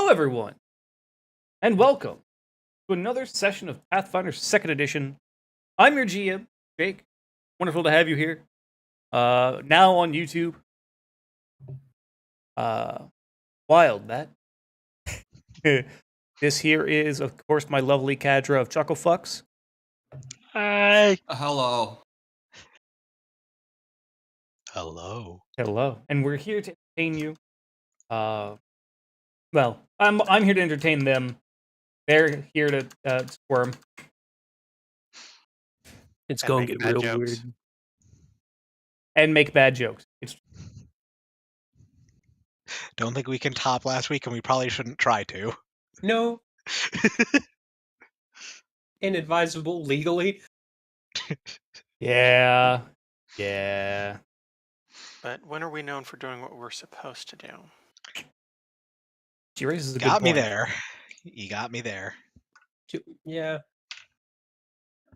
Hello, everyone, and welcome to another session of Pathfinder 2nd Edition. I'm your GM, Jake. Wonderful to have you here. Now on YouTube. Wild, that. This here is, of course, my lovely cadre of Chucklefucks. Hi. Hello. Hello. Hello. And we're here to entertain you. Well, I'm here to entertain them. They're here to squirm. It's And going to make get bad real jokes. weird. And make bad jokes. Don't think we can top last week, and we probably shouldn't try to. No. Inadvisable legally. Yeah. But when are we known for doing what we're supposed to do? She raises a good Got me point. there. You got me there. Yeah.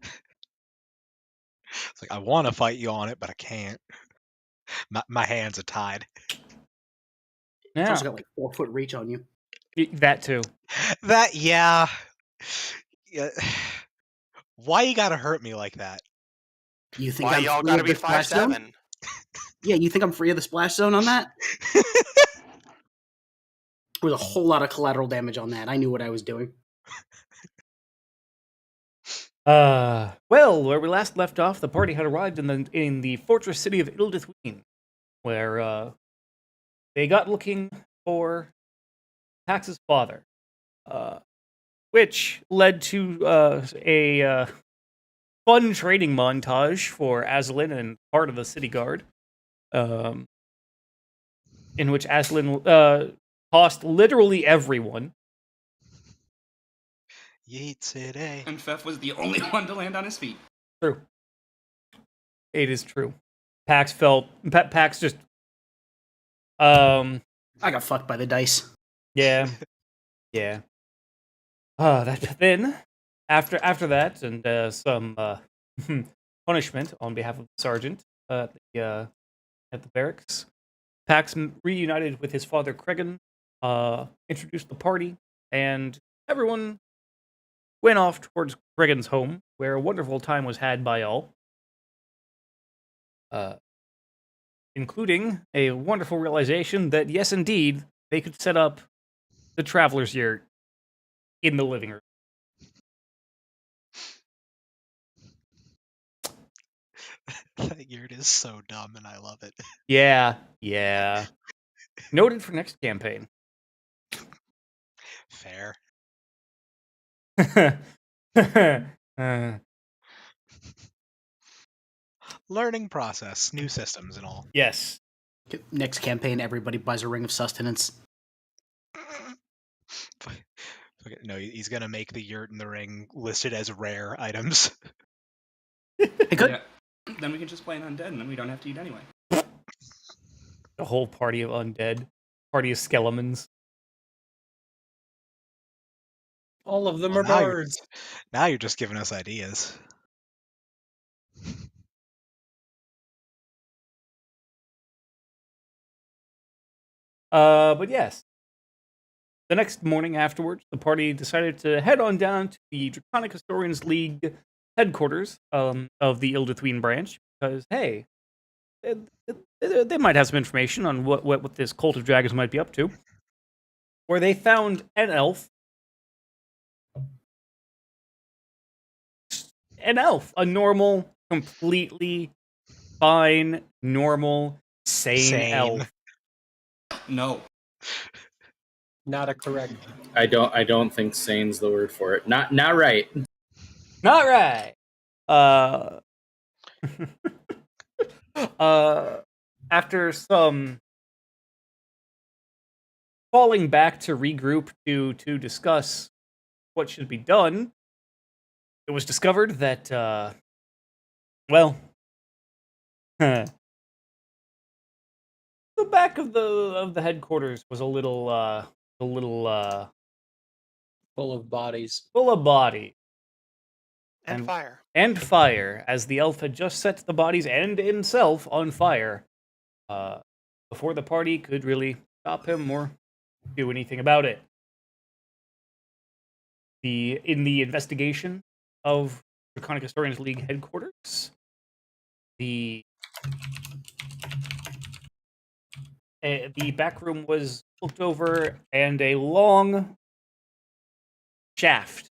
It's like I want to fight you on it, but I can't. My hands are tied. Yeah, Also got like 4-foot reach on you. that too. Yeah. Why you gotta hurt me like that? You think Why I'm y'all free gotta of be the splash zone? 5'7"? Yeah, you think I'm free of the splash zone on that? There was a whole lot of collateral damage on that. I knew what I was doing. Well, where we last left off, the party had arrived in the fortress city of Ildithween, where they got looking for Pax's father, which led to a fun training montage for Aslan and part of the city guard, in which Aslan tossed literally everyone. Yeet City. And Fef was the only one to land on his feet. True. It is true. Pax just I got fucked by the dice. yeah. Then after that and some punishment on behalf of the sergeant at the barracks, Pax reunited with his father Cregan, introduced the party, and everyone went off towards Cregan's home, where a wonderful time was had by all. Including a wonderful realization that, yes, indeed, they could set up the traveler's yurt in the living room. That yurt is so dumb, and I love it. Yeah. Noted for next campaign. Fair. Learning process, new systems and all. Yes. Next campaign, everybody buys a ring of sustenance. No, he's gonna make the yurt and the ring listed as rare items. It could. Yeah. Then we can just play an undead, and then we don't have to eat anyway. A whole party of undead. Party of skeletons. All of them Well, are now bards. Now you're just giving us ideas. But yes. The next morning afterwards, the party decided to head on down to the Draconic Historians League headquarters of the Ildithween branch, because, hey, they might have some information on what this cult of dragons might be up to. Where they found an elf. A normal, completely fine, normal, sane elf. No. Not a correct. I don't think sane's the word for it. Not right. Not right. After some falling back to regroup to discuss what should be done, it was discovered that, the back of the headquarters was a little Full of bodies. full of bodies. And fire. And fire, as the elf had just set the bodies and himself on fire, before the party could really stop him or do anything about it. in the investigation of Draconic Historians League headquarters, the back room was looked over, and a long shaft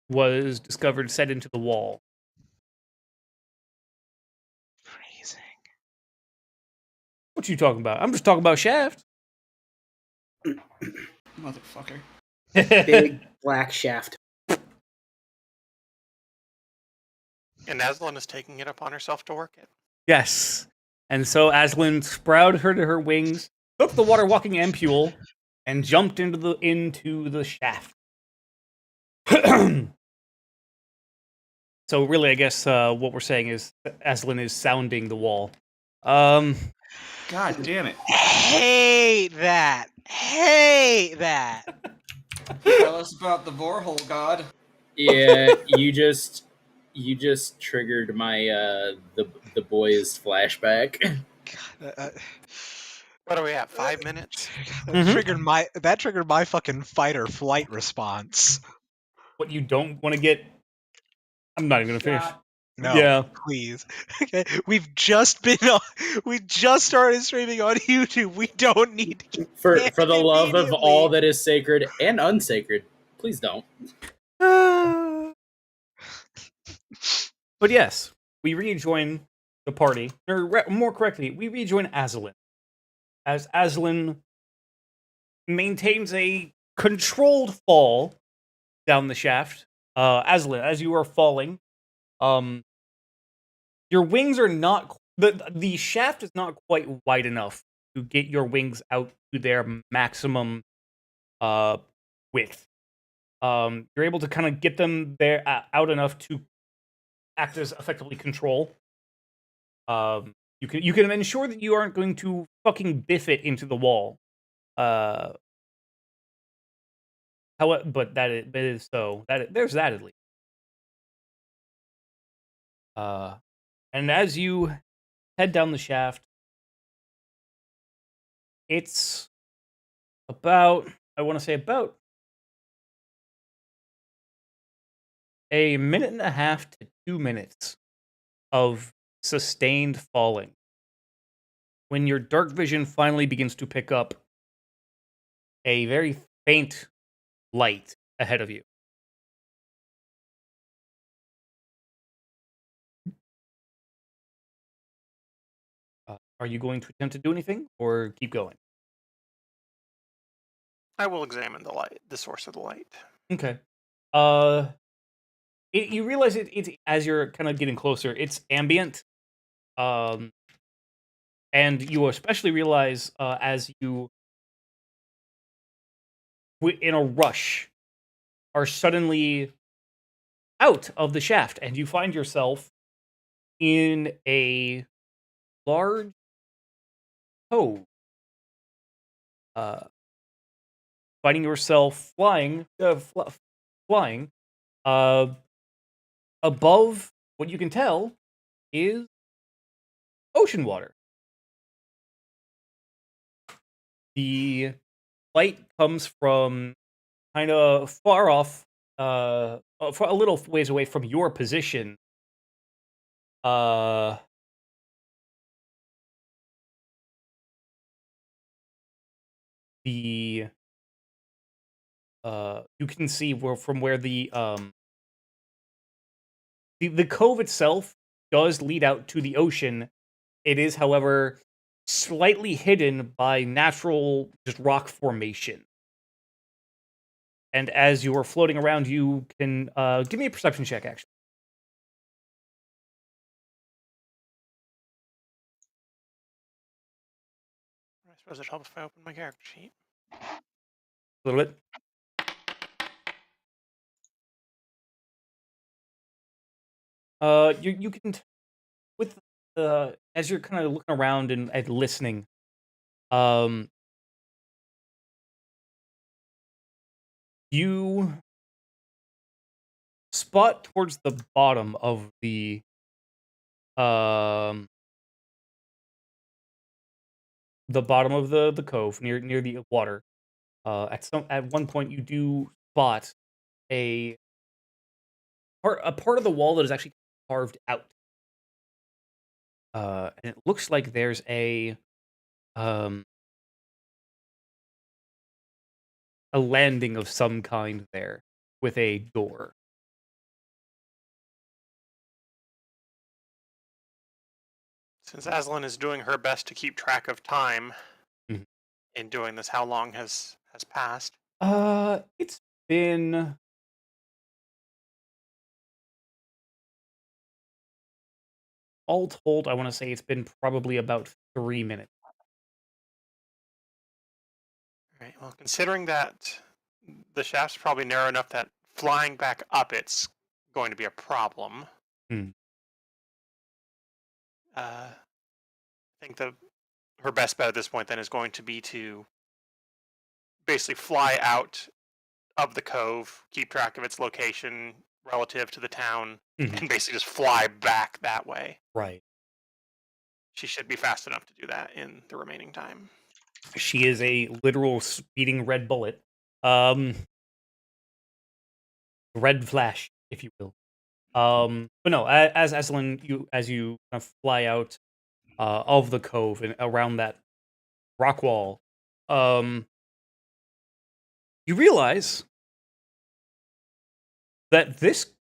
was discovered set into the wall. Freezing. What you talking about? I'm just talking about shaft. Motherfucker. Big black shaft. And Aslan is taking it upon herself to work it. Yes. And so Aslan sprouted her to her wings, took the water walking ampule, and jumped into the shaft. So really, I guess what we're saying is Aslan is sounding the wall. God damn it. Hate that. Hate that. Tell us about the Vorhole god. Yeah, you just triggered my the boys flashback. What are we at? 5 minutes? That triggered my fucking fight or flight response. What you don't want to get... I'm not even going to finish. Shot. No, Yeah. please. Okay, we just started streaming on YouTube. We don't need to get For banned the love of all immediately. that is sacred and unsacred, please don't. But yes, we rejoin the party, or more correctly, we rejoin Aslan. As Aslan maintains a controlled fall down the shaft. Aslan, as you are falling, your wings are not... The shaft is not quite wide enough to get your wings out to their maximum width. You're able to kind of get them there out enough to act as effectively control. You can ensure that you aren't going to fucking biff it into the wall. However, but that is so there's that at least. And as you head down the shaft, it's about, I want to say about a minute and a half to 2 minutes of sustained falling when your dark vision finally begins to pick up a very faint light ahead of you. Are you going to attempt to do anything or keep going? I will examine the light, the source of the light. Okay. You realize it's as you're kind of getting closer, it's ambient. And you especially realize as you, in a rush, are suddenly out of the shaft, and you find yourself in a large cove. Finding yourself flying, above what you can tell is ocean water. The light comes from kind of far off, a little ways away from your position. The you can see from where the cove itself does lead out to the ocean. It is, however, slightly hidden by natural just rock formation. And as you are floating around, you can give me a perception check, actually. I suppose it helps if I open my character sheet. A little bit. You can, with as you're kind of looking around and listening, you spot towards the bottom of the cove near the water. At one point, you do spot a part of the wall that is actually carved out. And it looks like there's um, a landing of some kind there with a door. Since Aslan is doing her best to keep track of time Mhm. in doing this, how long has passed? It's been all told, I want to say it's been probably about 3 minutes. Right. Well, considering that the shaft's probably narrow enough that flying back up it's going to be a problem. Hmm. I think her best bet at this point then is going to be to basically fly out of the cove, keep track of its location relative to the town, Mhm. and basically just fly back that way. Right. She should be fast enough to do that in the remaining time. She is a literal speeding red bullet. Um, red flash, if you will. But no, as Aslan, as you kind of fly out of the cove and around that rock wall, you realize that this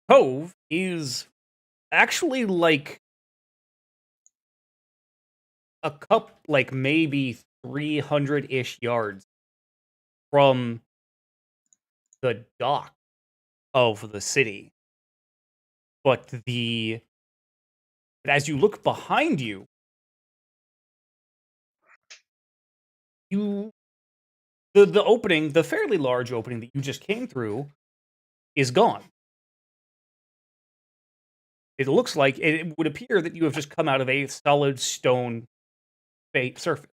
cove is actually like like maybe 300-ish yards from the dock of the city. But as you look behind you, the opening, the fairly large opening that you just came through, is gone. It looks like it would appear that you have just come out of a solid stone surface.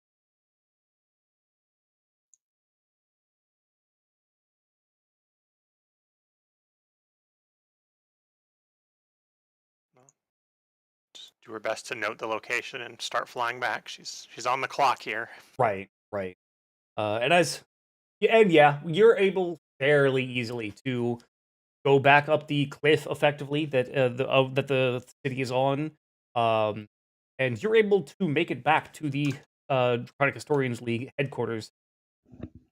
Just do her best to note the location and start flying back. She's on the clock here. Right, right. Yeah, you're able fairly easily to go back up the cliff effectively that the city is on, and you're able to make it back to the Draconic Historians League headquarters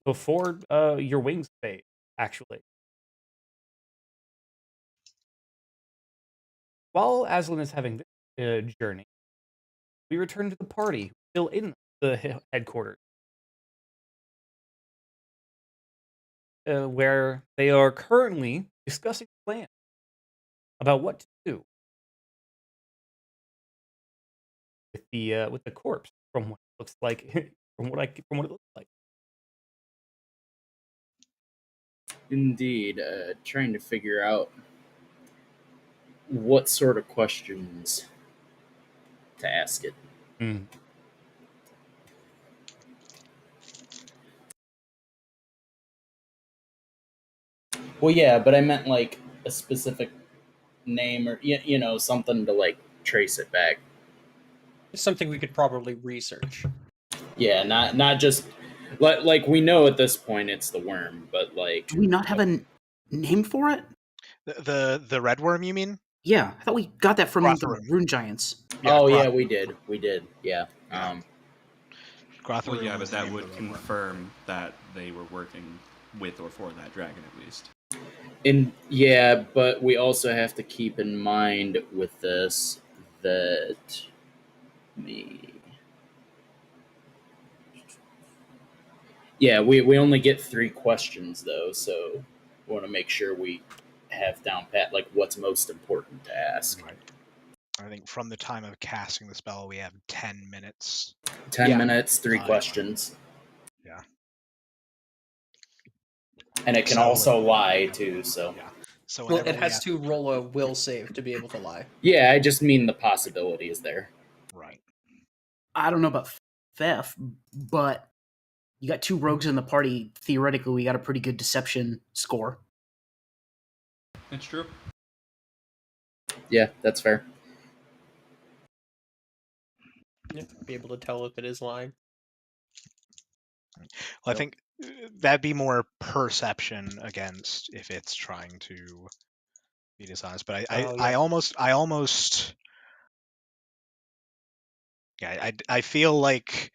before your wings fade. Actually, while Aslan is having this journey, we return to the party still in the headquarters, where they are currently discussing plans about what to do with the corpse from what it looks like from what it looks like. Indeed, trying to figure out what sort of questions to ask it. Mm. Well, yeah, but I meant like a specific name or something to like trace it back. It's something we could probably research. Yeah, not just like we know at this point it's the worm, but like Do we not have a name for it? The red worm, you mean? Yeah, I thought we got that from the Grothroom. Rune Giants. oh yeah, Grothroom. we did, yeah. Yeah. Grothroom Well, yeah, was but the that name would of the red worm. confirm that they were working with or for that dragon at least. And yeah, but we also have to keep in mind with this that we only get 3 questions though, so we want to make sure we have down pat like what's most important to ask. Right. I think from the time of casting the spell, we have 10 minutes. 10 Yeah. minutes, 3 questions. Yeah. And it can So- also lie too, so. Yeah. So Well, whenever it we has have- to roll a will save to be able to lie. Yeah, I just mean the possibility is there. Right. I don't know about theft, but you got 2 rogues in the party. Theoretically, we got a pretty good deception score. It's true. Yeah, that's fair. Yeah, be able to tell if it is lying. Well, I think That'd be more perception against if it's trying to be dishonest. But Oh, I yeah. almost yeah, I feel like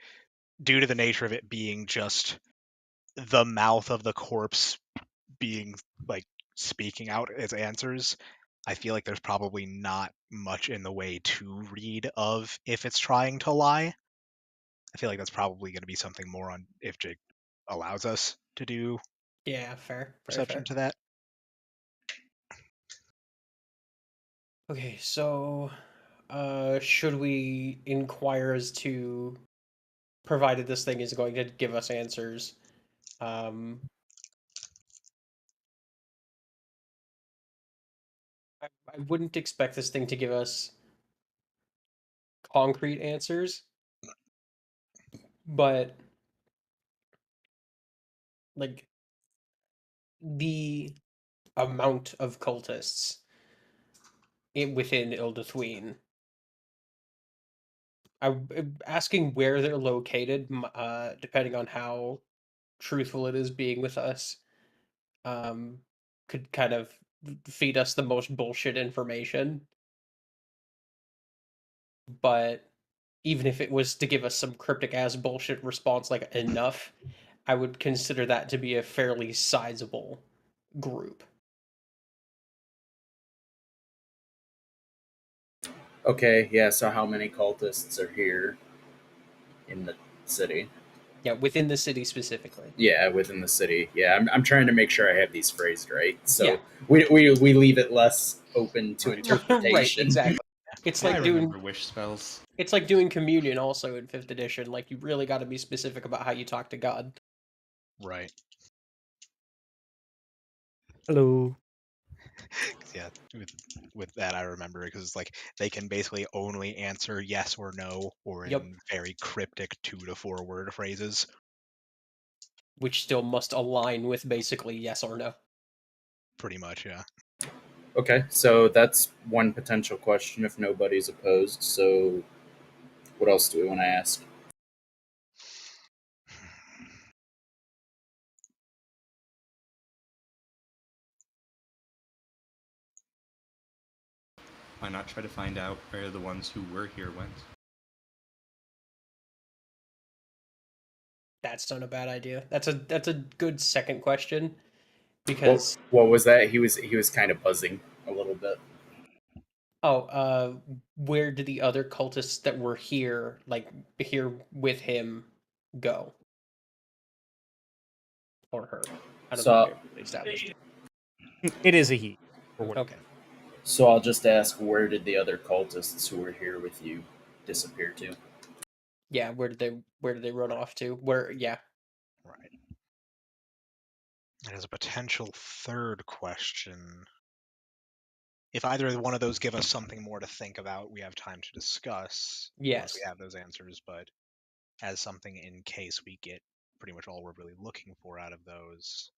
due to the nature of it being just the mouth of the corpse being like speaking out its answers, I feel like there's probably not much in the way to read of if it's trying to lie. I feel like that's probably going to be something more on if Jake allows us to do Yeah, fair. perception to that. Okay, so should we inquire as to, provided this thing is going to give us answers, um I wouldn't expect this thing to give us concrete answers, but like the amount of cultists within Ilduthween. I'm asking where they're located, depending on how truthful it is being with us, could kind of feed us the most bullshit information. But even if it was to give us some cryptic ass bullshit response, like enough, I would consider that to be a fairly sizable group. Okay, yeah, so how many cultists are here in the city? Yeah, within the city specifically. Yeah, within the city. Yeah, I'm trying to make sure I have these phrased right. So Yeah. we leave it less open to Right. interpretation. Right, exactly. It's I like doing remember wish spells. it's like doing communion also in 5th edition. Like you really got to be specific about how you talk to God. Right. Hello. Yeah, with that I remember because it's like they can basically only answer yes or no or Yep. in very cryptic 2 to 4 word phrases. Which still must align with basically yes or no. Pretty much, yeah. Okay, so that's one potential question if nobody's opposed. So what else do we want to ask? Why not try to find out where the ones who were here went? That's not a bad idea. That's a good second question What, because what was that? He was kind of buzzing a little bit. where did the other cultists that were here, like here with him, go? Or her? I don't know if So we ever really established. It is a he. For what Okay. so I'll just ask, where did the other cultists who were here with you disappear to? Yeah, where did they run off to? Where yeah. Right. And as a potential third question, if either one of those give us something more to think about, we have time to discuss once we Yes. have those answers. But as something in case we get pretty much all we're really looking for out of those,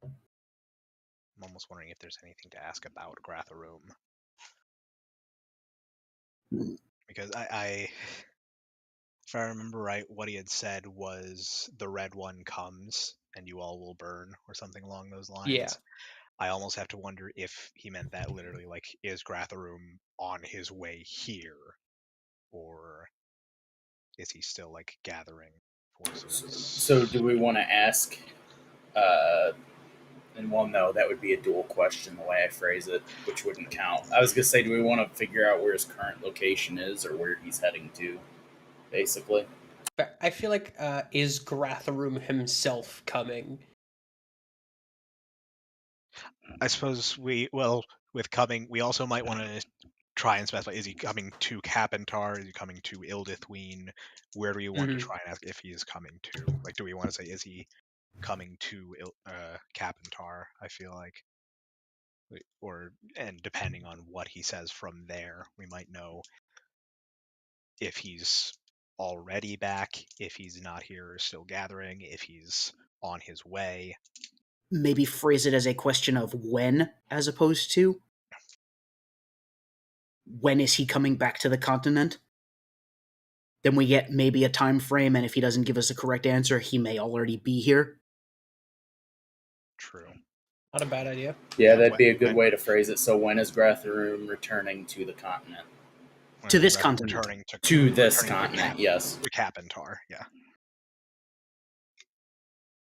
I'm almost wondering if there's anything to ask about Gratharoom. Because if I remember right, what he had said was the red one comes and you all will burn, or something along those lines. Yeah. I almost have to wonder if he meant that literally, like, is Gratharoom on his way here, or is he still like gathering forces? So do we want to ask? And well, no, that would be a dual question the way I phrase it, which wouldn't count. I was gonna say, do we want to figure out where his current location is or where he's heading to, basically? But I feel like is Gratharoom himself coming? I suppose with coming, we also might want to try and specify: is he coming to Capentar? Is he coming to Ildithween? Where do we want to try and ask if he is coming to? Like, do we want to say, is he coming to Capentar? I feel like, and depending on what he says from there, we might know if he's already back, if he's not here, still gathering, if he's on his way. Maybe phrase it as a question of when, as opposed to when is he coming back to the continent? Then we get maybe a time frame, and if he doesn't give us a correct answer, he may already be here. True. Not a bad idea. Yeah, Yeah, that'd be a good when- way to phrase it. So when is Gratharoom returning to the continent? when To this re- continent. Returning To this returning continent, yes. To Capentar, yeah.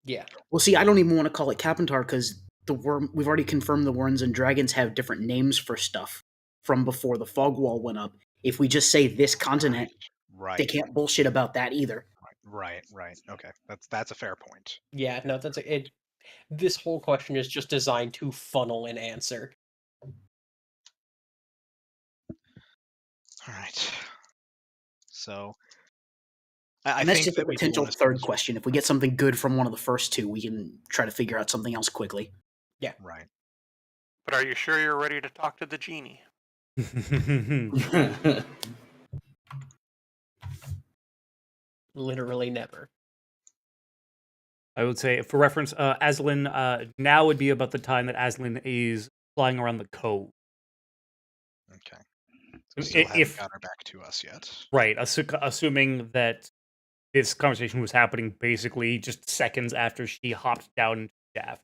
Yeah. Well, see, I don't even want to call it Capentar because we've already confirmed the Worms and Dragons have different names for stuff from before the fog wall went up. If we just say this continent, Right. they can't bullshit about that either. Right. Okay. That's a fair point. Yeah, no, that's it. This whole question is just designed to funnel an answer. All right. So I And that's think just a that we do potential want to third question. If we get something good from one of the first two, we can try to figure out something else quickly. Right. But are you sure you're ready to talk to the genie? Literally never. I would say, for reference, Aslan, now would be about the time that Aslan is flying around the cove. Okay. So still haven't If got her back to us yet. right, assuming that this conversation was happening basically just seconds after she hopped down into the shaft.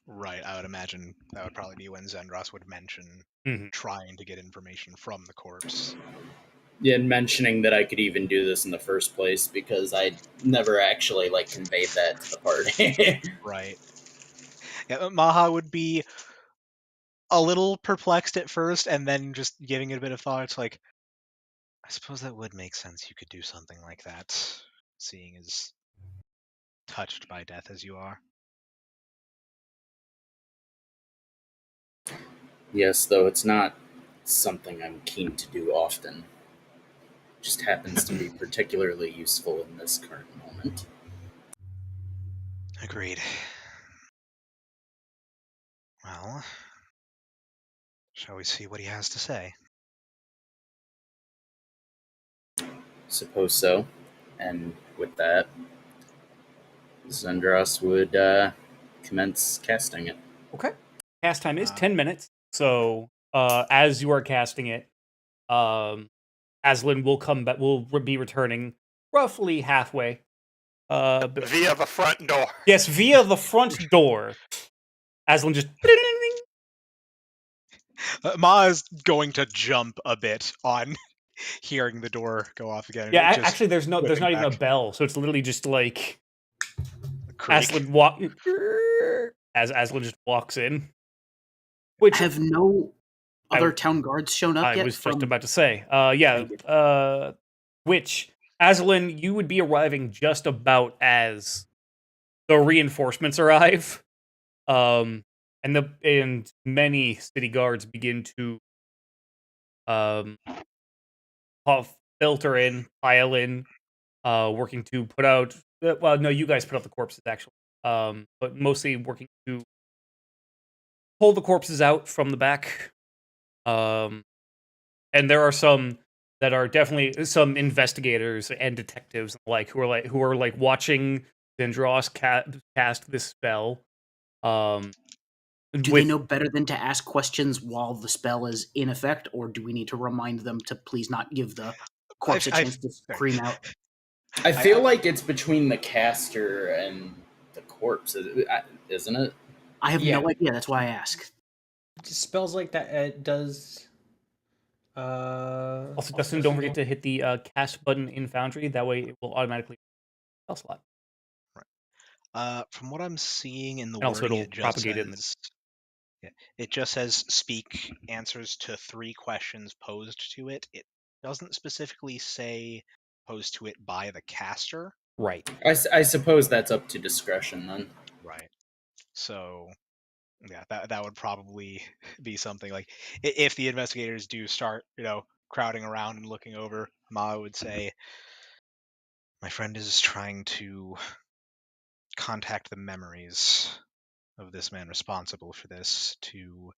Right. I would imagine that would probably be when Zendros would mention Mhm. trying to get information from the corpse. Yeah, and mentioning that I could even do this in the first place because I never actually conveyed that to the party. Right. Yeah, Maha would be a little perplexed at first, and then just giving it a bit of thought. It's like, I suppose that would make sense. You could do something like that, seeing as touched by death as you are. Yes, though it's not something I'm keen to do often. Just happens to be particularly useful in this current moment. Agreed. Well, shall we see what he has to say? Suppose so. And with that, Zendros would commence casting it. Okay. Cast time is Uh, 10 minutes. So as you are casting it, Aslan will come back. Will be returning roughly halfway. Via the front door. Yes, via the front door. Aslan just. Ma is going to jump a bit on hearing the door go off again. Yeah, Just actually, there's not whipping even a back. bell, so it's literally just like Creak. Aslan walk as Aslan just walks in. Which Have no other town guards shown up I yet? was just about to say. Yeah. Thank you. Which Aslan, you would be arriving just about as the reinforcements arrive. And many city guards begin to filter in, pile in, working to put out. Well, no, you guys put out the corpses actually, but mostly working to pull the corpses out from the back. And there are some that are definitely some investigators and detectives who are watching Zendros cast this spell. Do they know better than to ask questions while the spell is in effect, or do we need to remind them to please not give the corpse a chance to scream out? I feel like it's between the caster and the corpse, isn't it? I have Yeah. no idea. That's why I ask. Spells like that it does. Also, Justin, don't forget to hit the cast button in Foundry. That way, it will automatically spell slot. From what I'm seeing in the And also, wording, it'll propagate it in the. It just says speak answers to 3 questions posed to it. It doesn't specifically say posed to it by the caster. Right. I suppose that's up to discretion then. Right. So, yeah, that would probably be something like if the investigators do start, crowding around and looking over, Ma would say, "My friend is trying to contact the memories of this man responsible for this to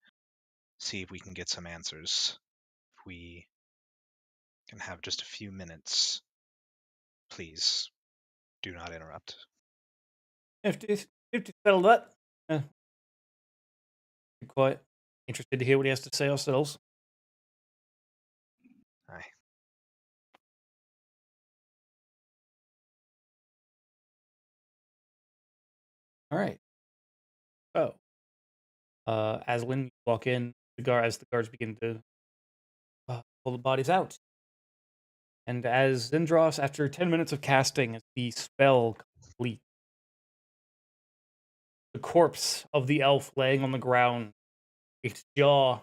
see if we can get some answers. If we can have just a few minutes, please do not interrupt." If you spell that, be quite interested to hear what he has to say ourselves. Aye. All right. So, as when you walk in, as the guards begin to pull the bodies out, and as Zendros, after 10 minutes of casting, is the spell complete, the corpse of the elf laying on the ground, its jaw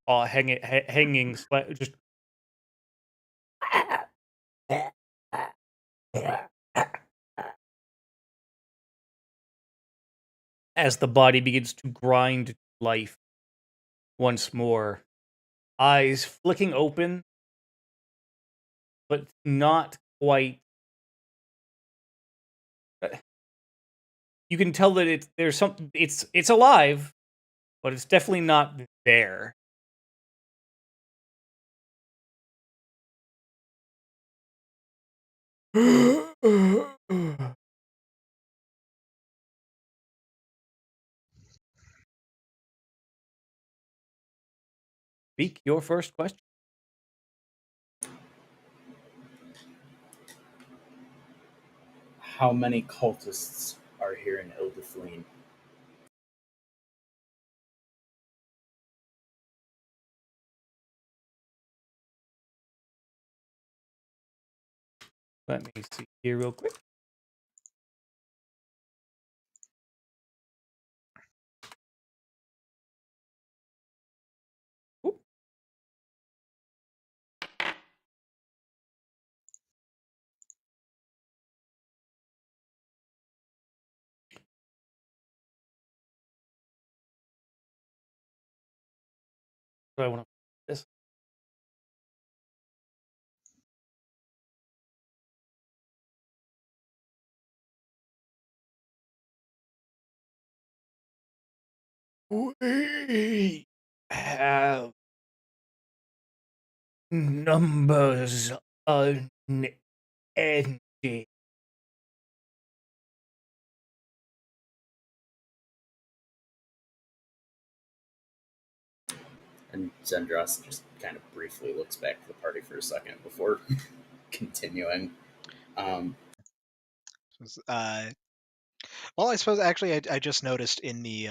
hanging, just as the body begins to grind to life once more, eyes flicking open, but not quite. You can tell that it's alive, but it's definitely not there. Speak your first question. How many cultists are here in Ildefleen? Let me see here real quick. Oop. So I want to this. We have numbers unending. And Zendros just kind of briefly looks back to the party for a second before continuing. Well, I suppose actually I just noticed in the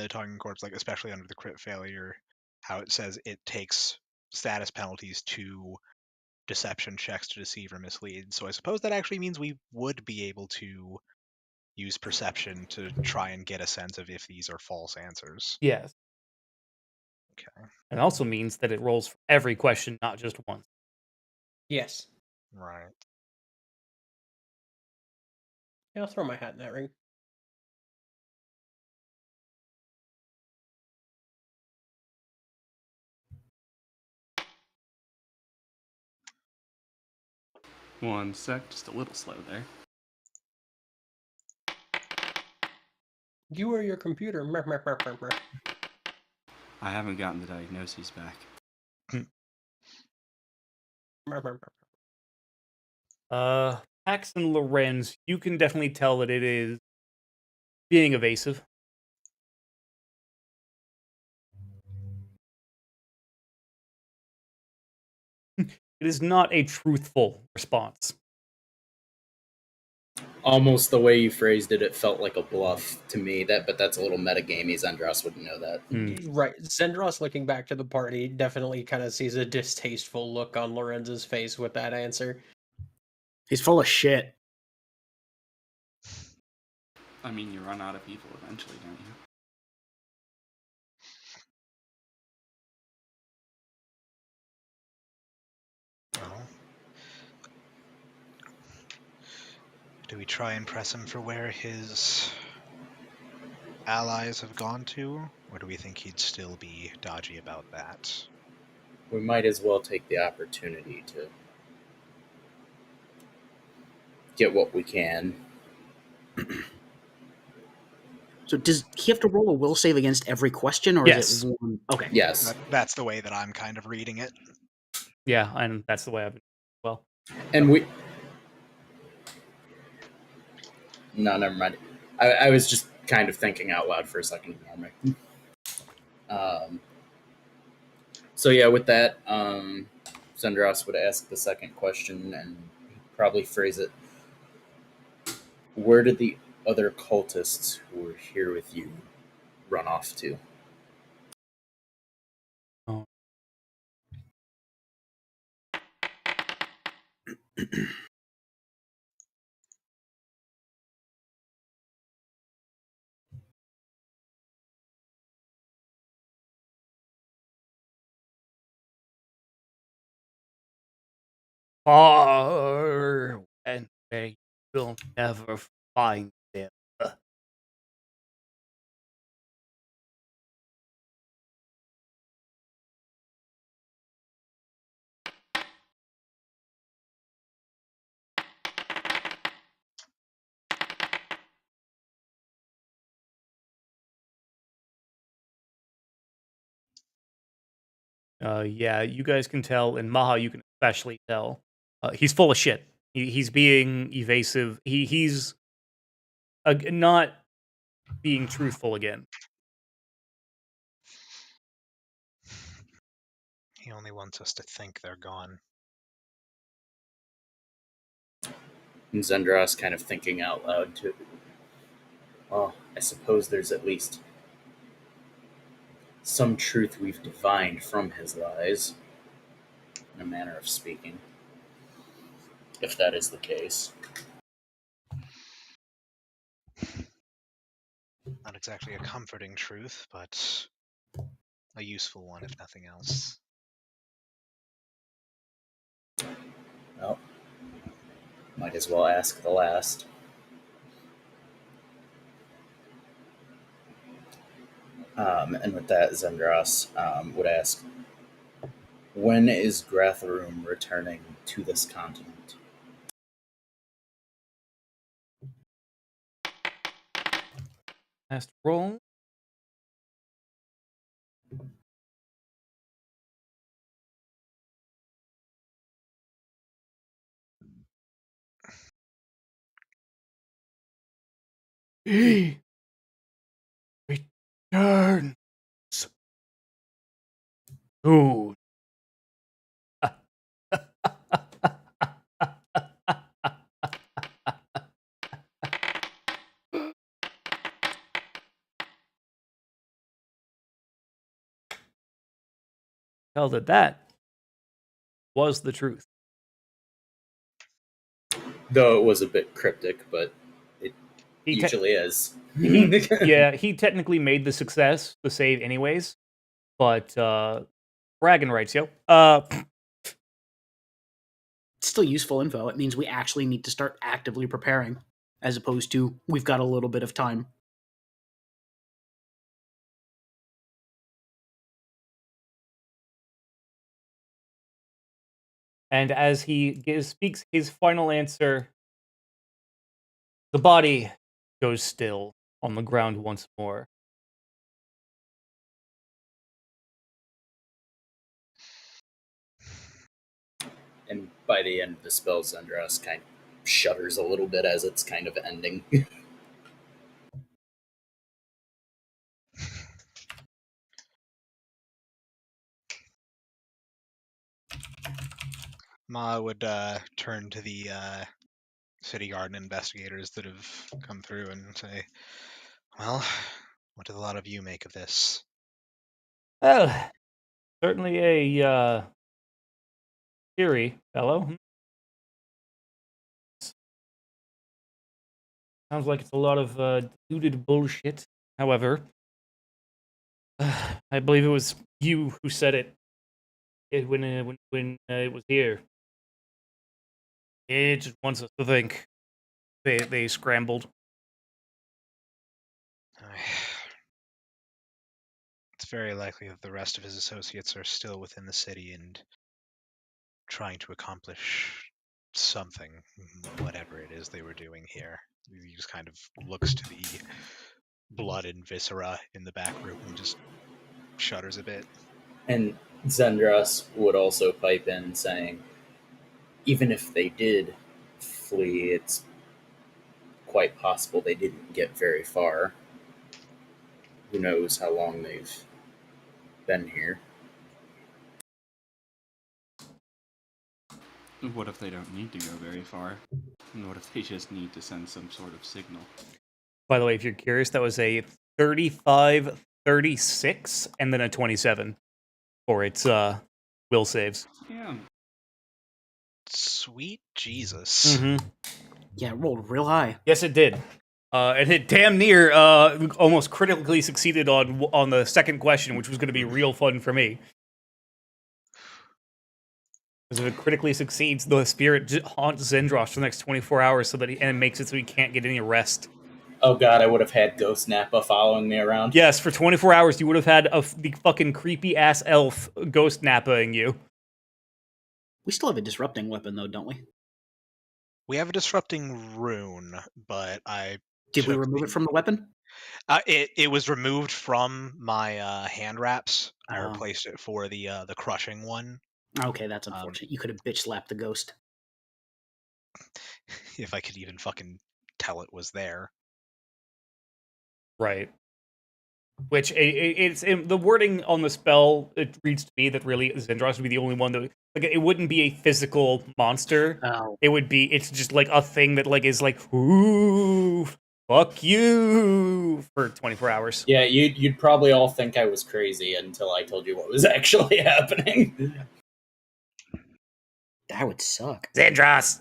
Talking Corpse, like especially under the crit failure, how it says it takes status penalties to deception checks to deceive or mislead. So I suppose that actually means we would be able to use perception to try and get a sense of if these are false answers. Yes. Okay. It also means that it rolls for every question, not just once. Yes. Right. Yeah, I'll throw my hat in that ring. One sec, just a little slow there. You or your computer. Mer, mer, mer, mer, mer. I haven't gotten the diagnoses back. Mer, mer, mer. Pax and Lorenz, you can definitely tell that it is being evasive. It is not a truthful response. Almost the way you phrased it, it felt like a bluff to me. But that's a little metagamey. Zendros wouldn't know that. Right. Zendros, looking back to the party, definitely kind of sees a distasteful look on Lorenz's face with that answer. He's full of shit. I mean, you run out of people eventually, don't you? Well, do we try and press him for where his allies have gone to, or do we think he'd still be dodgy about that? We might as well take the opportunity to get what we can. So does he have to roll a will save against every question, or Yes. is it one? Okay. Yes. That's the way that I'm kind of reading it. Yeah, and that's the way I've been. Well, And we. No, never mind. I was just kind of thinking out loud for a second. So yeah, with that, Zendros would ask the second question and probably phrase it. Where did the other cultists who were here with you run off to? Oh. Far and they will never find them. Yeah, you guys can tell, and Maha, you can especially tell. He's full of shit. He's being evasive. He's not being truthful again. He only wants us to think they're gone. And Zendros kind of thinking out loud too. Well, I suppose there's at least some truth we've divined from his lies, in a manner of speaking. If that is the case. Not exactly a comforting truth, but a useful one, if nothing else. Well, might as well ask the last. And with that, Zendros would ask, when is Gratharum returning to this continent? Last roll. He returns soon. Tell that was the truth. Though it was a bit cryptic, but it He te- usually is. yeah, he technically made the success, the save anyways, but bragging rights, yo. Still useful info. It means we actually need to start actively preparing, as opposed to we've got a little bit of time. And as he speaks his final answer, the body goes still on the ground once more. And by the end of the spell, Zendros kind of shudders a little bit as it's kind of ending. Ma would turn to the city garden investigators that have come through and say, well, what do a lot of you make of this? Well, certainly a theory, fellow. Sounds like it's a lot of diluted bullshit. However, I believe it was you who said it, when it was here. It just wants us to think. They scrambled. It's very likely that the rest of his associates are still within the city and trying to accomplish something, whatever it is they were doing here. He just kind of looks to the blood and viscera in the back room and just shudders a bit. And Zendros would also pipe in saying, even if they did flee, it's quite possible they didn't get very far. Who knows how long they've been here. What if they don't need to go very far? And what if they just need to send some sort of signal? By the way, if you're curious, that was a 35, 36, and then a 27 for its will saves. Yeah. Sweet Jesus. Mm-hmm. Yeah, it rolled real high. Yes, it did. And it damn near almost critically succeeded on the second question, which was going to be real fun for me. Because if it critically succeeds, the spirit haunts Zendros for the next 24 hours, and makes it so he can't get any rest. Oh god, I would have had Ghost Nappa following me around. Yes, for 24 hours, you would have had the fucking creepy ass elf ghost nappaing you. We still have a disrupting weapon, though, don't we? We have a disrupting rune, but I Did we took remove it from the weapon? it was removed from my hand wraps. I Oh. replaced it for the crushing one. Okay, that's unfortunate. You could have bitch slapped the ghost. If I could even fucking tell it was there. Right. Which it's the wording on the spell. It reads to me that really Zendros would be the only one that it wouldn't be a physical monster. Oh. It's just like a thing that is like, ooh, fuck you for 24 hours. Yeah, you'd probably all think I was crazy until I told you what was actually happening. That would suck. Zendros.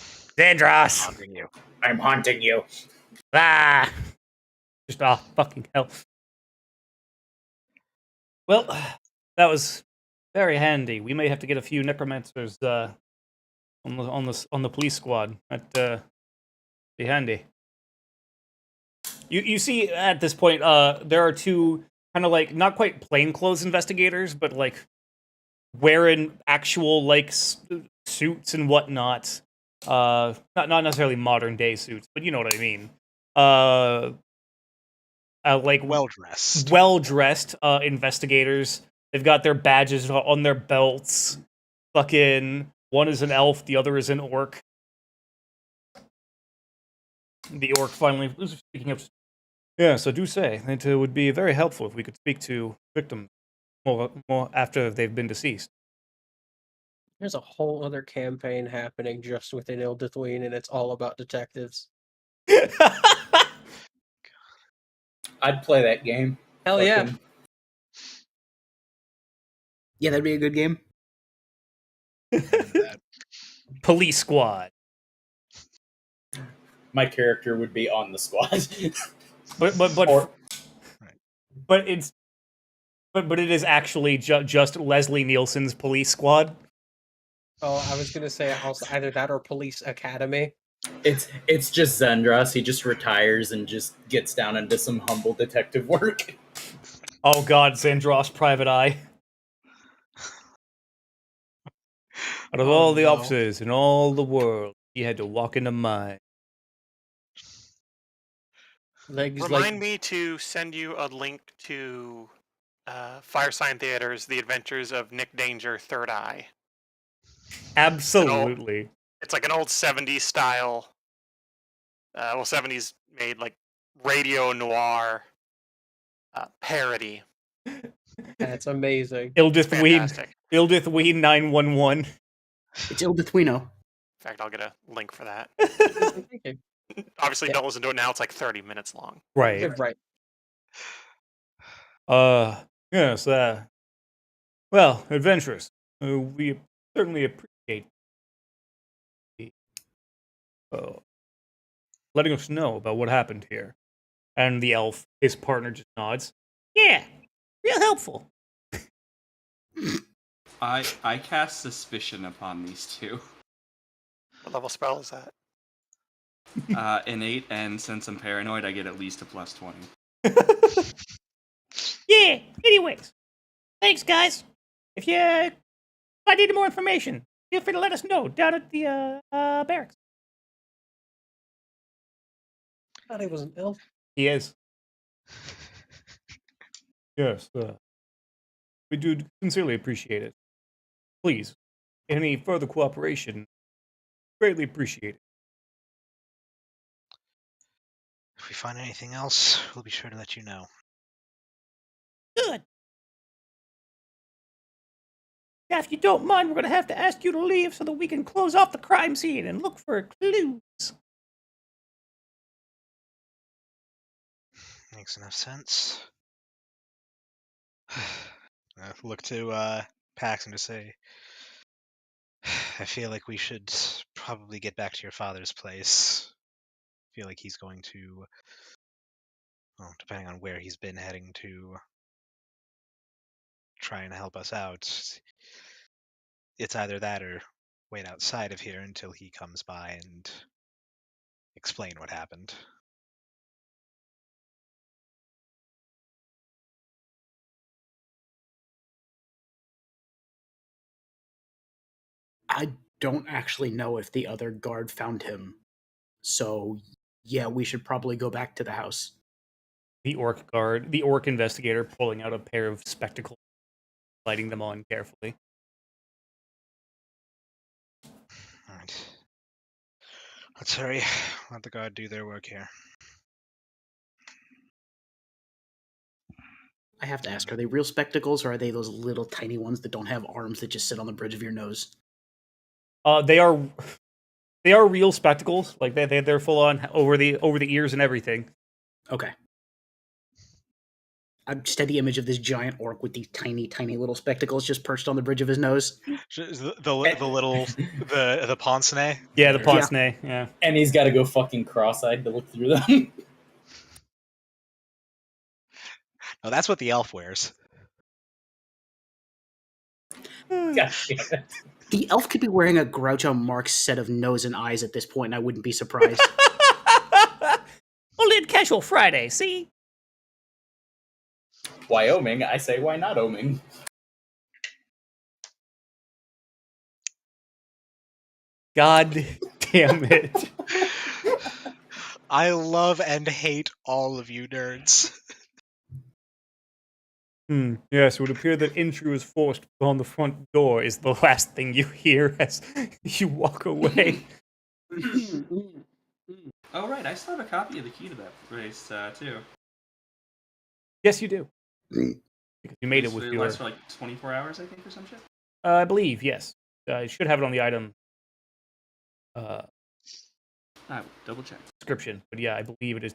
I'm haunting you. I'm haunting you. Ah. Just fucking hell. Well, that was very handy. We may have to get a few necromancers on the police squad. That be handy. You see at this point, there are two kind of like not quite plainclothes investigators, but like wearing actual like suits and whatnot. Not necessarily modern day suits, but you know what I mean. Like Well dressed. well-dressed investigators. They've got their badges on their belts. Fucking one is an elf, the other is an orc. The orc finally was speaking up. Yes, I do say that it would be very helpful if we could speak to victims more after they've been deceased. There's a whole other campaign happening just within Ildithween, and it's all about detectives. I'd play that game. Hell yeah. Fucking- Yeah, that'd be a good game. Police squad. My character would be on the squad. But it is actually just Leslie Nielsen's police squad. Oh, I was gonna say also either that or Police Academy. It's just Zendros. He just retires and just gets down into some humble detective work. Oh god, Zendros Private Eye. Out of all the officers in all the world, he had to walk into mine. Remind me to send you a link to Firesign Theater's The Adventures of Nick Danger, Third Eye. Absolutely. It's like an old 70s style, 70s made like radio noir parody. That's amazing. Ildith Ween 911. It's Ildithwino. In fact, I'll get a link for that. Thank you. Obviously, don't listen to it now. It's like 30 minutes long. Right. Right. Yes, well, adventurers, we certainly appreciate letting us know about what happened here. And the elf, his partner, just nods. Yeah, real helpful. I cast suspicion upon these two. What level spell is that? Innate, and since I'm paranoid, I get at least a plus 20. Yeah, anyways. Thanks, guys. If I need more information, feel free to let us know down at the barracks. I thought he was an elf. He is. Yes, we do sincerely appreciate it. Please, any further cooperation, greatly appreciate it. If we find anything else, we'll be sure to let you know. Good. Yeah, if you don't mind, we're going to have to ask you to leave so that we can close off the crime scene and look for clues. Makes enough sense. I look to Paxton to say, I feel like we should probably get back to your father's place. I feel like he's going to, well, depending on where he's been heading to, try and help us out. It's either that or wait outside of here until he comes by and explain what happened. I don't actually know if the other guard found him. So, yeah, we should probably go back to the house. The orc investigator pulling out a pair of spectacles, lighting them on carefully. All right. Let's hurry. Let the guard do their work here. I have to ask, are they real spectacles or are they those little tiny ones that don't have arms that just sit on the bridge of your nose? They are real spectacles. Like they're full on over the ears and everything. Okay. I just had the image of this giant orc with these tiny, tiny little spectacles just perched on the bridge of his nose. The little the pince nez. Yeah, the pince nez. Yeah. And he's got to go fucking cross-eyed to look through them. No, that's what the elf wears. God damn it. The elf could be wearing a Groucho Marx set of nose and eyes at this point, and I wouldn't be surprised. Only on Casual Friday, see? Wyoming, I say, why not Oming? God damn it. I love and hate all of you nerds. Yes, it would appear that entry was forced on the front door is the last thing you hear as you walk away. Oh, right. I still have a copy of the key to that place, too. Yes, you do. Because you made it with It your... lasts for like 24 hours, I think, or some shit. I believe, yes. I should have it on the item I will double check. description, but yeah, I believe it is.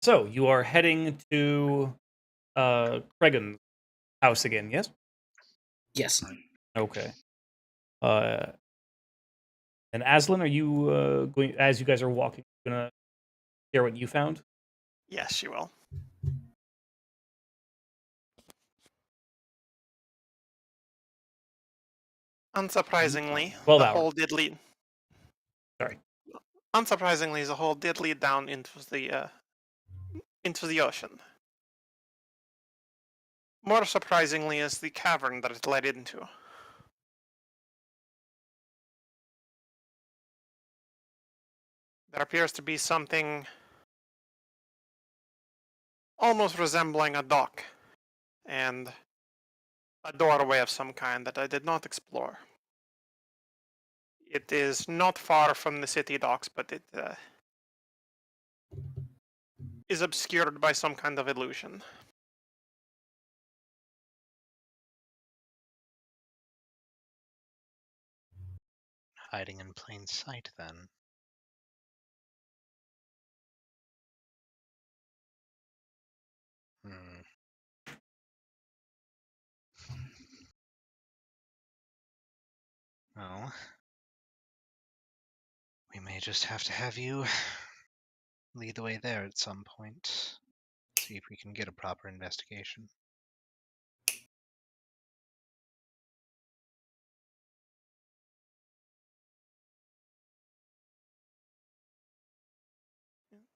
So, you are heading to Cregan's house again, yes? Yes. Okay. And Aslan, are you going, as you guys are walking, gonna share what you found? Yes, she will. Unsurprisingly, 12 the hours. hole did lead. Sorry. Unsurprisingly, the hole did lead down into the ocean. More surprisingly is the cavern that it led into. There appears to be something almost resembling a dock and a doorway of some kind that I did not explore. It is not far from the city docks, but it is obscured by some kind of illusion. Hiding in plain sight, then. Well, we may just have to have you lead the way there at some point. See if we can get a proper investigation.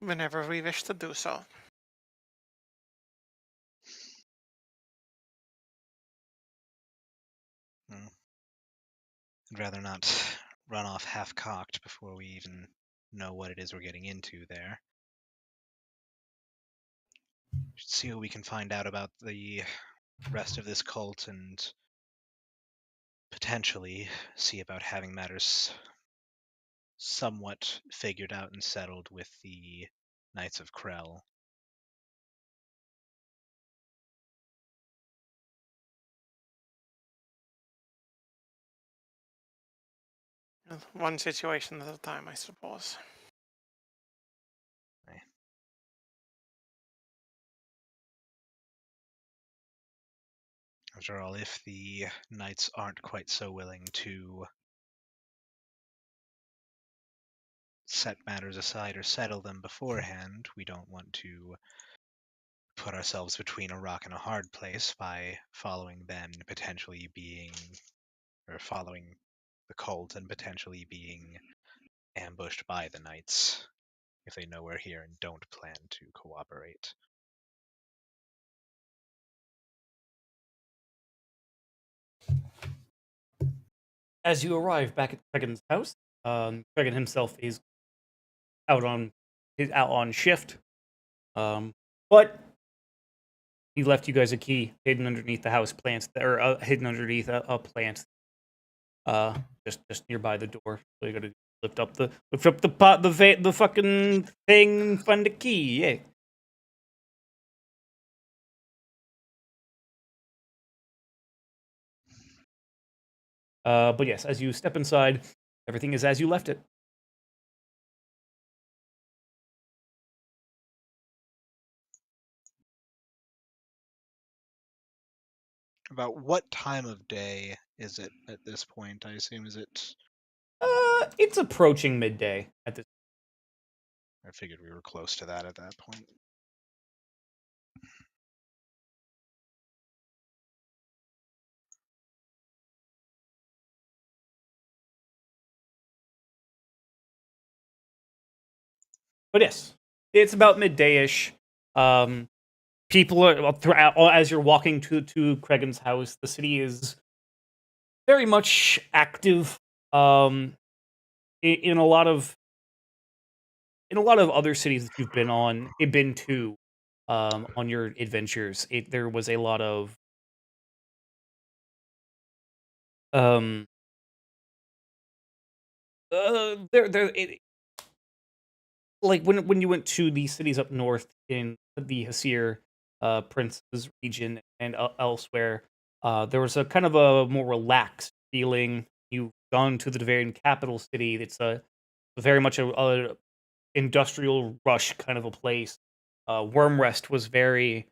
Whenever we wish to do so. I'd rather not run off half-cocked before we even know what it is we're getting into there. Should see what we can find out about the rest of this cult and potentially see about having matters somewhat figured out and settled with the Knights of Krell. One situation at a time, I suppose. After all, if the knights aren't quite so willing to set matters aside or settle them beforehand, we don't want to put ourselves between a rock and a hard place by following them potentially being, or following the cult and potentially being ambushed by the knights if they know we're here and don't plan to cooperate. As you arrive back at Cregan's house, Cregan himself is out on shift, but he left you guys a key hidden underneath the house plants, or hidden underneath a plant, just nearby the door. So you got to lift up the pot, the fucking thing, and find the key. Yeah. But yes, as you step inside, everything is as you left it. About what time of day is it at this point? I assume is it. It's approaching midday at this. I figured we were close to that at that point. But yes, it's about midday-ish. People are as you're walking to Cregan's house. The city is very much active. In a lot of other cities that you've been to, on your adventures, there was a lot of like when you went to the cities up north in the Hasir Prince's region and elsewhere, there was a kind of a more relaxed feeling. You've gone to the Devarian capital city. It's very much a industrial rush kind of a place. Wormrest was very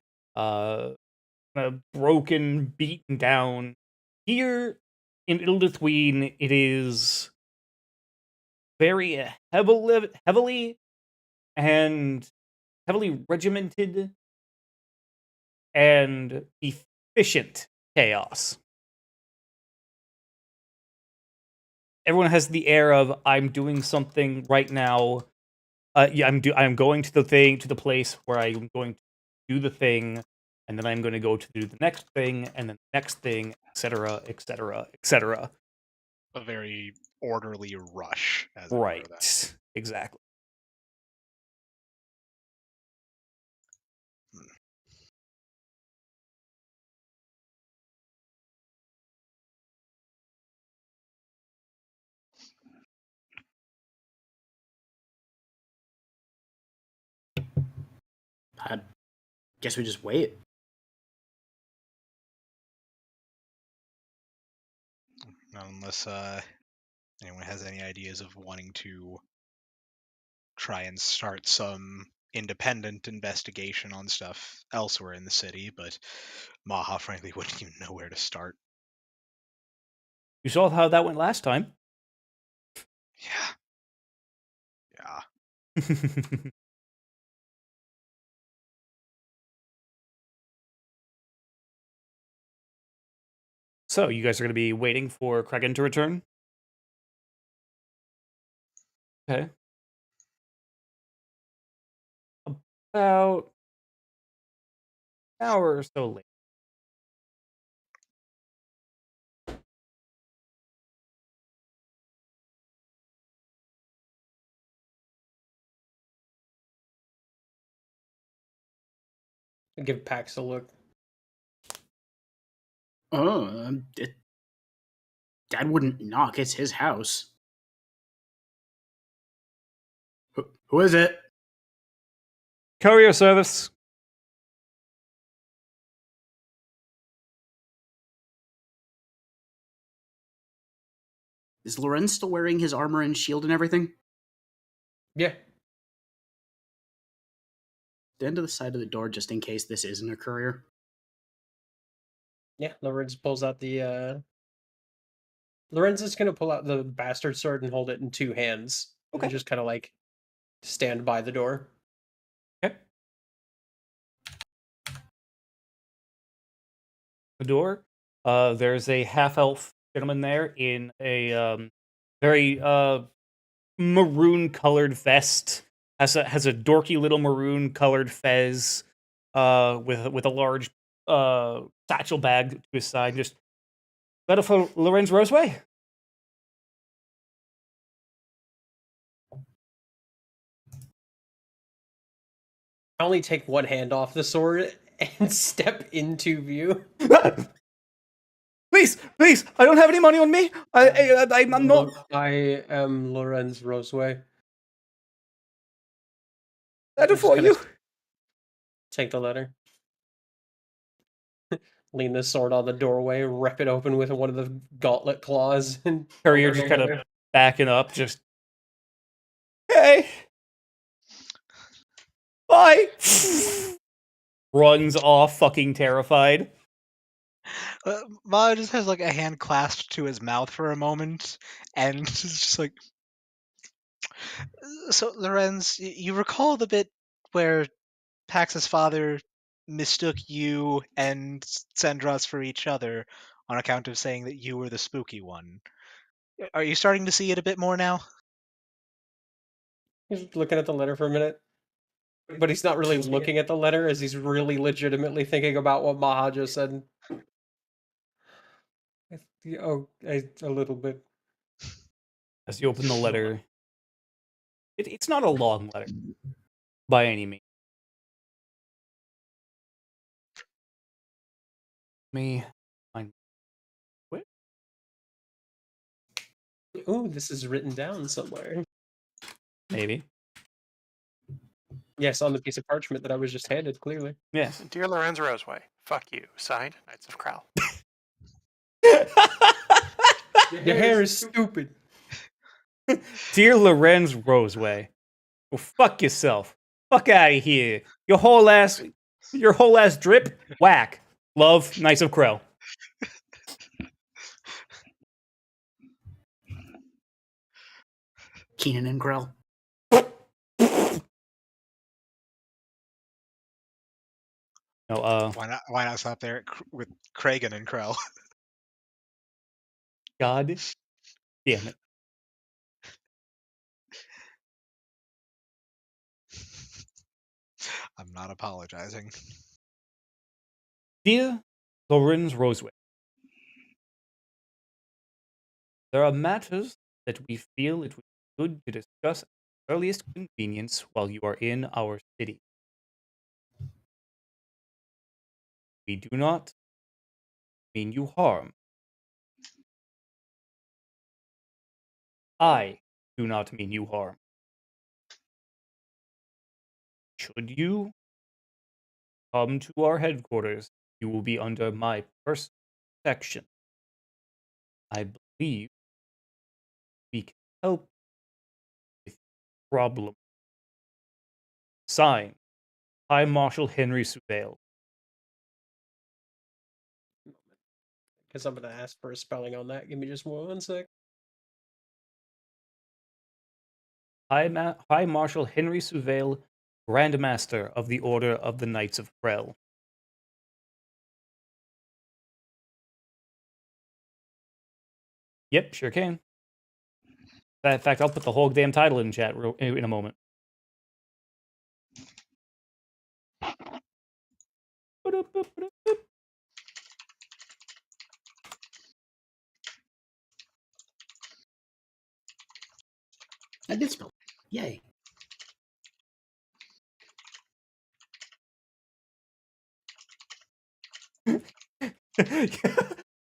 broken, beaten down. Here in Ilduthween, it is very heavily and heavily regimented and efficient chaos. Everyone has the air of I'm doing something right now. I'm going to the place where I'm going to do the thing, and then I'm going to go to do the next thing, and then the next thing, etc., etc., etc. A very orderly rush, as Right. it were. That. Exactly. I guess we just wait. Unless anyone has any ideas of wanting to try and start some independent investigation on stuff elsewhere in the city, but Maha frankly wouldn't even know where to start. You saw how that went last time. Yeah. So, you guys are going to be waiting for Cregan to return? Okay. About an hour or so later. Give Pax a look. Oh, Dad wouldn't knock. It's his house. Who is it? Courier service. Is Lorenz still wearing his armor and shield and everything? Yeah. Stand to the side of the door just in case this isn't a courier. Yeah, Lorenz pulls out the Lorenz is gonna pull out the bastard sword and hold it in two hands. Okay. And just kind of like stand by the door. Okay. The door. There's a half-elf gentleman there in a very maroon-colored vest. Has a dorky little maroon-colored fez. With a large satchel bag to his side. Just better for Lorenz Roseway. I only take one hand off the sword and step into view. Please, I don't have any money on me. I'm not. Look, I am Lorenz Roseway. Better Just for kinda you. Take the letter. Lean the sword on the doorway, rip it open with one of the gauntlet claws, and Courier open just the kind of letter. backing up. Just hey, bye. Runs off, fucking terrified. Ma just has like a hand clasped to his mouth for a moment, and is just like, so Lorenz, you recall the bit where Pax's father mistook you and Sandras for each other on account of saying that you were the spooky one. Are you starting to see it a bit more now? He's looking at the letter for a minute, but he's not really looking at the letter as he's really legitimately thinking about what Maha just said. A little bit. As you open the letter, it's not a long letter by any means. Me, find what? Ooh, this is written down somewhere. Maybe. Yes, on the piece of parchment that I was just handed, clearly. Yes. Dear Lorenz Roseway, fuck you. Signed, Knights of Crowl. Your hair is stupid. Dear Lorenz Roseway, well, fuck yourself. Fuck out of here. Your whole ass drip. Whack. Love, Knights of Crow. Keenan and Grell. No, Why not stop there with Kragan and Krell? God damn it. I'm not apologizing. Dear Lorenz Roseway, there are matters that we feel it would be good to discuss at the earliest convenience while you are in our city. We do not mean you harm. I do not mean you harm. Should you come to our headquarters, you will be under my personal protection. I believe we can help with your problem. Signed, High Marshal Henry Surveil. Because I'm going to ask for a spelling on that. Give me just 1 sec. High Marshal Henry Surveil, Grand Master of the Order of the Knights of Krell. Yep, sure can. In fact, I'll put the whole damn title in chat in a moment. I did spell. Yay.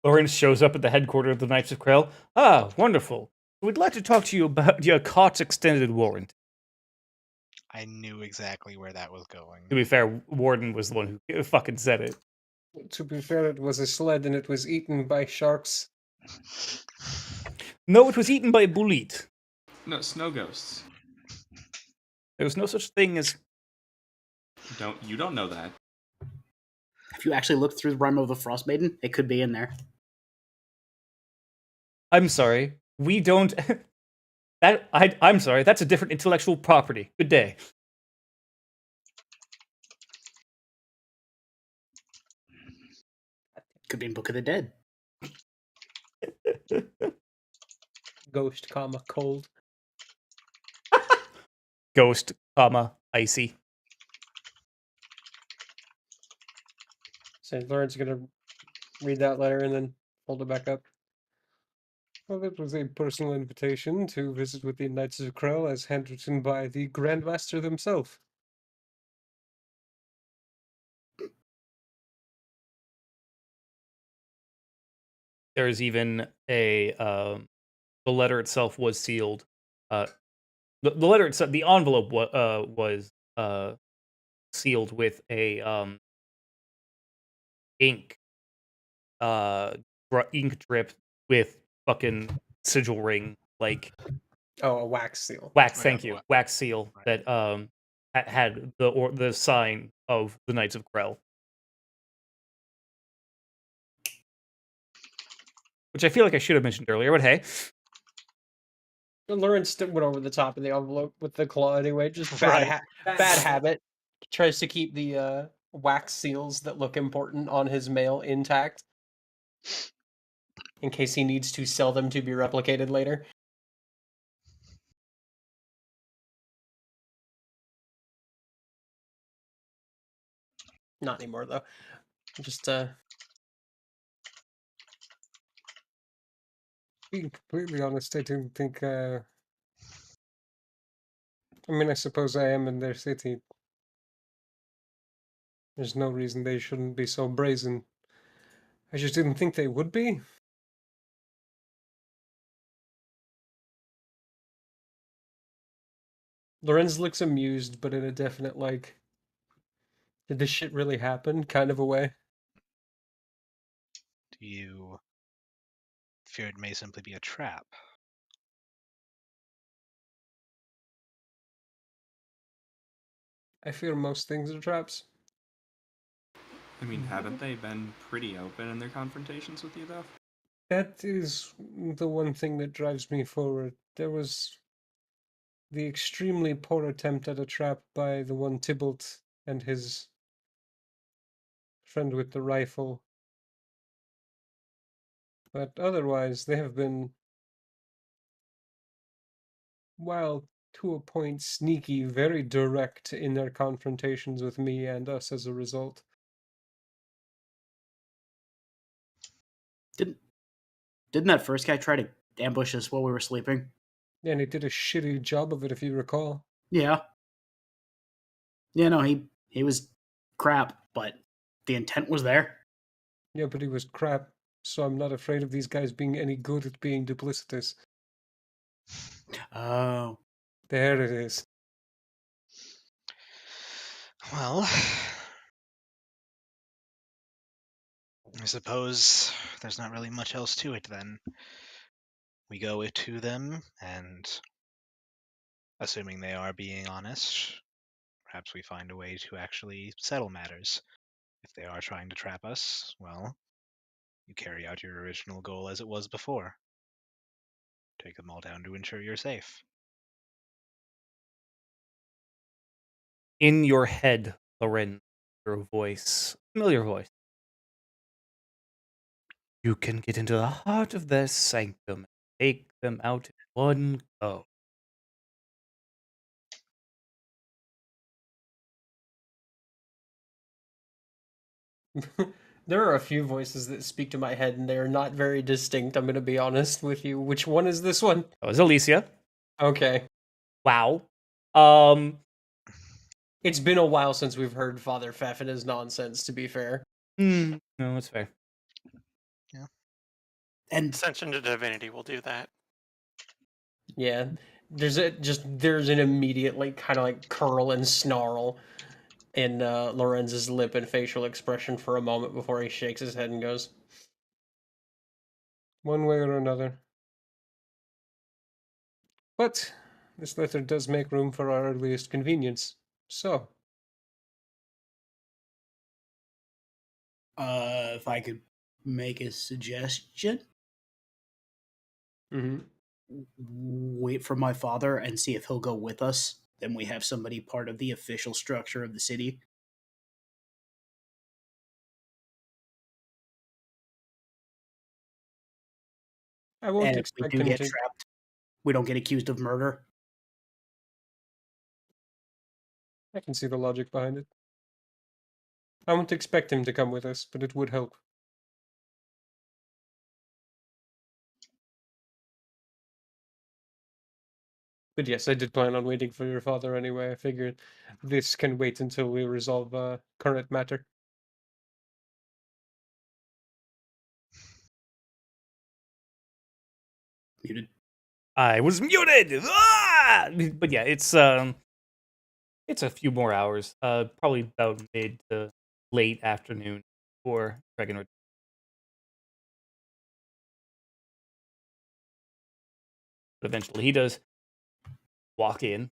Lawrence shows up at the headquarters of the Knights of Krell. Ah, wonderful. We'd like to talk to you about your cart's extended warrant. I knew exactly where that was going. To be fair, Warden was the one who fucking said it. To be fair, it was a sled and it was eaten by sharks. No, it was eaten by a bullet. No, snow ghosts. There was no such thing as. You don't know that. If you actually look through the Rime of the Frost Maiden, it could be in there. I'm sorry. We don't. I'm sorry. That's a different intellectual property. Good day. Could be in Book of the Dead. Ghost, comma, cold. Ghost, comma, icy. St. Lawrence gonna read that letter and then hold it back up. Well, it was a personal invitation to visit with the Knights of Krell as handwritten by the Grandmaster themselves. There's even a. The letter itself was sealed. The letter itself, the envelope was sealed with a ink ink drip with fucking sigil ring, like Oh, a wax seal. wax. Oh, Thank yeah, you, wax seal right. that had the sign of the Knights of Krell, which I feel like I should have mentioned earlier. But hey, Lawrence went over the top of the envelope with the claw anyway. Just Right. bad habit. Tries to keep the wax seals that look important on his mail intact in case he needs to sell them to be replicated later. Not anymore though. Just Being completely honest, I don't think. I mean, I suppose I am in their city. There's no reason they shouldn't be so brazen. I just didn't think they would be. Lorenz looks amused, but in a definite like, did this shit really happen kind of a way. Do you fear it may simply be a trap? I fear most things are traps. I mean, haven't they been pretty open in their confrontations with you, though? That is the one thing that drives me forward. There was the extremely poor attempt at a trap by the one Tybalt and his friend with the rifle. But otherwise, they have been, while to a point sneaky, very direct in their confrontations with me and us as a result. Didn't that first guy try to ambush us while we were sleeping? And he did a shitty job of it, if you recall. Yeah. Yeah, no, he was crap, but the intent was there. Yeah, but he was crap, so I'm not afraid of these guys being any good at being duplicitous. Oh. There it is. Well, I suppose there's not really much else to it then. We go to them, and assuming they are being honest, perhaps we find a way to actually settle matters. If they are trying to trap us, well, you carry out your original goal as it was before. Take them all down to ensure you're safe. in your head, Loren, your voice, familiar voice. You can get into the heart of their sanctum and take them out in one go. There are a few voices that speak to my head, and they are not very distinct. I'm going to be honest with you. Which one is this one? That was Alicia. Okay. Wow. It's been a while since we've heard Father Pfaff and his nonsense, to be fair. No, that's fair. And Ascension to Divinity will do that. Yeah. There's an immediate like kind of like curl and snarl in Lorenz's lip and facial expression for a moment before he shakes his head and goes, one way or another. But this letter does make room for our earliest convenience. So, If I could make a suggestion, mm-hmm. wait for my father and see if he'll go with us. Then we have somebody part of the official structure of the city. I won't And if we expect do him get to. trapped, we don't get accused of murder. I can see the logic behind it. I won't expect him to come with us, but it would help. But yes, I did plan on waiting for your father anyway. I figured this can wait until we resolve current matter. Muted. I was muted. Ah! But yeah, it's a few more hours. Probably about mid to late afternoon for Dragon. But eventually, he does walk in.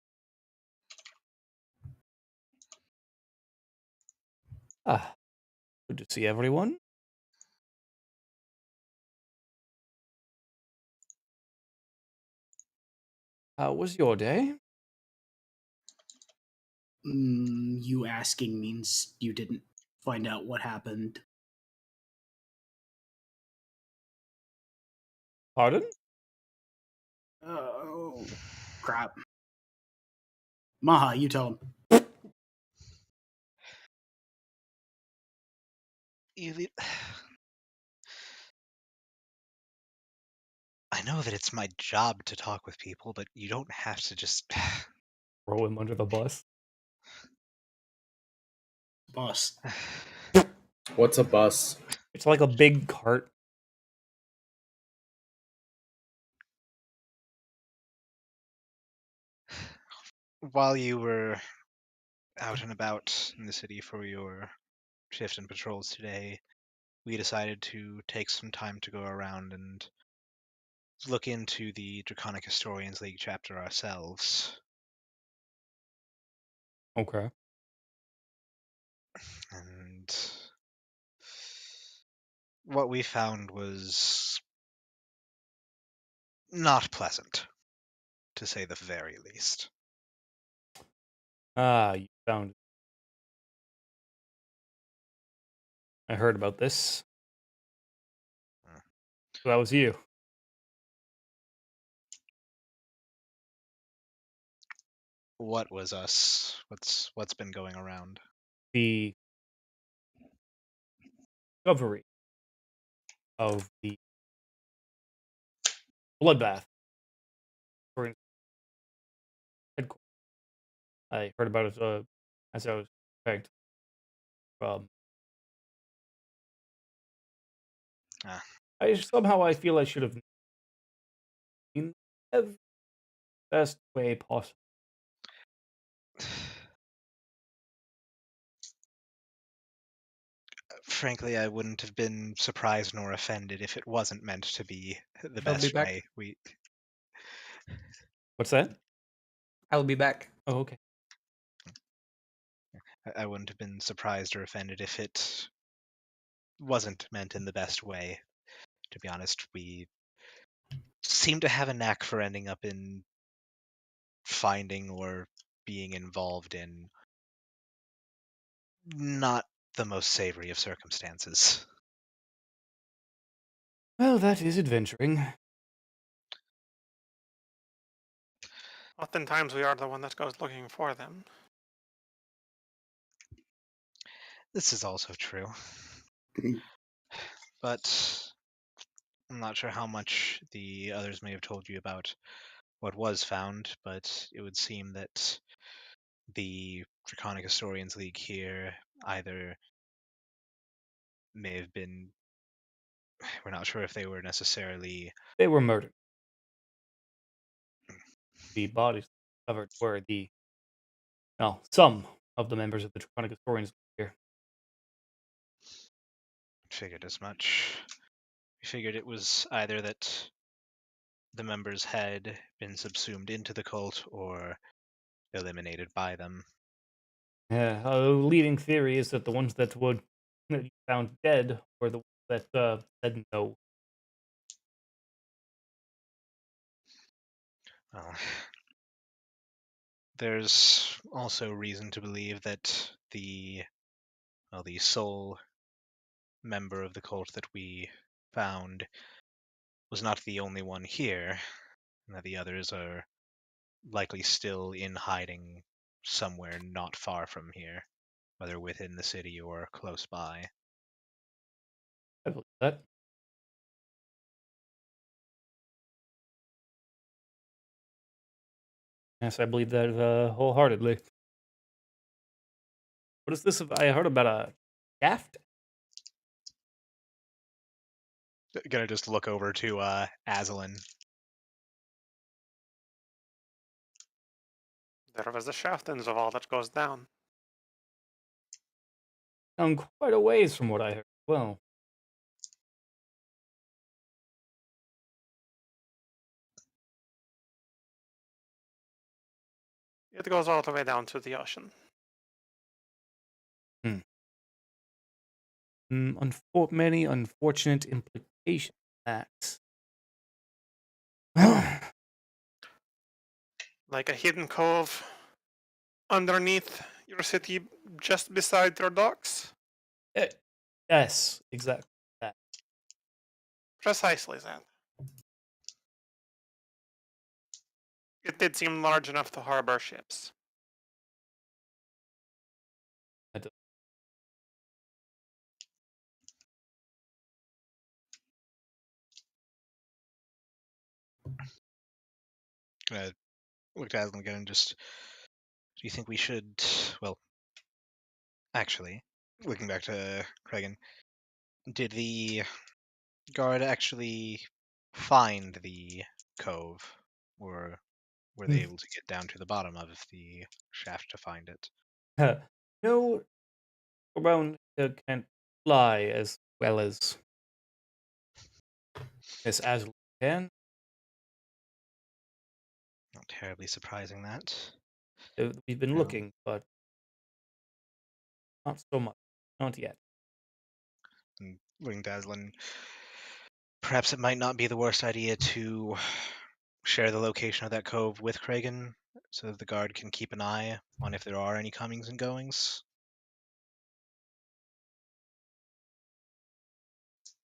Ah, good to see everyone. How was your day? You asking means you didn't find out what happened. Pardon? Oh, crap. Maha, you tell him. You- I know that it's my job to talk with people, but you don't have to just. Throw him under the bus. Boss. What's a bus? It's like a big cart. While you were out and about in the city for your shift and patrols today, we decided to take some time to go around and look into the Draconic Historians League chapter ourselves. Okay. And what we found was not pleasant, to say the very least. Ah, you found. I heard about this. Hmm. So that was you. What was us? What's been going around? The discovery of the bloodbath. For headquarters. I heard about it as I was pegged from. Ah. I feel I should have in the best way possible. Frankly, I wouldn't have been surprised nor offended if it wasn't meant to be the I'll be best back. way. What's that? I'll be back. Oh, okay. I wouldn't have been surprised or offended if it wasn't meant in the best way. To be honest, we seem to have a knack for ending up in finding or being involved in not the most savory of circumstances. Well, that is adventuring. Oftentimes we are the one that goes looking for them. This is also true. But I'm not sure how much the others may have told you about what was found, but it would seem that the Draconic Historians League here either may have been. We're not sure if they were necessarily. They were murdered. The bodies discovered were some of the members of the Draconic Historians here. Figured as much. figured it was either that the members had been subsumed into the cult or eliminated by them. Yeah, a leading theory is that the ones that you found dead were the ones that said no. Well, there's also reason to believe that the sole member of the cult that we found was not the only one here, and that the others are likely still in hiding somewhere not far from here, whether within the city or close by. I believe that. Yes, I believe that wholeheartedly. What is this? I heard about a shaft. Gonna just look over to Aslan. There was a shaft in Zaval that goes down. Down quite a ways from what I heard. Well, It goes all the way down to the ocean. many unfortunate implications. That. Like a hidden cove underneath your city, just beside your docks. Yes, exactly that. Precisely that. It did seem large enough to harbor ships. I do- Gonna look at Aslan again and just. Do you think we should? Well, actually, looking back to Kragan, did the guard actually find the cove, or were they able to get down to the bottom of the shaft to find it? No, around can't fly as well as Aslan can. Not terribly surprising that. We've been No. looking, but not so much. Not yet. And looking to Aslan, perhaps it might not be the worst idea to share the location of that cove with Kragan, so that the guard can keep an eye on if there are any comings and goings.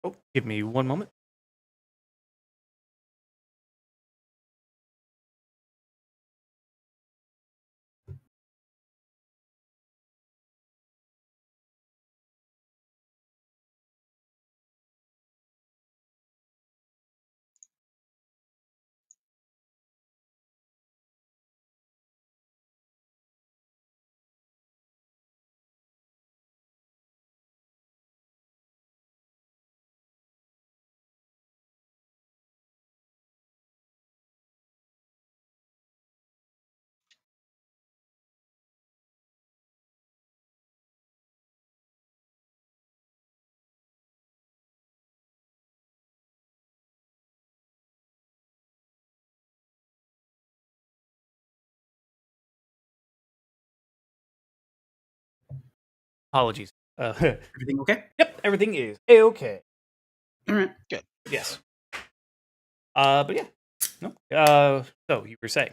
Oh, give me one moment. Apologies. Everything okay? Yep, everything is okay. All right. Yes. But yeah, no. So you were saying?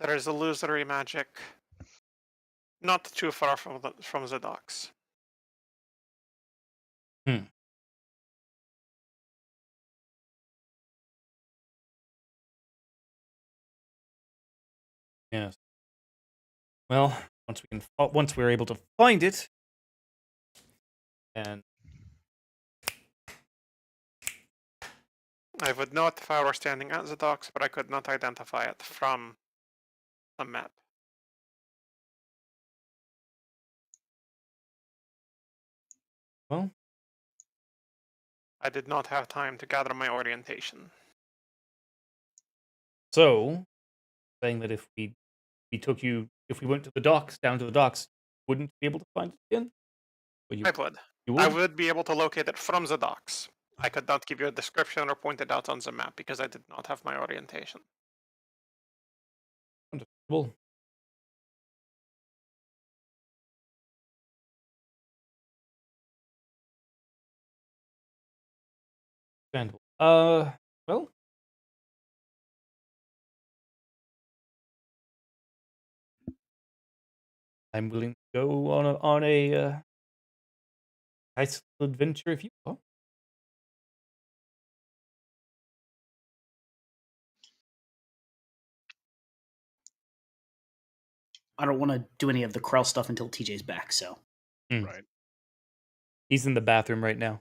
There is illusory magic not too far from the docks. Yes. Well, once we're able to find it, and I would know it if I were standing at the docks, but I could not identify it from a map. well, I did not have time to gather my orientation. so saying that if we went to the docks, down to the docks, wouldn't be able to find it again. I would. You I would? would be able to locate it from the docks. I could not give you a description or point it out on the map because I did not have my orientation. Understandable. Understandable. Well, I'm willing to go on a nice little adventure if you are. I don't want to do any of the Krell stuff until TJ's back, so. Right. He's in the bathroom right now.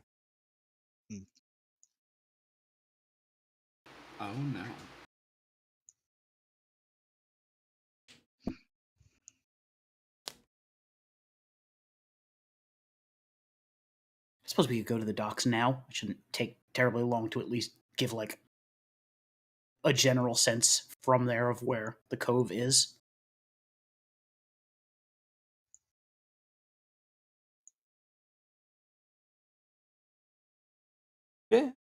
Oh no. I suppose we could go to the docks now. It shouldn't take terribly long to at least give, like, a general sense from there of where the cove is. Yeah.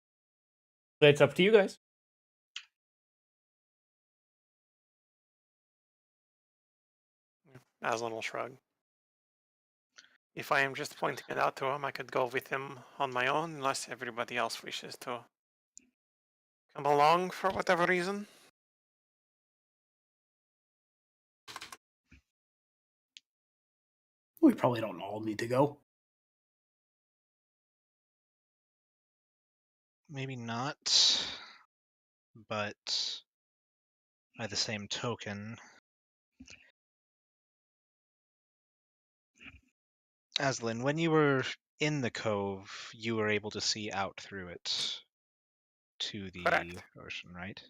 It's up to you guys. Aslan will shrug. If I am just pointing it out to him, I could go with him on my own, unless everybody else wishes to come along for whatever reason. We probably don't all need to go. Maybe not. But by the same token, Aslan, when you were in the cove, you were able to see out through it to the Correct. ocean, right?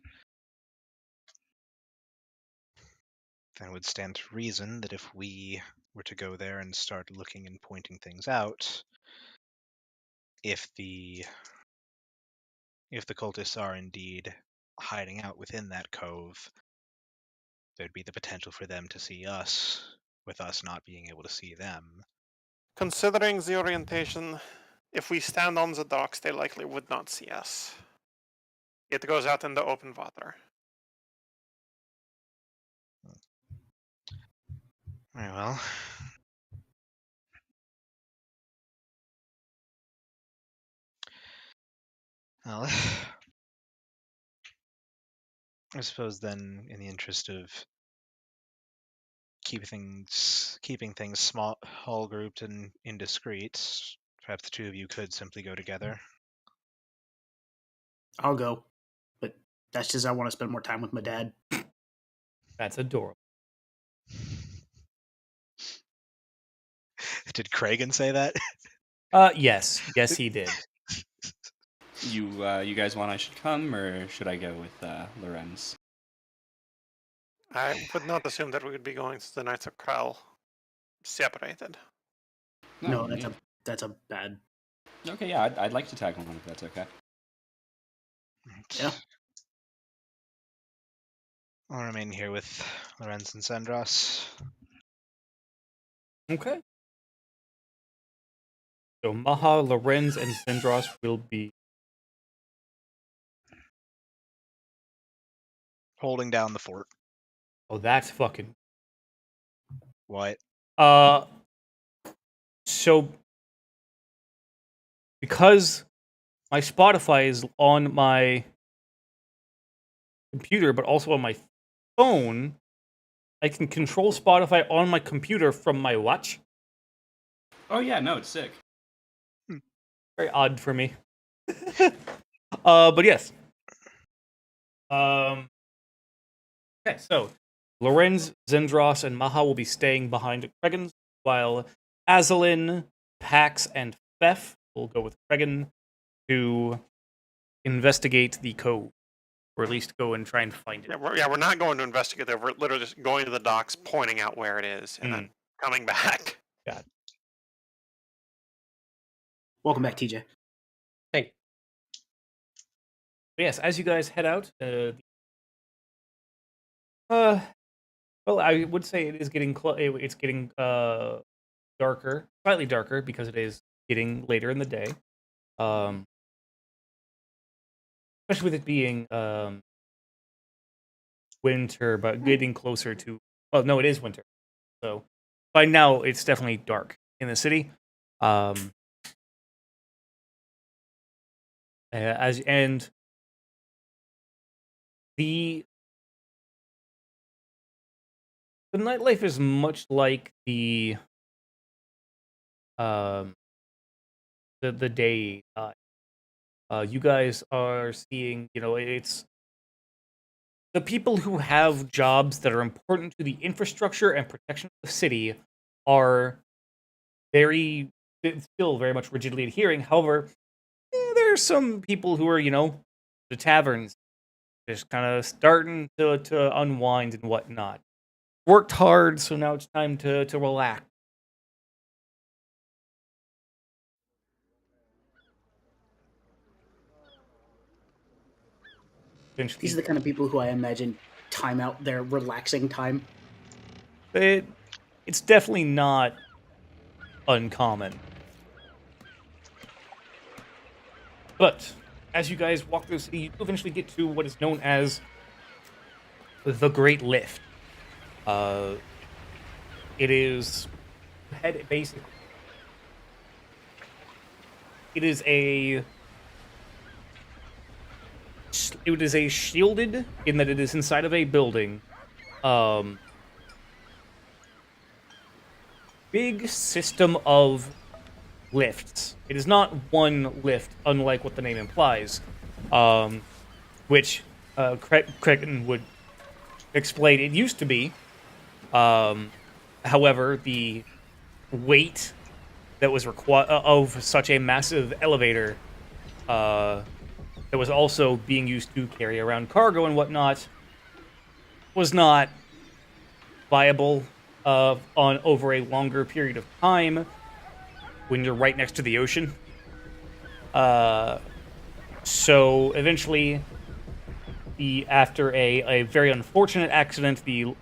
Then it would stand to reason that if we were to go there and start looking and pointing things out, if the cultists are indeed hiding out within that cove, there'd be the potential for them to see us, with us not being able to see them. Considering the orientation, if we stand on the docks, they likely would not see us. It goes out in the open water. Very well. Well, I suppose then, in the interest of keeping things small, grouped and indiscreet, perhaps the two of you could simply go together. I'll go. But that's just I want to spend more time with my dad. That's adorable. Did Kragan say that? Yes. Yes, he did. You guys want I should come, or should I go with Lorenz? I would not assume that we would be going to the Knights of Krell separated. No, yeah. that's a bad. Okay, yeah, I'd like to tag along if that's okay. Yeah. I'll remain here with Lorenz and Sandros. Okay. So Maha, Lorenz, and Zendros will be Holding down the fort. Oh, that's fucking. What? So because my Spotify is on my computer, but also on my phone, I can control Spotify on my computer from my watch. Oh yeah, no, it's sick. Very odd for me. But yes. Okay, so Lorenz, Zendros, and Maha will be staying behind Kregan, while Azalin, Pax, and Fef will go with Kregan to investigate the cove, or at least go and try and find it. Yeah, we're not going to investigate there. We're literally just going to the docks, pointing out where it is, and then coming back. God. Welcome back, TJ. Hey, But yes, as you guys head out, well, I would say it is getting it's getting darker, slightly darker because it is getting later in the day. Especially with it being winter, but getting closer to. Well, no, it is winter. So by now, it's definitely dark in the city. And the nightlife is much like the day. You guys are seeing, it's the people who have jobs that are important to the infrastructure and protection of the city are still very much rigidly adhering. However, there's some people who are, the taverns, just kind of starting to unwind and whatnot. Worked hard, so now it's time to relax. These are the kind of people who I imagine time out their relaxing time. It's definitely not uncommon. But as you guys walk through the city, you eventually get to what is known as the Great Lift. It is basically. It is a shielded in that it is inside of a building. Big system of lifts. It is not one lift, unlike what the name implies, which Kraken would explain. It used to be. However, the weight that was required of such a massive elevator that was also being used to carry around cargo and whatnot was not viable on over a longer period of time when you're right next to the ocean. So eventually, after a very unfortunate accident, the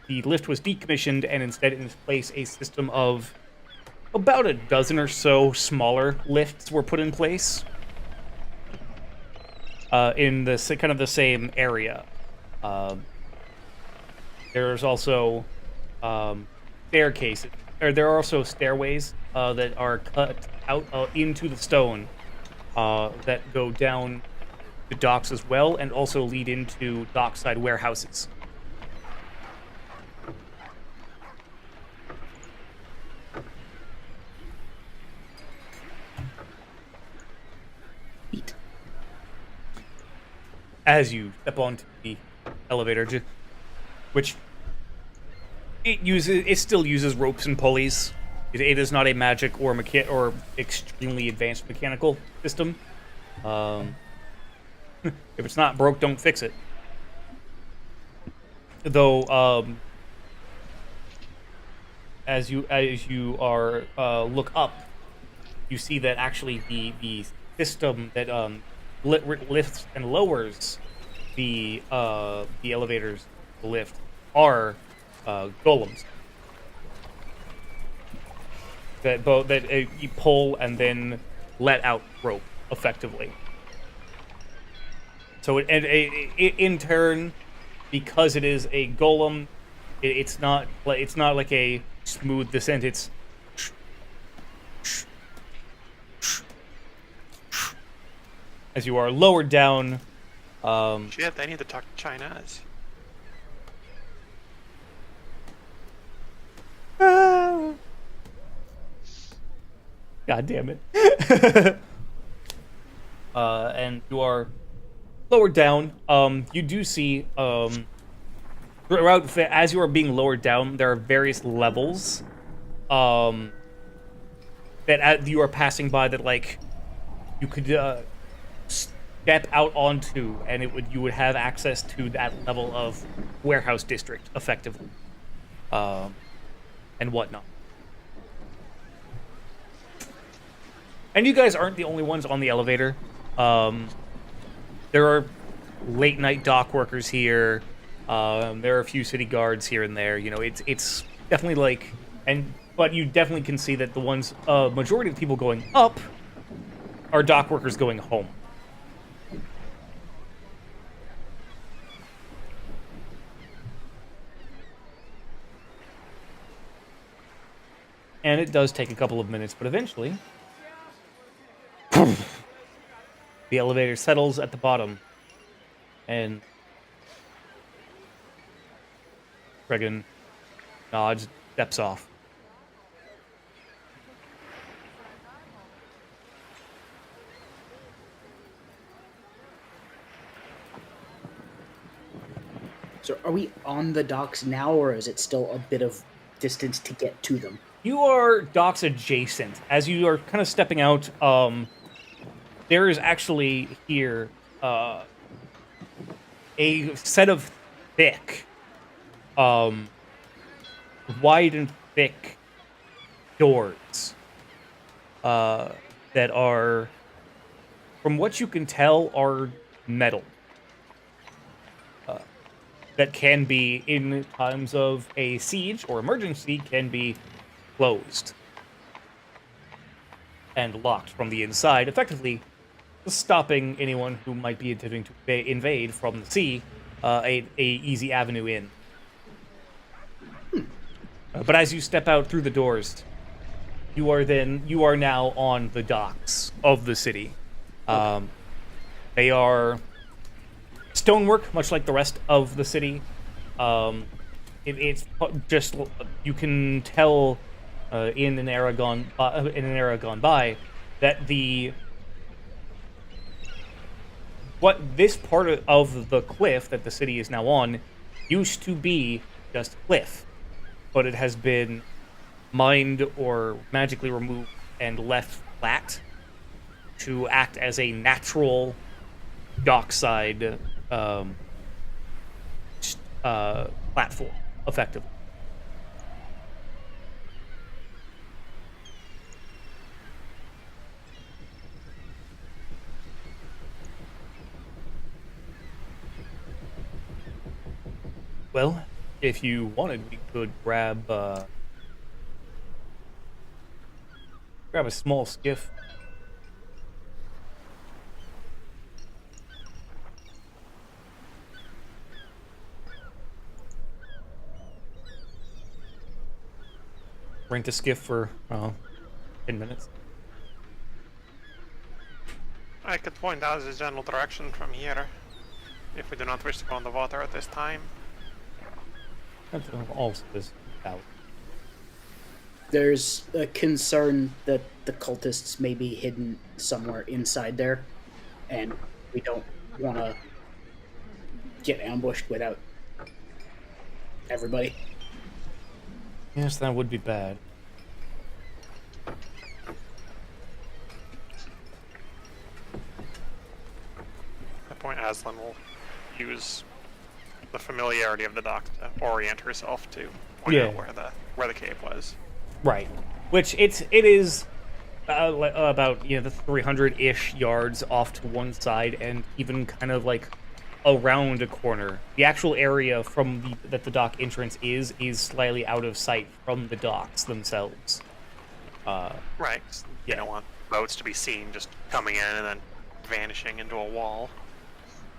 lift was decommissioned, and instead in its place a system of about a dozen or so smaller lifts were put in place in the kind of the same area. There's also staircases, or there are also stairways that are cut out into the stone that go down to docks as well, and also lead into dockside warehouses. As you step onto the elevator, which it still uses ropes and pulleys. It is not a magic or extremely advanced mechanical system. If it's not broke, don't fix it. Though, as you look up, you see that actually the system that lifts and lowers the elevators, the lift, are golems that you pull and then let out rope effectively. So in turn, because it is a golem, it's not like a smooth descent. It's as you are lowered down. Shit, they need to talk to Chinese. God damn it. And you are lowered down. You do see throughout, as you are being lowered down, there are various levels that you are passing by that, like, you could step out onto, and you would have access to that level of warehouse district effectively, and whatnot. And you guys aren't the only ones on the elevator. There are late night dock workers here. There are a few city guards here and there. You know, it's definitely like, and but you definitely can see that the ones majority of the people going up are dock workers going home. And it does take a couple of minutes, but eventually the elevator settles at the bottom, and Regan nods, steps off. So are we on the docks now, or is it still a bit of distance to get to them? You are docks adjacent. As you are kind of stepping out, there is actually here a set of thick, wide and thick doors that are, from what you can tell, are metal. That can be, in times of a siege or emergency, can be closed and locked from the inside, effectively stopping anyone who might be attempting to invade from the sea a easy avenue in. But as you step out through the doors, you are now on the docks of the city. They are stonework, much like the rest of the city. It's just, you can tell in an era gone by that what this part of the cliff that the city is now on used to be just cliff, but it has been mined or magically removed and left flat to act as a natural dockside platform, effectively. Well, if you wanted, we could grab a small skiff. Rent a skiff for 10 minutes. I could point out the general direction from here, if we do not wish to go on the water at this time. That's also this out. There's a concern that the cultists may be hidden somewhere inside there, and we don't want to get ambushed without everybody. Yes, that would be bad. At that point, Aslan will use the familiarity of the dock to orient herself to point out where the cave was. Right. Which it is about the 300-ish yards off to one side, and even kind of like around a corner. The actual area that the dock entrance is slightly out of sight from the docks themselves. Right. You don't want boats to be seen just coming in and then vanishing into a wall.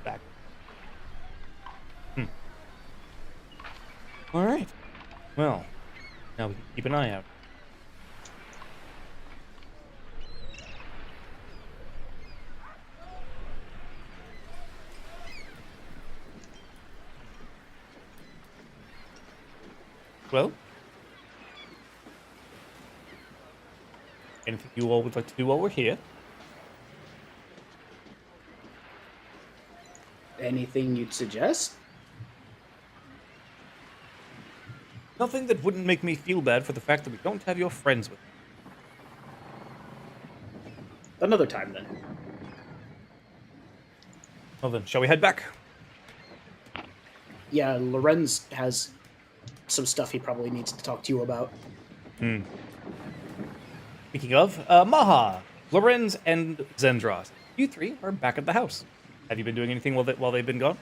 Back. All right. Well, now we can keep an eye out. Well, anything you all would like to do while we're here? Anything you'd suggest? Nothing that wouldn't make me feel bad for the fact that we don't have your friends with us. Another time, then. Well then, shall we head back? Yeah, Lorenz has some stuff he probably needs to talk to you about. Speaking of, Maha, Lorenz, and Zendros, you three are back at the house. Have you been doing anything while they've been gone?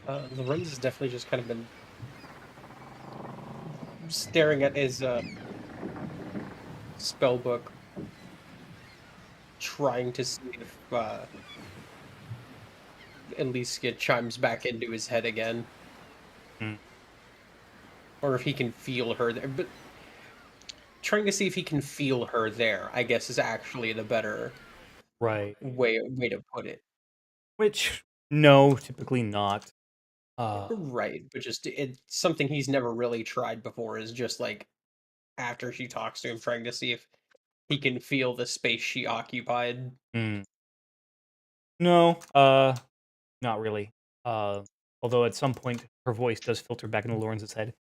Lorenz has definitely just kind of been staring at his spell book, trying to see if Elysia chimes back into his head again, Hmm. or if he can feel her there. But trying to see if he can feel her there, I guess, is actually the better Right. way to put it. Which, no, typically not. Right, but just it's something he's never really tried before. Is just like after she talks to him, trying to see if he can feel the space she occupied. Hmm. No, not really. Although at some point her voice does filter back into Lawrence's head.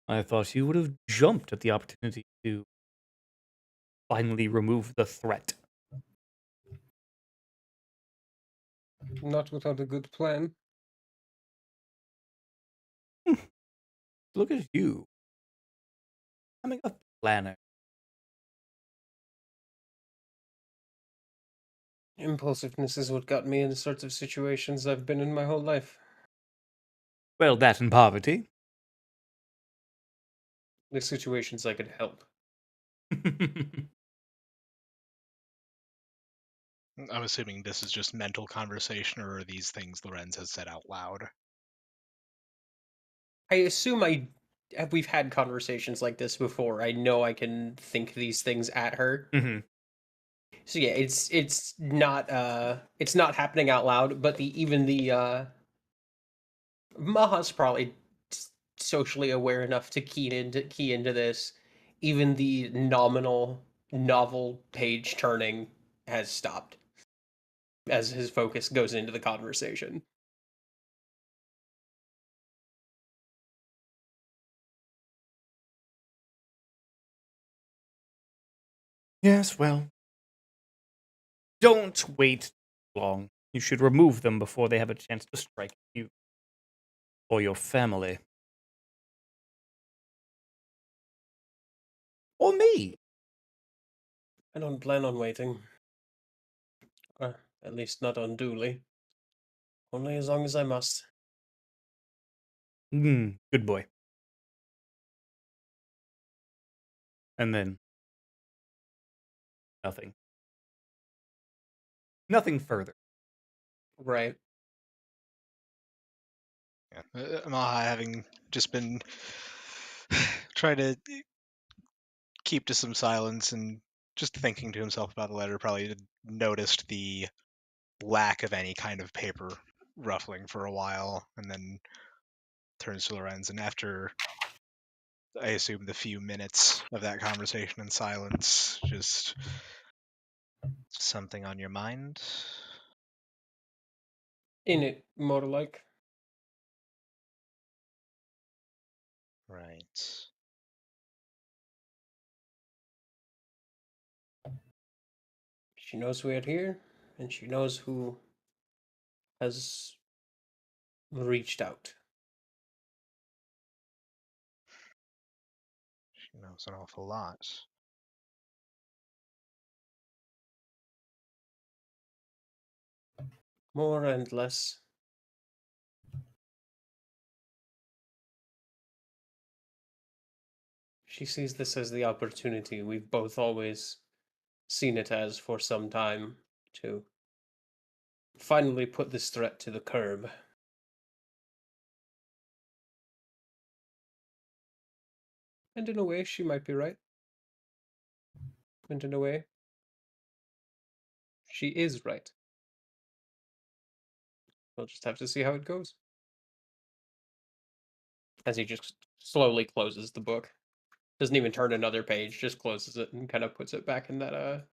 I thought you would have jumped at the opportunity to finally remove the threat. Not without a good plan. Look at you. Becoming a planner. Impulsiveness is what got me in the sorts of situations I've been in my whole life. Well, that and poverty. The situations I could help. I'm assuming this is just mental conversation, or are these things Lorenz has said out loud? I assume we've had conversations like this before. I know I can think these things at her. Hmm. So yeah, it's not happening out loud, but even the Maha's probably socially aware enough to key into this. Even the nominal novel page turning has stopped as his focus goes into the conversation. Yes, well, don't wait long. You should remove them before they have a chance to strike you or your family. Or me. I don't plan on waiting. At least not unduly. Only as long as I must. Good boy. And then nothing. Nothing further. Right. Yeah. Maha, having just been trying to keep to some silence and just thinking to himself about the letter, probably noticed the lack of any kind of paper ruffling for a while, and then turns to Lorenz, and after I assume the few minutes of that conversation in silence, just something on your mind? In it, more like. Right. She knows we're here, and she knows who has reached out. She knows an awful lot. More and less. She sees this as the opportunity we've both always seen it as for some time to finally put this threat to the curb. And in a way, she might be right. And in a way, she is right. We'll just have to see how it goes. As he just slowly closes the book. Doesn't even turn another page, just closes it and kind of puts it back in that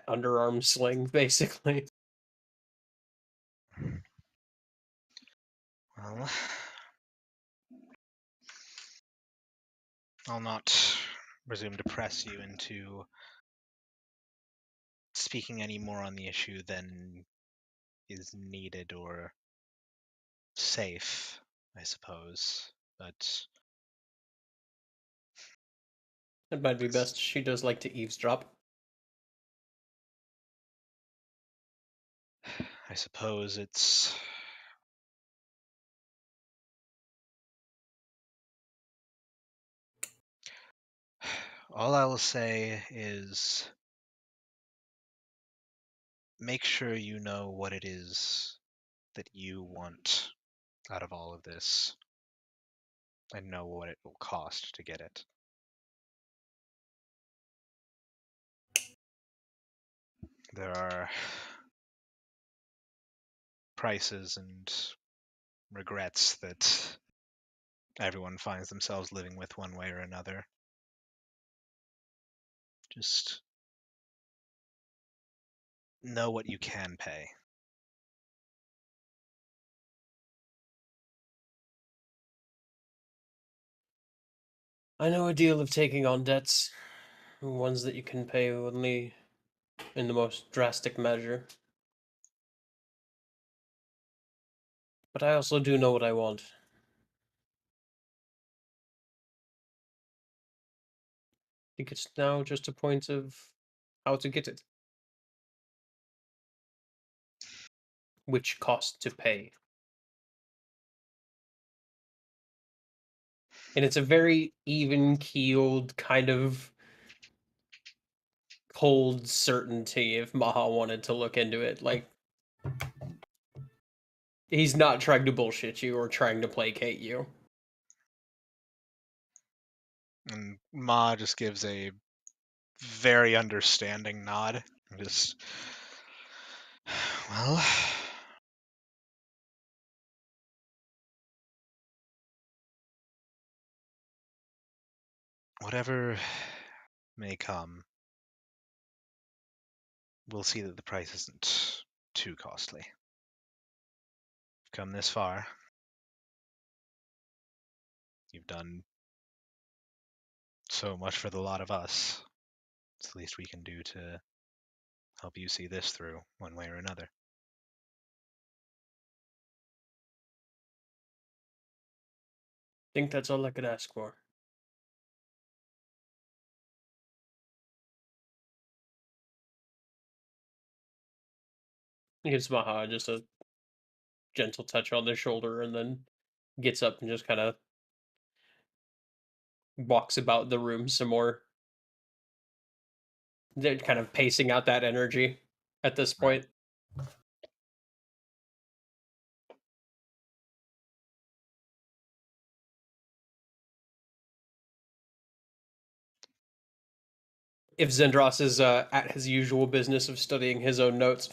underarm sling, basically. Well, I'll not presume to press you into speaking any more on the issue than is needed or safe, I suppose. But It might be best. She does like to eavesdrop. I suppose it's All I will say is make sure you know what it is that you want out of all of this and know what it will cost to get it. There are prices and regrets that everyone finds themselves living with one way or another. Just know what you can pay. I know a deal of taking on debts, ones that you can pay only in the most drastic measure. But I also do know what I want. I think it's now just a point of how to get it. Which cost to pay. And it's a very even keeled kind of cold certainty if Maha wanted to look into it. Like, he's not trying to bullshit you or trying to placate you. And Ma just gives a very understanding nod. Just, well, whatever may come, we'll see that the price isn't too costly. You've come this far. You've done so much for the lot of us. It's the least we can do to help you see this through one way or another. I think that's all I could ask for. He gives Maha just a gentle touch on the shoulder and then gets up and just kind of walks about the room some more. They're kind of pacing out that energy at this point. If Zendros is at his usual business of studying his own notes,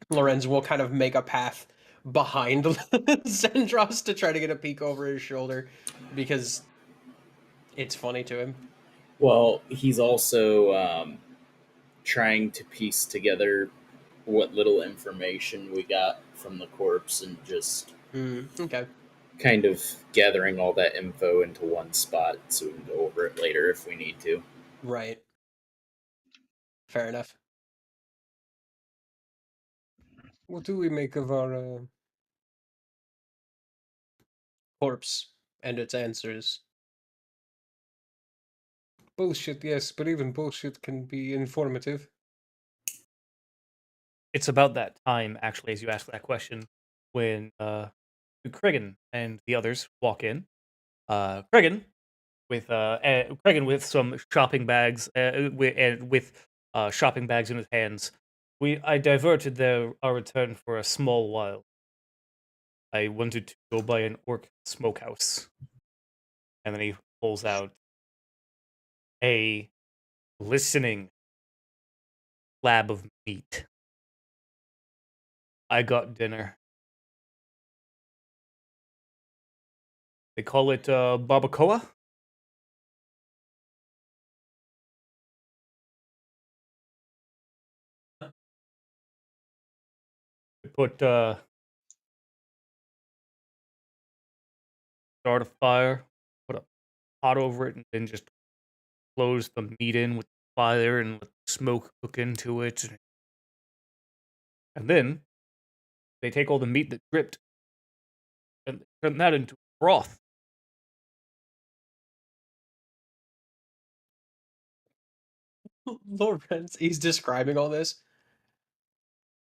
Lorenz will kind of make a path behind Zendros to try to get a peek over his shoulder because it's funny to him. Well, he's also trying to piece together what little information we got from the corpse and just Okay. kind of gathering all that info into one spot so we can go over it later if we need to. Right. Fair enough. What do we make of our Corpse and its answers. bullshit? Yes, but even bullshit can be informative. It's about that time, actually, as you ask that question, when Krigan and the others walk in. Krigan with some shopping bags, with shopping bags in his hands. I diverted our return for a small while. I wanted to go by an orc smokehouse, and then he pulls out a glistening slab of meat. I got dinner. They call it barbacoa. They put start a fire, put a pot over it, and then just close the meat in with the fire and let the smoke cook into it. And then they take all the meat that dripped and turn that into broth. Lorenz, he's describing all this,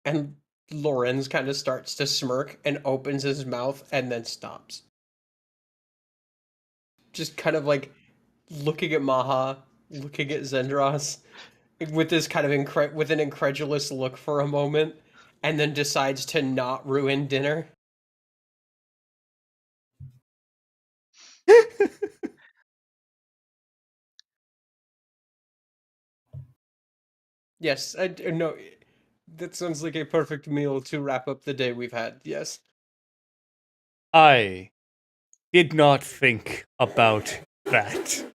and Lorenz kind of starts to smirk and opens his mouth and then stops. Just kind of like looking at Maha looking at Zendros with this kind of with an incredulous look for a moment, and then decides to not ruin dinner. Yes, no, that sounds like a perfect meal to wrap up the day we've had. Yes. I did not think about that.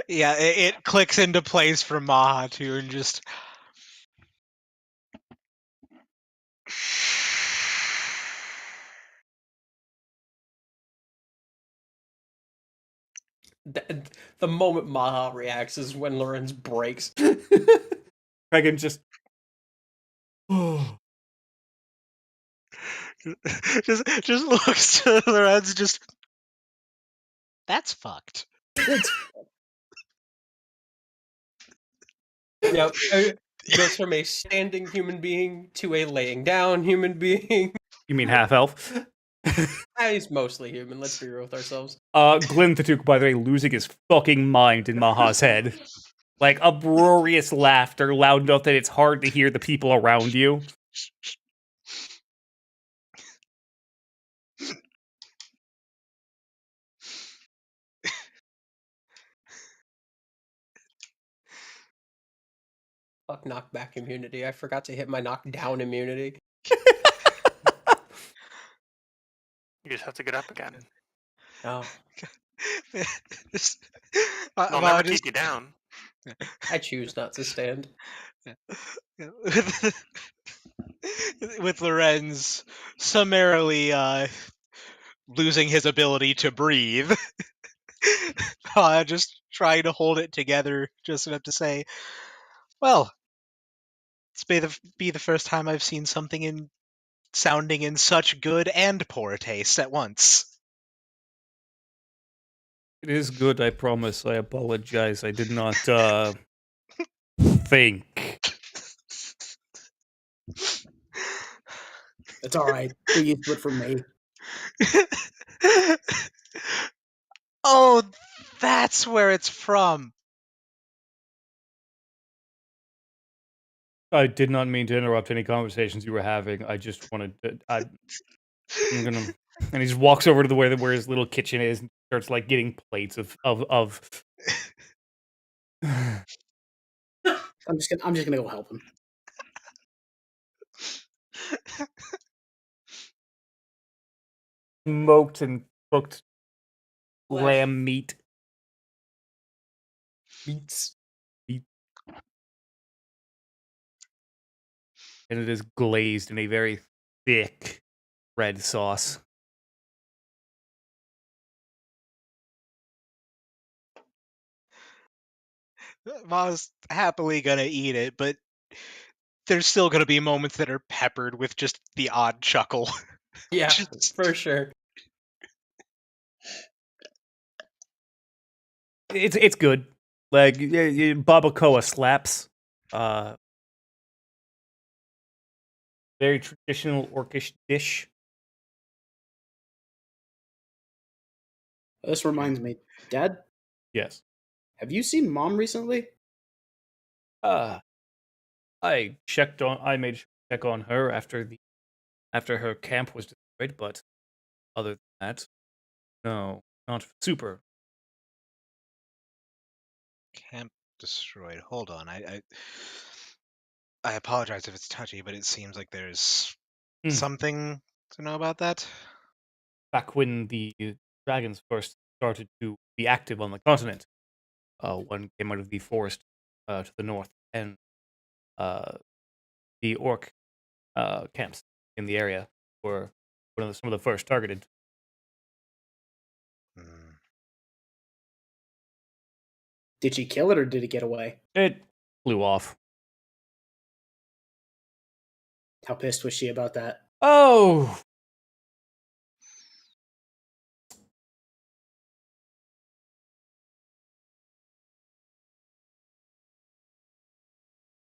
Yeah, it clicks into place for Maha too, and just The moment Maha reacts is when Lorenz breaks. Dragon just. just looks to the Reds, just that's fucked. Yep. Goes from a standing human being to a laying down human being. You mean half elf? He's mostly human, let's be real with ourselves. Glenn Tatuk, by the way, losing his fucking mind in Maha's head. Like, uproarious laughter loud enough that it's hard to hear the people around you. Fuck knockback immunity. I forgot to hit my knockdown immunity. You just have to get up again. Oh, They'll never keep you down. I choose not to stand. With Lorenz summarily losing his ability to breathe, just trying to hold it together just enough to say, well, it's be the first time I've seen something sounding in such good and poor taste at once. It is good, I promise. I apologize. I did not, think. It's all right. You're used to it from me. Oh, that's where it's from. I did not mean to interrupt any conversations you were having. I just wanted to. I'm gonna. And he just walks over to where his little kitchen is and starts like getting plates of. I'm just gonna go help him. Smoked and cooked lamb meat. Meats. And it is glazed in a very thick red sauce. Ma's happily gonna eat it, but there's still gonna be moments that are peppered with just the odd chuckle. Yeah, for sure. It's good. Like barbacoa slaps. Very traditional orcish dish. This reminds me, Dad, Yes. have you seen Mom recently? I made sure to check on her after her camp was destroyed, but other than that, no, not super. Camp destroyed. Hold on, I apologize if it's touchy, but it seems like there's something to know about that. Back when the dragons first started to be active on the continent, one came out of the forest to the north, and the orc camps in the area were some of the first targeted. Did she kill it or did it get away? It flew off. How pissed was she about that? Oh!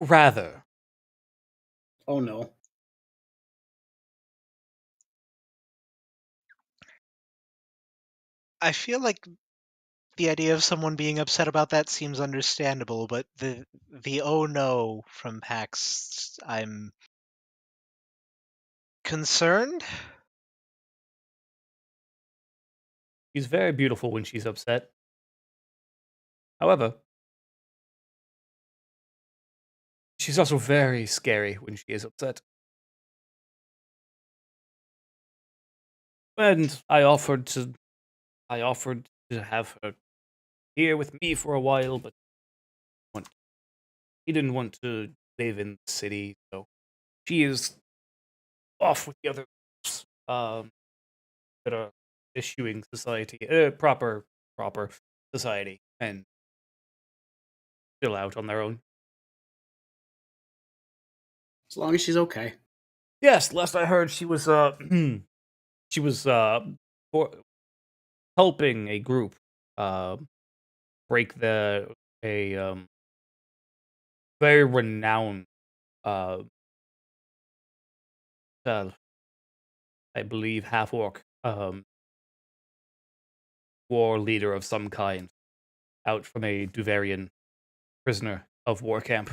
Rather. Oh no. I feel like the idea of someone being upset about that seems understandable, but the oh no from Pax, I'm concerned. She's very beautiful when she's upset. However, she's also very scary when she is upset. And I offered to have her here with me for a while, but he didn't want to live in the city, so she is off with the other groups, that are issuing society, proper society, and still out on their own. As long as she's okay. Yes, last I heard, she was she was for helping a group uh break a very renowned uh, uh I believe half orc war leader of some kind out from a Duvarian prisoner of war camp,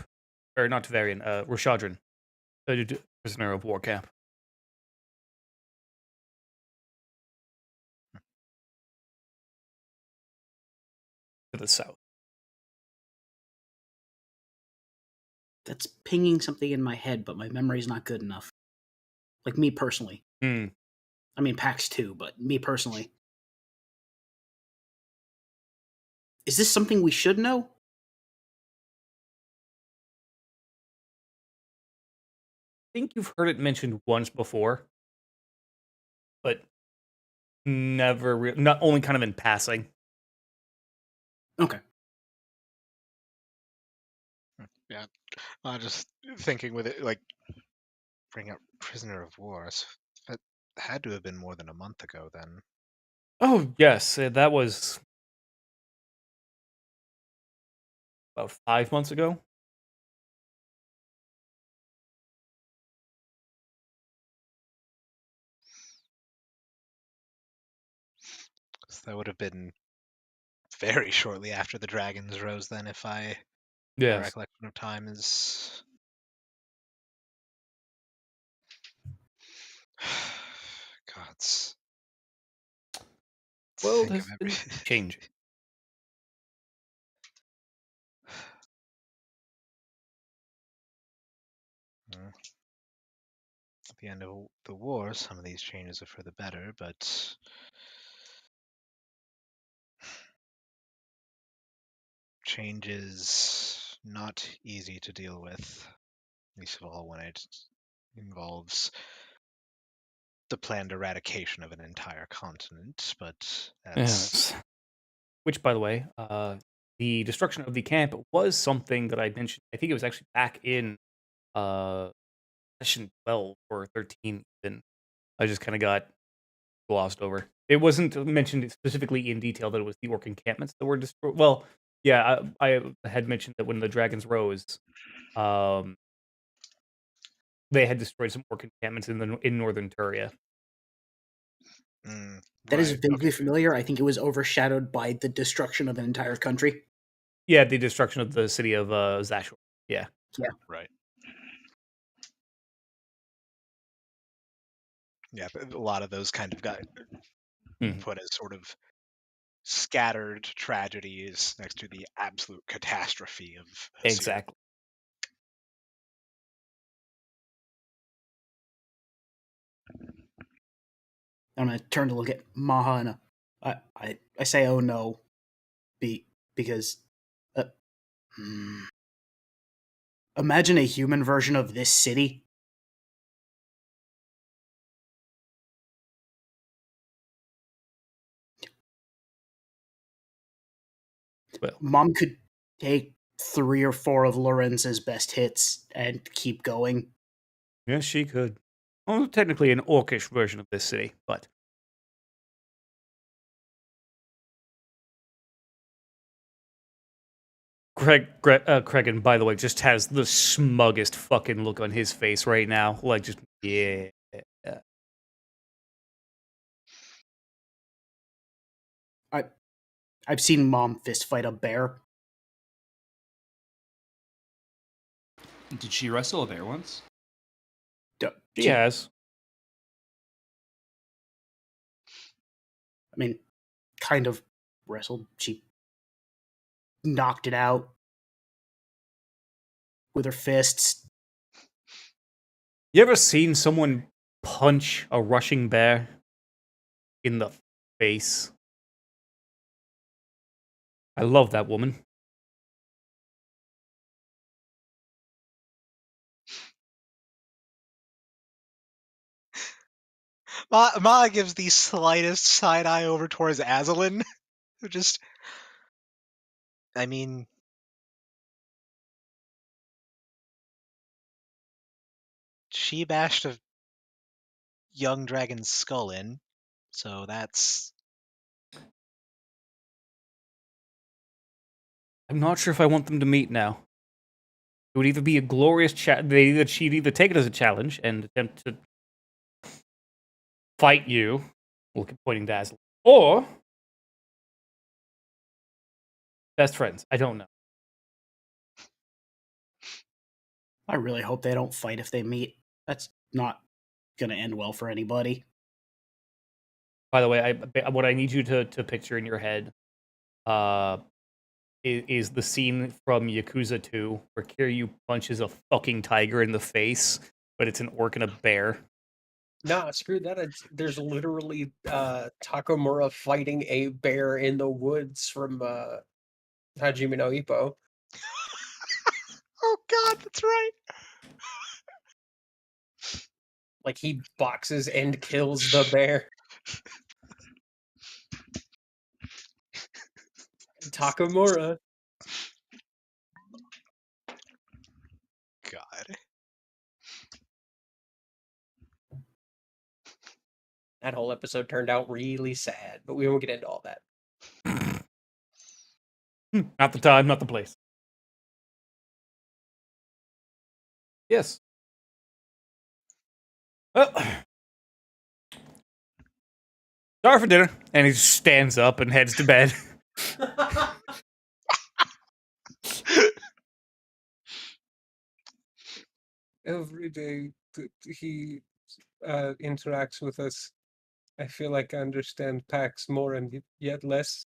or not Duvarian, Rashadran, a prisoner of war camp. To the south. That's pinging something in my head, but my memory's not good enough. Like me personally. Hmm. I mean, PAX too, but me personally. Is this something we should know? I think you've heard it mentioned once before, but never, not only kind of in passing. Okay. Yeah, just thinking with it, like bring up prisoner of war. That had to have been more than a month ago then. Oh yes, that was about 5 months ago. So that would have been very shortly after the dragons rose then, if my Yes. recollection of time is. Gods. World Think has of been every- changing. At the end of the war, some of these changes are for the better, but change is not easy to deal with, least of all when it involves the planned eradication of an entire continent. But that's Yes. Which, by the way, the destruction of the camp was something that I mentioned. I think it was actually back in uh, session 12 or 13. Even I just kind of got glossed over. It wasn't mentioned specifically in detail that it was the orc encampments that were destroyed. Well, yeah, I had mentioned that when the dragons rose, um, they had destroyed some orc encampments in northern Turia. That is right. vaguely Okay. familiar. I think it was overshadowed by the destruction of an entire country. Yeah, the destruction of the city of Zashor. Yeah. Yeah. Right. Yeah, but a lot of those kind of got Mhm. put as sort of scattered tragedies next to the absolute catastrophe of Hasir. Exactly. I'm gonna turn to look at Maha and I say, "Oh no," because uh, hmm. Imagine a human version of this city. Well, Mom could take 3 or 4 of Lorenz's best hits and keep going. yes, she could. Well, technically an orcish version of this city, but Cregan, by the way, just has the smuggest fucking look on his face right now. Like, just, yeah. I've seen Mom fist fight a bear. Did she wrestle a bear once? She has. I mean, kind of wrestled. She knocked it out with her fists. You ever seen someone punch a rushing bear in the face? I love that woman. Ma gives the slightest side eye over towards Azalin. Just, I mean, she bashed a young dragon's skull in, so that's. I'm not sure if I want them to meet now. It would either be a glorious she'd either take it as a challenge and attempt to fight you, pointing to Aslan, or best friends. I don't know. I really hope they don't fight if they meet. That's not going to end well for anybody. By the way, what I need you to picture in your head is the scene from Yakuza 2 where Kiryu punches a fucking tiger in the face, but it's an orc and a bear. Nah, screw that. There's literally Takamura fighting a bear in the woods from Hajime no Ippo. Oh god, that's right. Like, he boxes and kills the bear. Takamura. God. That whole episode turned out really sad, but we won't get into all that. Not the time, not the place. Yes. Well, sorry for dinner. And he just stands up and heads to bed. Every day he interacts with us, I feel like I understand Pax more and yet less.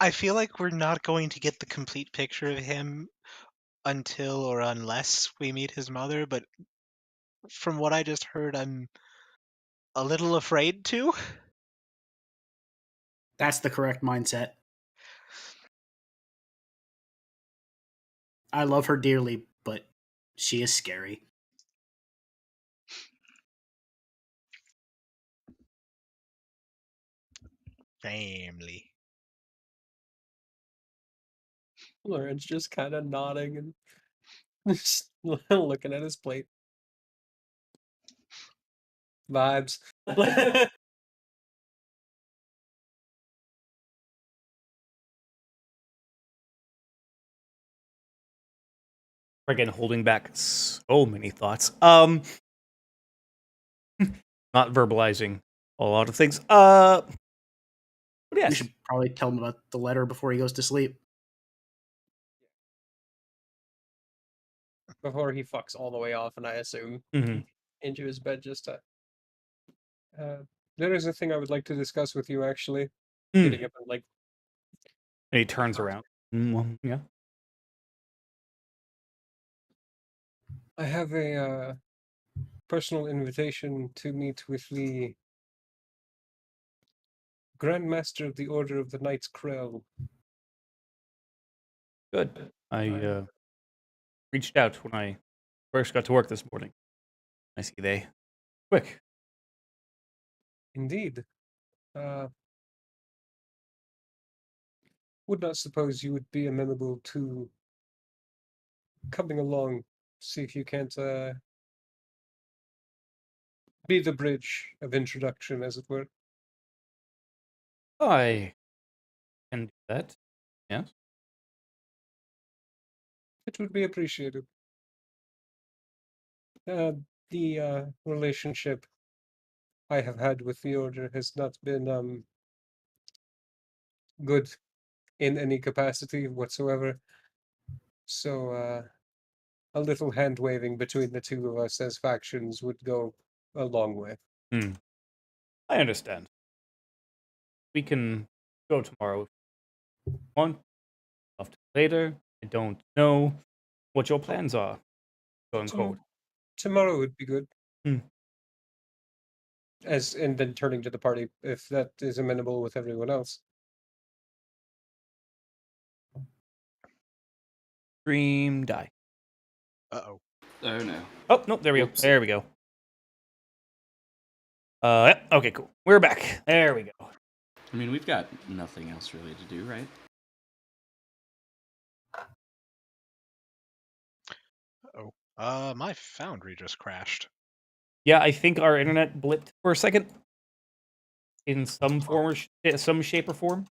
I feel like we're not going to get the complete picture of him until or unless we meet his mother, but from what I just heard, I'm a little afraid to. That's the correct mindset. I love her dearly, but she is scary. Family. Lawrence just kind of nodding and just looking at his plate. Vibes. Again, holding back so many thoughts. Not verbalizing a lot of things. But yes. We should probably tell him about the letter before he goes to sleep. Before he fucks all the way off, and I assume Mhm. into his bed just to. There is a thing I would like to discuss with you, actually. Getting up and like. And he turns around. Yeah. I have a personal invitation to meet with the Grand Master of the Order of the Knights Krell. Good. I reached out when I first got to work this morning. I see they quick. Indeed. Would not suppose you would be amenable to coming along, see if you can't be the bridge of introduction, as it were. I can do that. Yes. It would be appreciated. The relationship I have had with the order has not been good in any capacity whatsoever. So a little hand waving between the two of us as factions would go a long way. I understand. We can go tomorrow if you want. After later, I don't know what your plans are going forward. Tomorrow would be good. Hmm. And then turning to the party, if that is amenable with everyone else. Dream die. Uh-oh. Oh no. Oh, no, there we go. Oops. There we go. Yep, okay, cool. We're back. There we go. I mean, we've got nothing else really to do, right? Uh-oh. My foundry just crashed. Yeah, I think our internet blipped for a second in some form or some shape or form.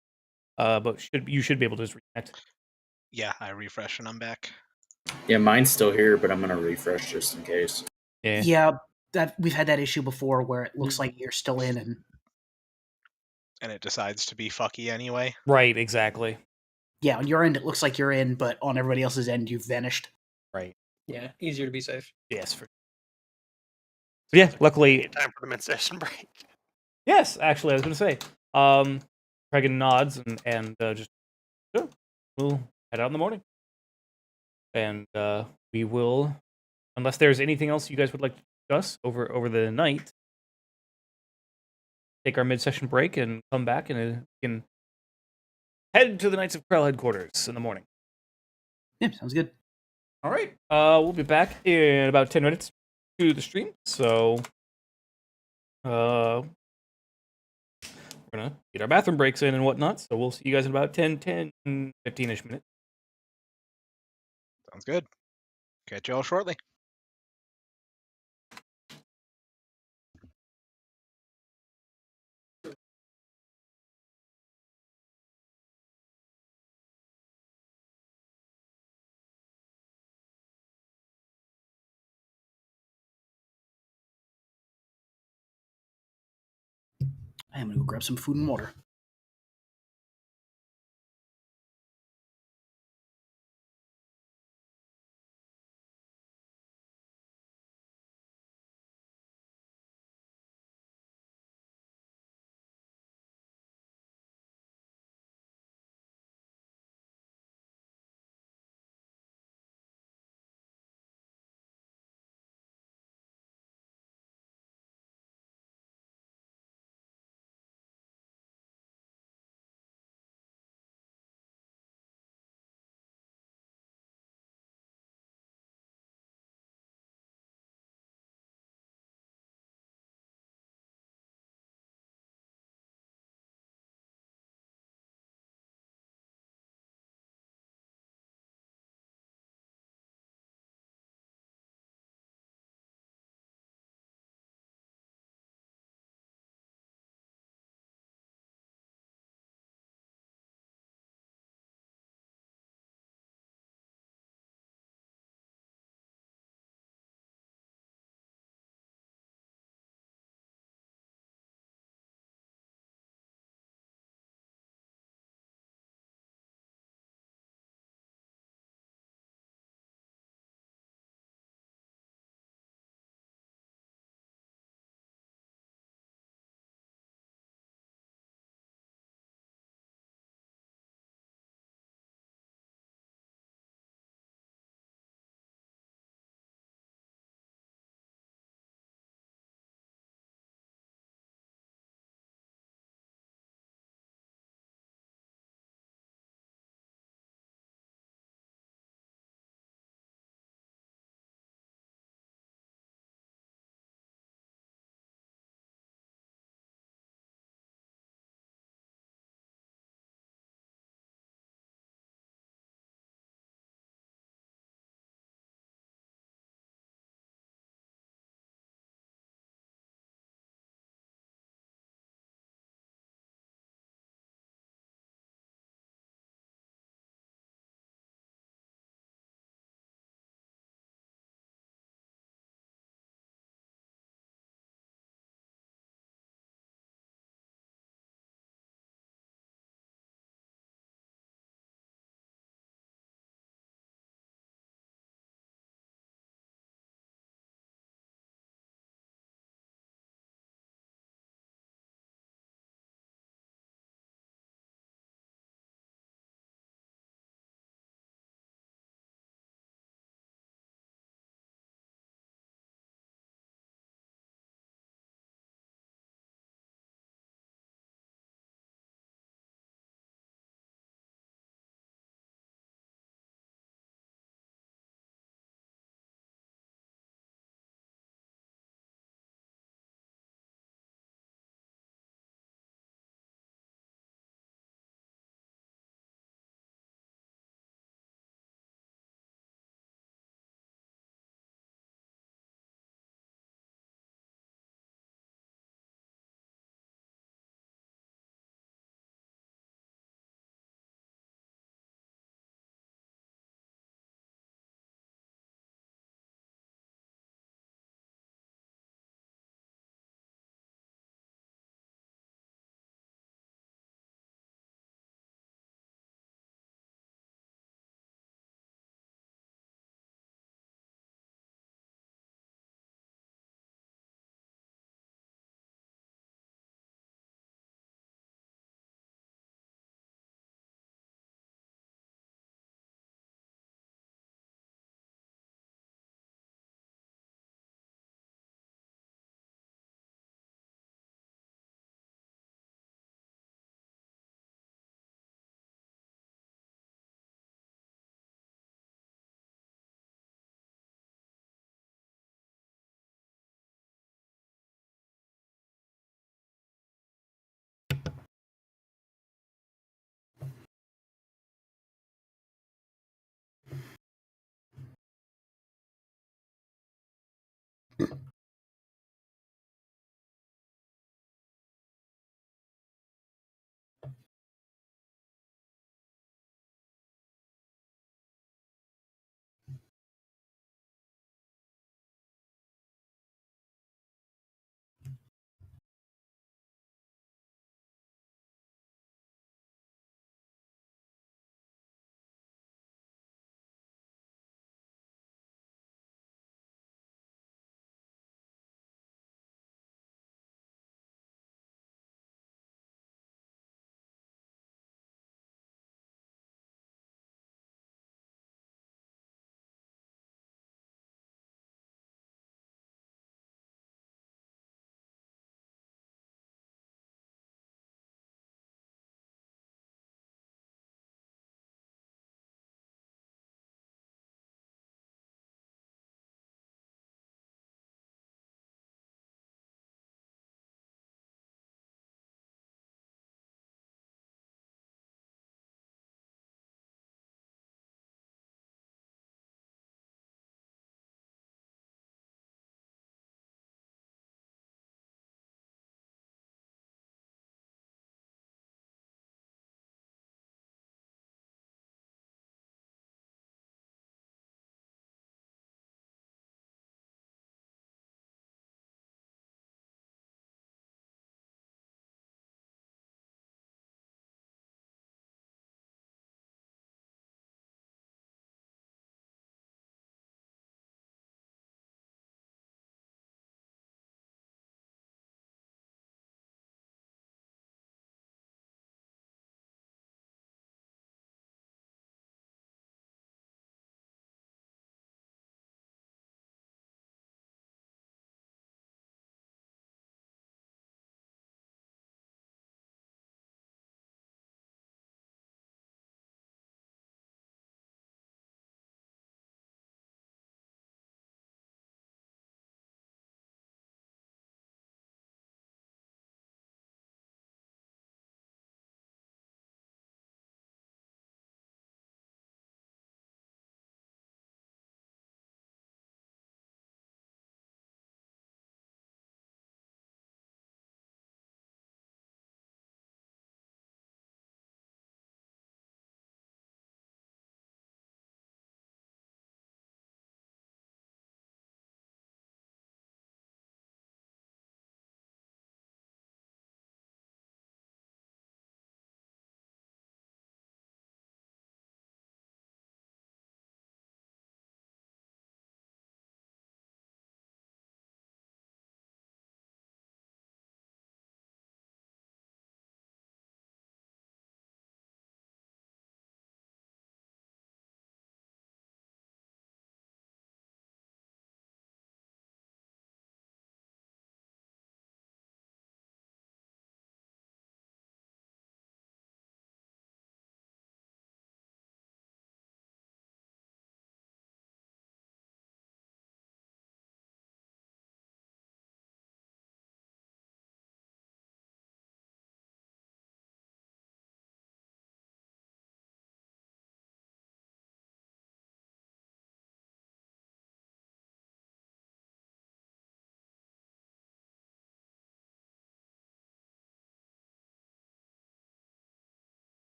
But you should be able to just reconnect. Yeah, I refresh and I'm back. Yeah, mine's still here, but I'm gonna refresh just in case. Yeah. Yeah, that we've had that issue before where it looks like you're still in, And it decides to be fucky anyway. Right, exactly. yeah, on your end it looks like you're in, but on everybody else's end you've vanished. Right. Yeah, easier to be safe. Yes. Yeah, luckily. Time for the mid-session break. Yes, actually, I was going to say. Craig nods and just sure, we'll head out in the morning, and we will, unless there's anything else you guys would like to discuss over the night, take our mid-session break and come back and we can head to the Knights of Krell headquarters in the morning. Yeah, sounds good. All right. We'll be back in about 10 minutes to the stream. So, we're gonna get our bathroom breaks in and whatnot. So we'll see you guys in about 10, 15-ish minutes. Sounds good. Catch you all shortly. I'm gonna go grab some food and water.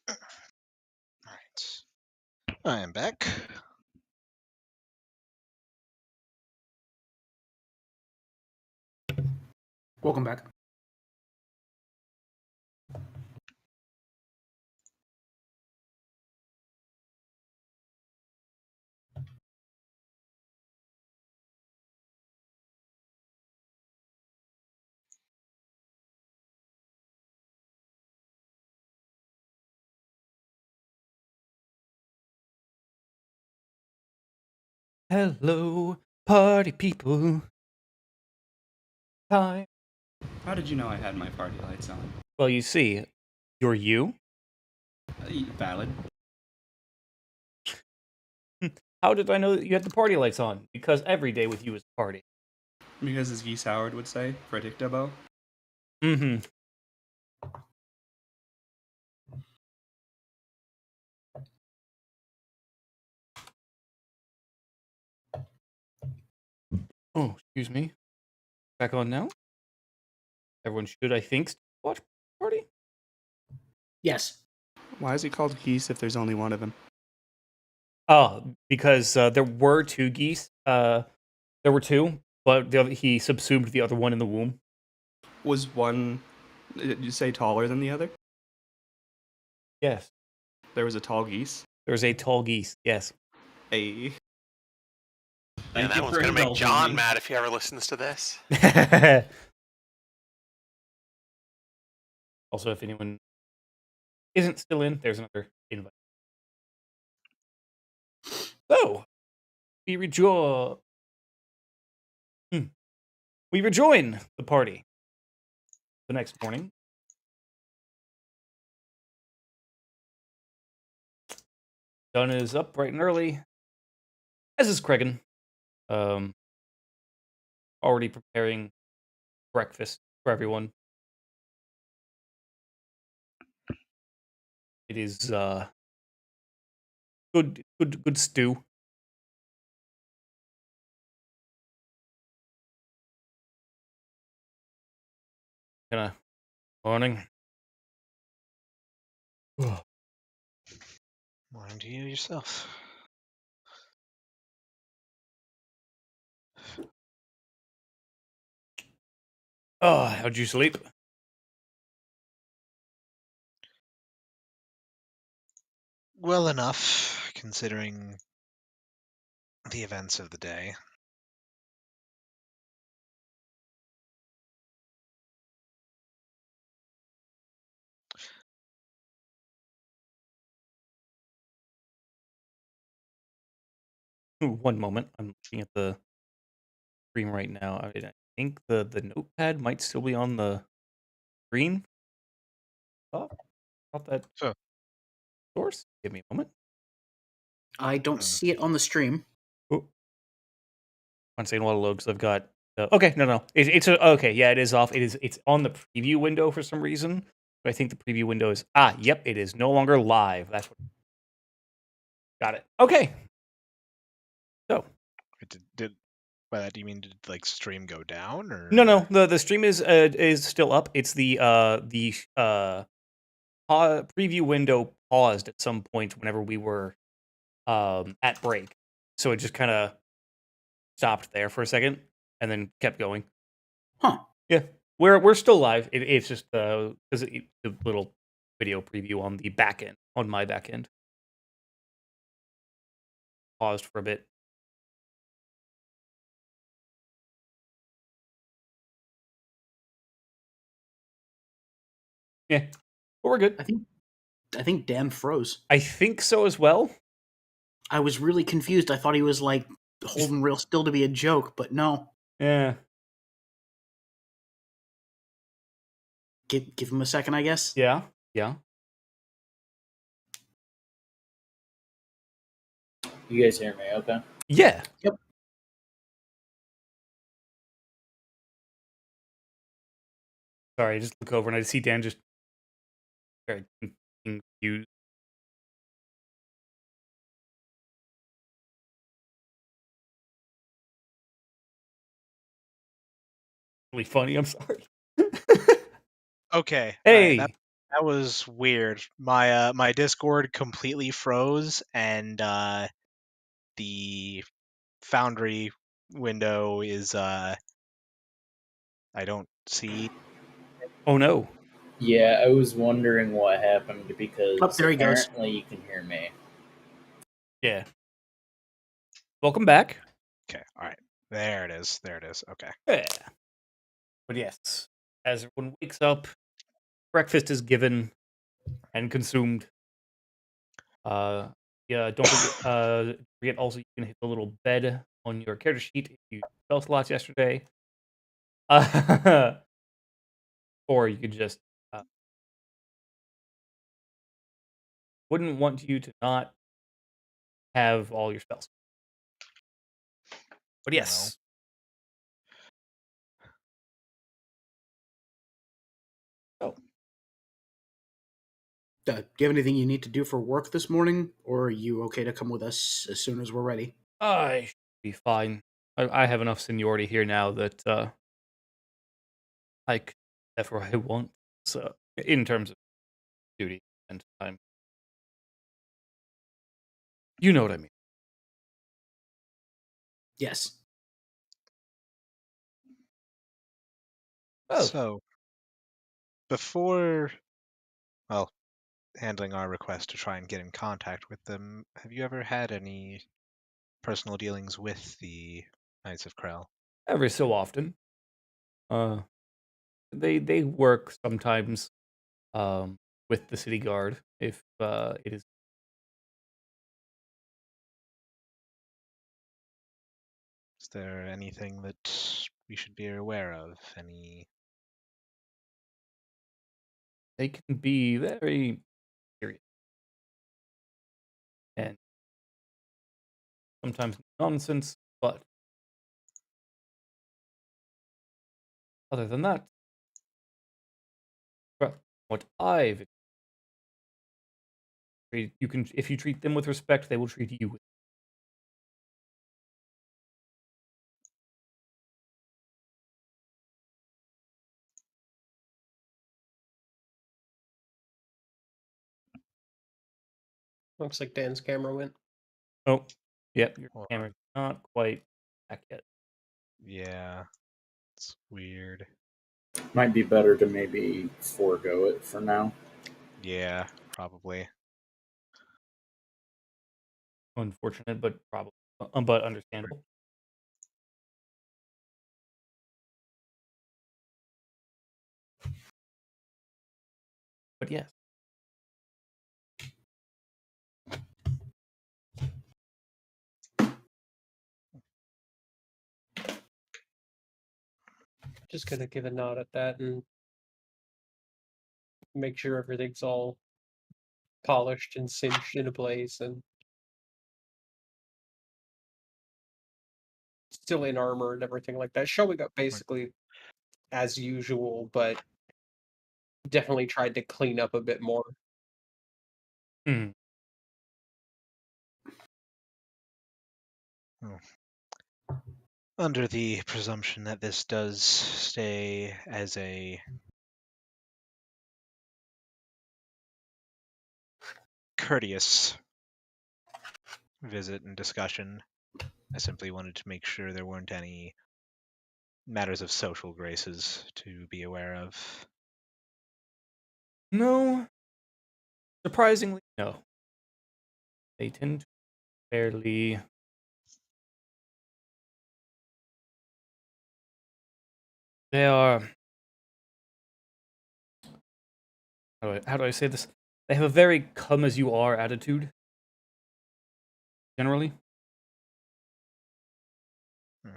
Alright. I am back. Welcome back. Hello, party people. Time. How did you know I had my party lights on? Well, you see, you're you. Valid. How did I know that you had the party lights on? Because every day with you is a party. Because as Geese Howard would say, predictable. Mm-hmm. Oh, excuse me. Back on now. Everyone should, I think, watch party. Yes. Why is he called Geese if there's only one of him? Oh, because there were two geese. There were two, but he subsumed the other one in the womb. Was one, did you say taller than the other? Yes. There was a tall geese? There was a tall geese. Yes. A. Yeah, that one's gonna make John mad if he ever listens to this. Also, if anyone isn't still in, there's another invite. So, we rejoin the party the next morning. Sun is up bright and early, as is Cregan. Already preparing breakfast for everyone. It is good stew. Kinda morning. Morning to you yourself. Oh, how'd you sleep? Well enough, considering the events of the day. One moment. I'm looking at the screen right now. I think the notepad might still be on the screen. Oh, about that So, source. Give me a moment. I don't see it on the stream. Oh. I'm saying a lot of low because I've got. Okay, no. It's okay. Yeah, it is off. It's on the preview window for some reason. But I think the preview window is yep, it is no longer live. That's what. Got it. Okay. So did by that do you mean did like stream go down or no. The stream is still up. It's the preview window paused at some point whenever we were at break, so it just kind of stopped there for a second and then kept going. Huh. Yeah, we're still live. It's just because the little video preview on the back end, on my back end, paused for a bit. Yeah, but we're good. I think Dan froze. I think so as well. I was really confused. I thought he was like holding real still to be a joke, but no. Yeah. Give him a second, I guess. Yeah. You guys hear me okay? Yeah. Yep. Sorry, I just look over and I see Dan just very confused. Really funny. I'm sorry. Okay. Hey. That was weird. My Discord completely froze, and the Foundry window is I don't see. Oh no. Yeah, I was wondering what happened because Oh, there he goes. apparently you can hear me. Yeah. Welcome back. Okay, all right. There it is. There it is. Okay. Yeah. But yes, as everyone wakes up, breakfast is given and consumed. Yeah, don't forget also you can hit the little bed on your character sheet if you spell slots yesterday. Or you could just wouldn't want you to not have all your spells. But You know. yes. Oh, Do you have anything you need to do for work this morning, or are you okay to come with us as soon as we're ready? I should be fine. I have enough seniority here now that I can do whatever I want. So in terms of duty and time, you know what I mean. Yes. Oh, So before, well, handling our request to try and get in contact with them, have you ever had any personal dealings with the Knights of Krell? every so often, uh, they work sometimes with the city guard if it is. Is there anything that we should be aware of? Any? They can be very serious and sometimes nonsense, but other than that, well, what I've you can if you treat them with respect, they will treat you with. Looks like Dan's camera went. Oh, yep, your Hold on. camera's not quite back yet. Yeah, it's weird. Might be better to maybe forego it for now. Yeah, probably. Unfortunate, but probably, but understandable. But yes, Just gonna give a nod at that and make sure everything's all polished and cinched into place and still in armor and everything like that. Showing up basically as usual, but definitely tried to clean up a bit more. Mhm. Under the presumption that this does stay as a courteous visit and discussion, I simply wanted to make sure there weren't any matters of social graces to be aware of. No, surprisingly, no. They tend to be fairly. They are. How do I say this? They have a very "come as you are" attitude. Generally, Hmm.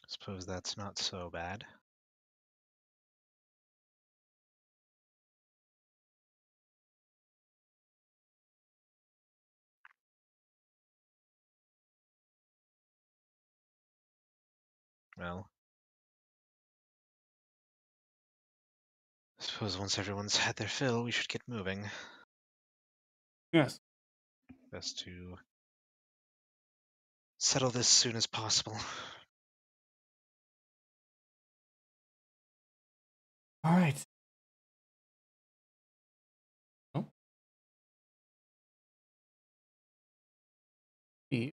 Suppose that's not so bad. Well, suppose once everyone's had their fill, we should get moving. yes. Best to settle this as soon as possible. All right. Oh. If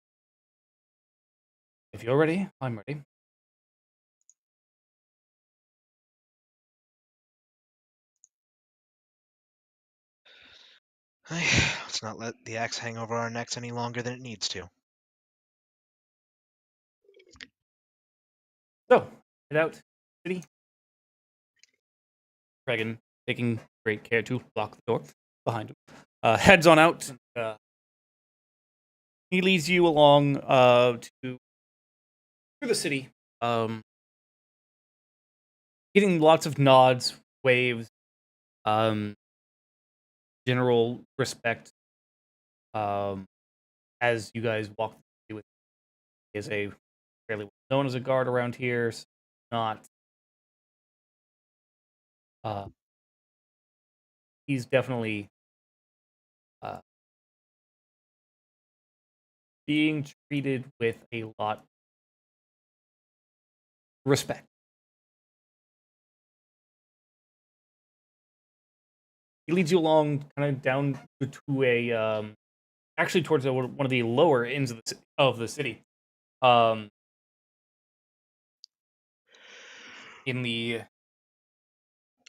you're ready, I'm ready. Let's not let the axe hang over our necks any longer than it needs to. So, head out. City. Regan, taking great care to lock the door behind him, heads on out. He leads you along through the city, getting lots of nods, waves, general respect as you guys walk the city with. He is a fairly well known as a guard around here. So not. He's definitely being treated with a lot of respect. He leads you along, kind of down to a, actually towards one of the lower ends of the city. In the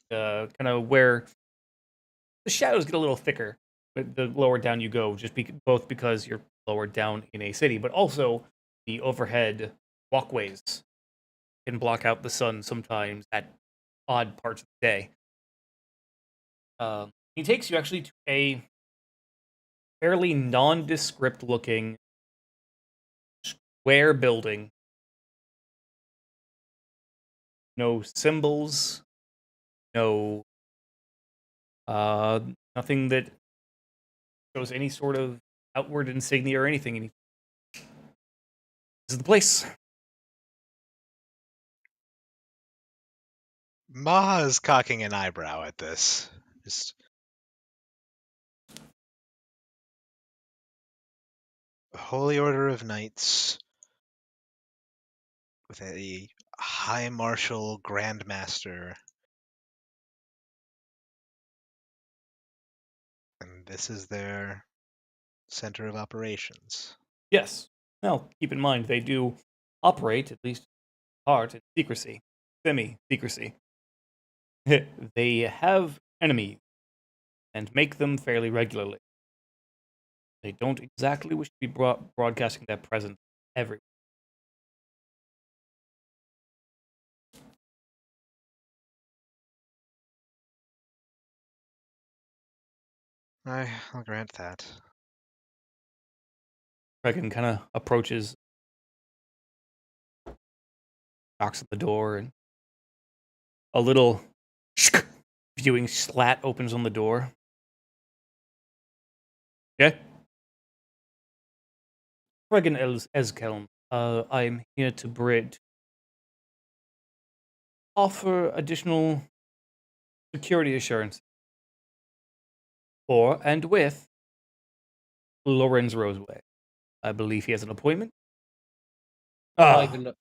kind of where the shadows get a little thicker, but the lower down you go, both because you're lower down in a city, but also the overhead walkways can block out the sun sometimes at odd parts of the day. He takes you actually to a fairly nondescript looking square building. No symbols, no nothing that shows any sort of outward insignia or anything. This is the place. Maha is cocking an eyebrow at this. Just Holy Order of Knights with a High Marshal Grandmaster. And this is their center of operations. Yes. Now, keep in mind, they do operate, at least part, in secrecy. Semi-secrecy. They have enemies and make them fairly regularly. They don't exactly wish to be broadcasting their presence everywhere. I'll grant that. Regan kind of approaches, knocks at the door, and a little viewing slat opens on the door. Yeah? Regan Eskelm, I'm here to offer additional security assurance for and with Lorenz Roseway. I believe he has an appointment. I'll even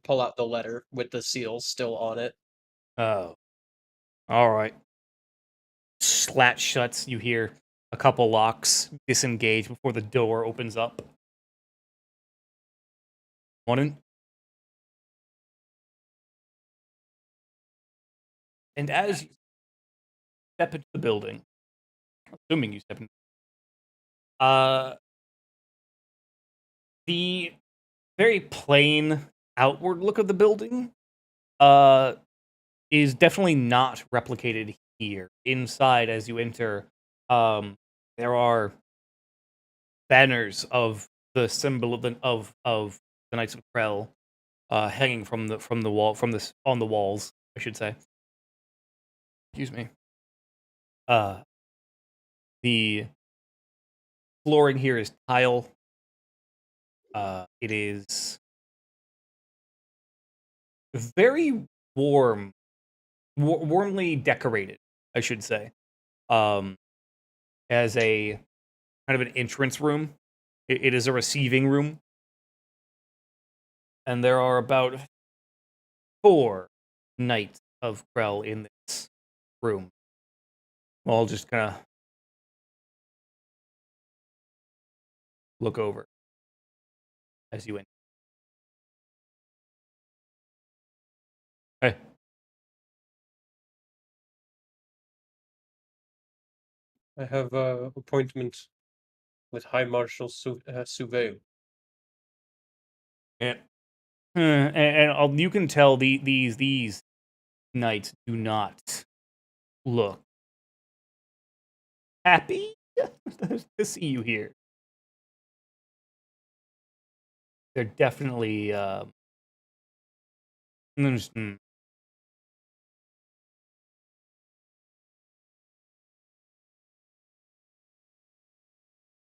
pull out the letter with the seal still on it. Oh. All right. Slat shuts. You hear a couple locks disengage before the door opens up. Morning. And as you step into the building, assuming you step in, the very plain outward look of the building is definitely not replicated here. Inside, as you enter, there are banners of the symbol of the Knights of Krell hanging from the wall on the walls, I should say. Excuse me. The flooring here is tile. It is very warmly decorated, I should say. As a kind of an entrance room. It is a receiving room. And there are about 4 knights of Krell in this room. All just kind of look over as you enter. Hey. I have an appointment with High Marshal Suveil. And, and you can tell these knights do not look happy to see you here. They're definitely all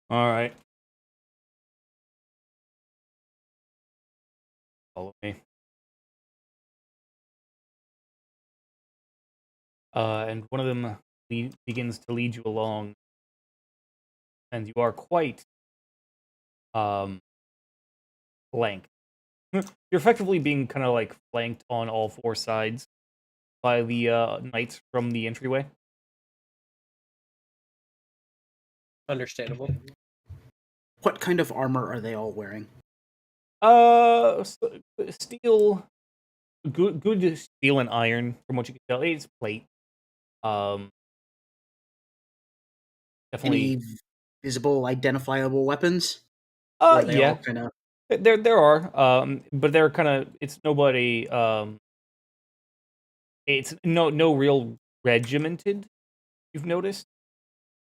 right. Follow me. And one of them begins to lead you along, and you are quite flanked. You're effectively being kind of like flanked on all 4 sides by the knights from the entryway. Understandable. What kind of armor are they all wearing? Steel, good steel and iron from what you can tell. It's plate. Definitely. Any visible, identifiable weapons? Or are they Yeah. all kind of... There are, but they're kind of. It's nobody. It's no real regimented. You've noticed.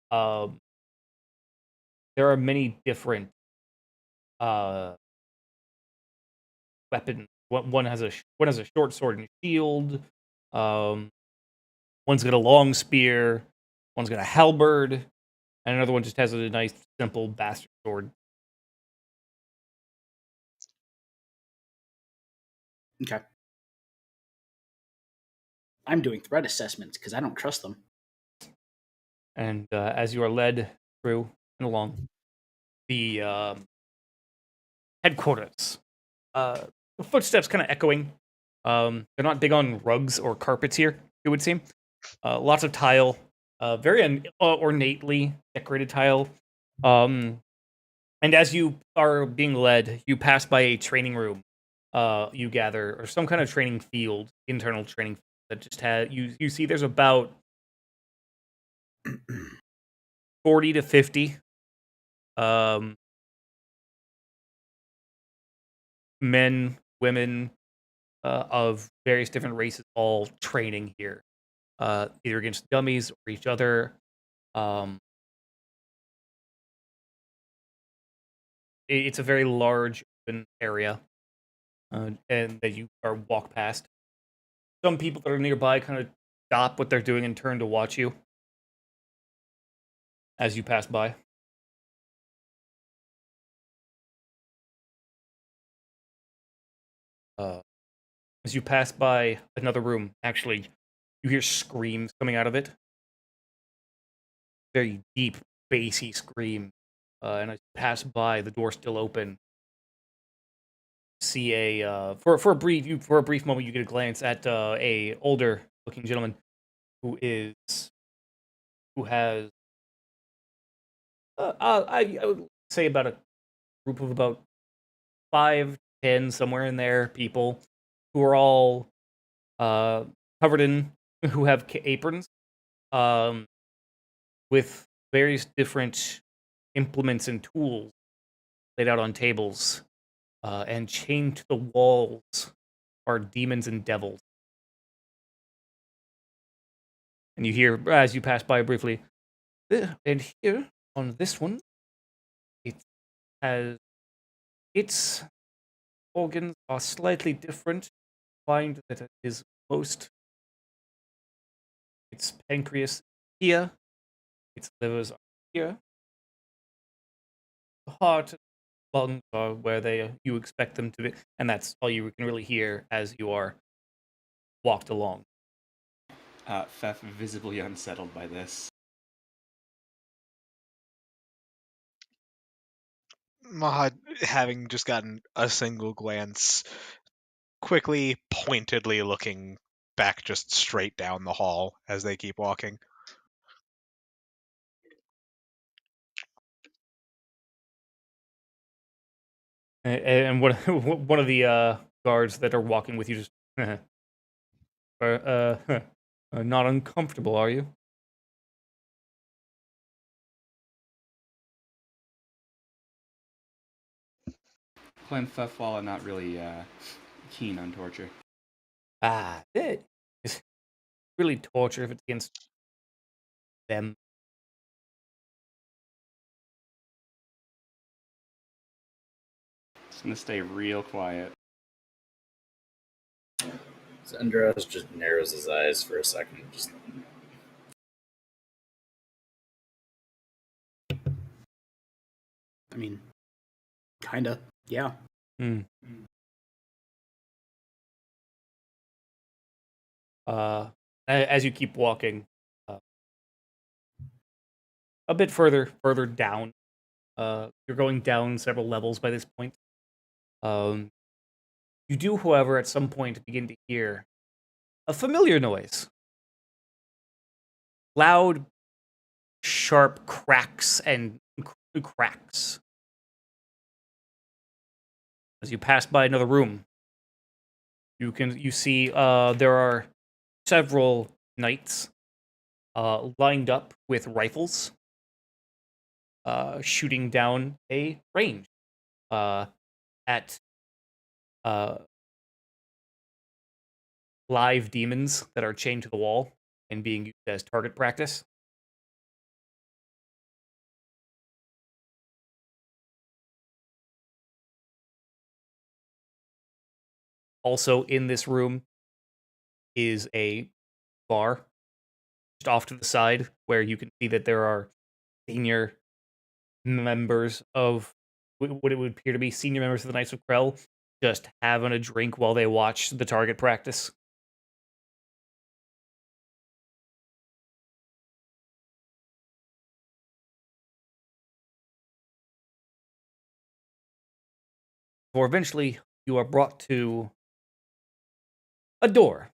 There are many different weapons. One has a short sword and shield. One's got a long spear. One's got a halberd, and another one just has a nice simple bastard sword. Okay. I'm doing threat assessments because I don't trust them. And as you are led through and along the headquarters, the footsteps kind of echoing. They're not big on rugs or carpets here, it would seem. Lots of tile, very ornately decorated tile. And as you are being led, you pass by a training room. You gather, or some kind of training field, internal training field that just had you see. There's about 40 to 50 men, women of various different races, all training here, either against dummies or each other. It's a very large open area, and that you are walk past. Some people that are nearby kind of stop what they're doing and turn to watch you as you pass by. As you pass by another room, actually, you hear screams coming out of it. Very deep, bassy scream. And as you pass by, the door still open. See for a brief moment, you get a glance at a older looking gentleman who has I would say about a group of about 5, 10, somewhere in there, people who are all covered in, who have aprons, with various different implements and tools laid out on tables, and chained to the walls are demons and devils. And you hear, as you pass by briefly, and here on this one, it has its organs are slightly different. Find that it is most its pancreas here, its livers are here, the heart and lungs are where you expect them to be, and that's all you can really hear as you are walked along. Fef visibly unsettled by this. Maha, having just gotten a single glance, quickly, pointedly looking back just straight down the hall as they keep walking. And one of the guards that are walking with you just are not uncomfortable, are you? Clan Fefwalla not really keen on torture. It is really torture if it's against them. Just gonna stay real quiet. Zendros just narrows his eyes for a second. Just I mean, kinda, yeah. As you keep walking, a bit further down, you're going down several levels by this point. You do, however, at some point begin to hear a familiar noise. Loud, sharp cracks and cracks. As you pass by another room, you see there are several knights lined up with rifles, shooting down a range at live demons that are chained to the wall and being used as target practice. Also in this room is a bar just off to the side where you can see that there are senior members of what it would appear to be senior members of the Knights of Krell just having a drink while they watch the target practice. For eventually you are brought to a door.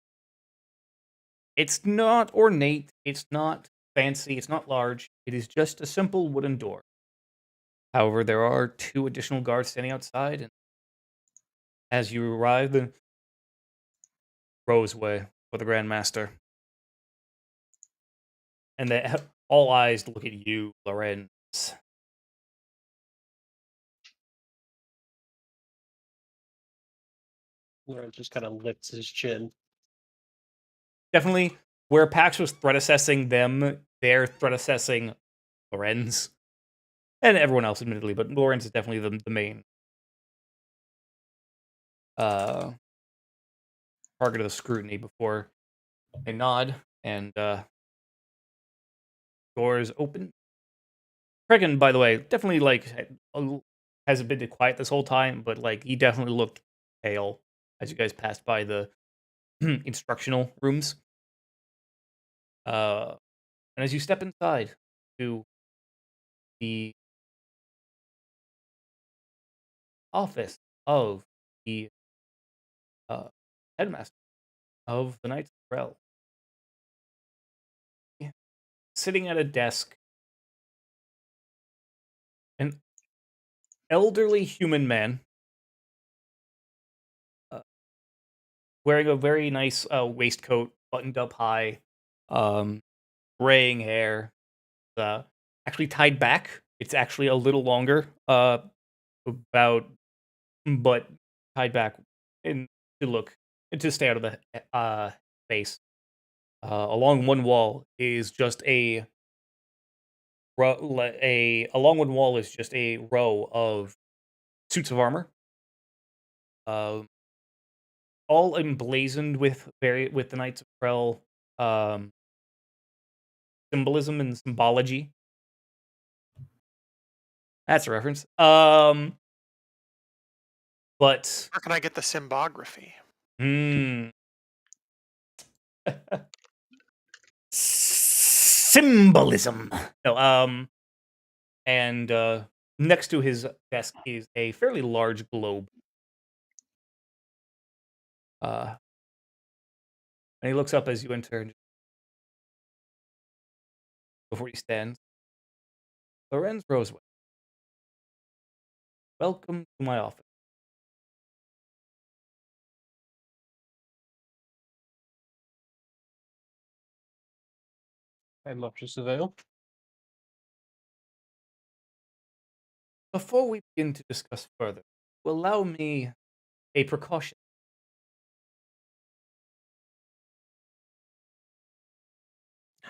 It's not ornate, it's not fancy, it's not large. It is just a simple wooden door. However, there are 2 additional guards standing outside, and as you arrive, the Roseway for the Grandmaster. And all eyes look at you, Lorenz. Lawrence just kind of lifts his chin. Definitely, where Pax was threat assessing them, they're threat assessing Lorenz. And everyone else, admittedly, but Lorenz is definitely the main target of the scrutiny before they nod and doors open. Kregan, by the way, definitely hasn't been quiet this whole time, but he definitely looked pale as you guys passed by the instructional rooms. And as you step inside to the office of the headmaster of the Knights of Krell, sitting at a desk, an elderly human man wearing a very nice waistcoat, buttoned up high, graying hair, actually tied back. It's actually a little longer, but tied back and to stay out of the face. Along one wall is just a along one wall is just a row of suits of armor, all emblazoned with the Knights of Krell symbolism and symbology. That's a reference. But Where can I get the symbography? Symbolism. No, and next to his desk is a fairly large globe. And he looks up as you enter. And before he stands, Lorenz Roseway, welcome to my office. I much as avail. Before we begin to discuss further, allow me a precaution.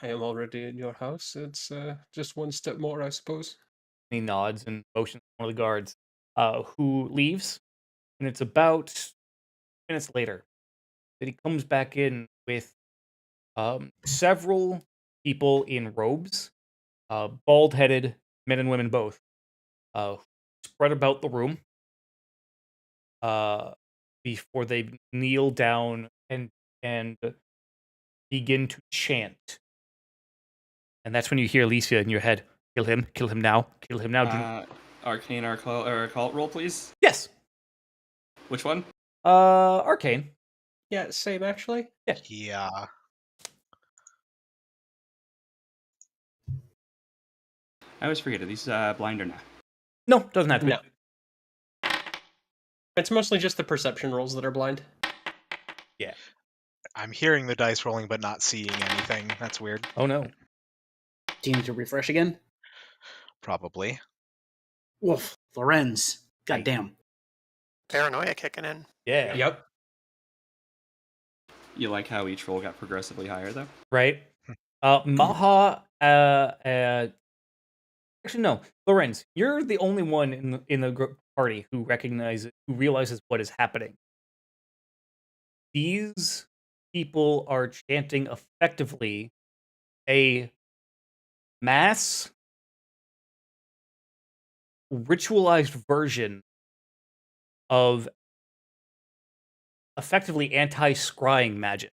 I am already in your house. It's just one step more, I suppose. He nods and motions to one of the guards, who leaves. And it's about minutes later that he comes back in with several people in robes, bald-headed men and women both, spread about the room before they kneel down and begin to chant. And that's when you hear Alicia in your head, kill him now, kill him now. Arcane or occult roll, please. Yes. Which one? Arcane. Yeah, same actually. Yeah. I always forget. Are these blind or not? No, doesn't have to be. No. It's mostly just the perception rolls that are blind. Yeah. I'm hearing the dice rolling but not seeing anything. That's weird. Oh no. Do you need to refresh again? Probably. Woof, Lorenz. Goddamn. Paranoia kicking in. Yeah. Yep. You like how each roll got progressively higher, though? Right. Maha. Actually, no. Lorenz, you're the only one in the party who realizes what is happening. These people are chanting effectively a mass ritualized version of effectively anti-scrying magic.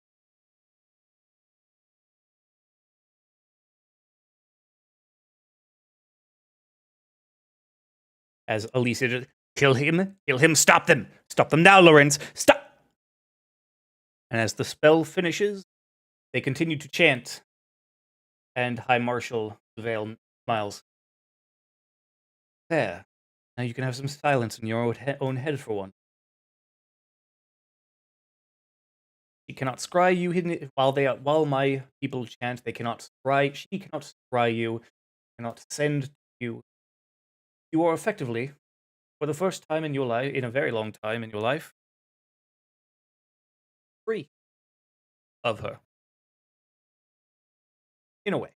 As Alicia just, kill him, stop them now, Lorenz, stop! And as the spell finishes, they continue to chant, and High Marshal Vale smiles. There. Now you can have some silence in your own head for one. She cannot scry you hidden while my people chant. They cannot scry. She cannot scry you. Cannot send you. You are effectively, for the first time in your life, in a very long time in your life, free of her. In a way.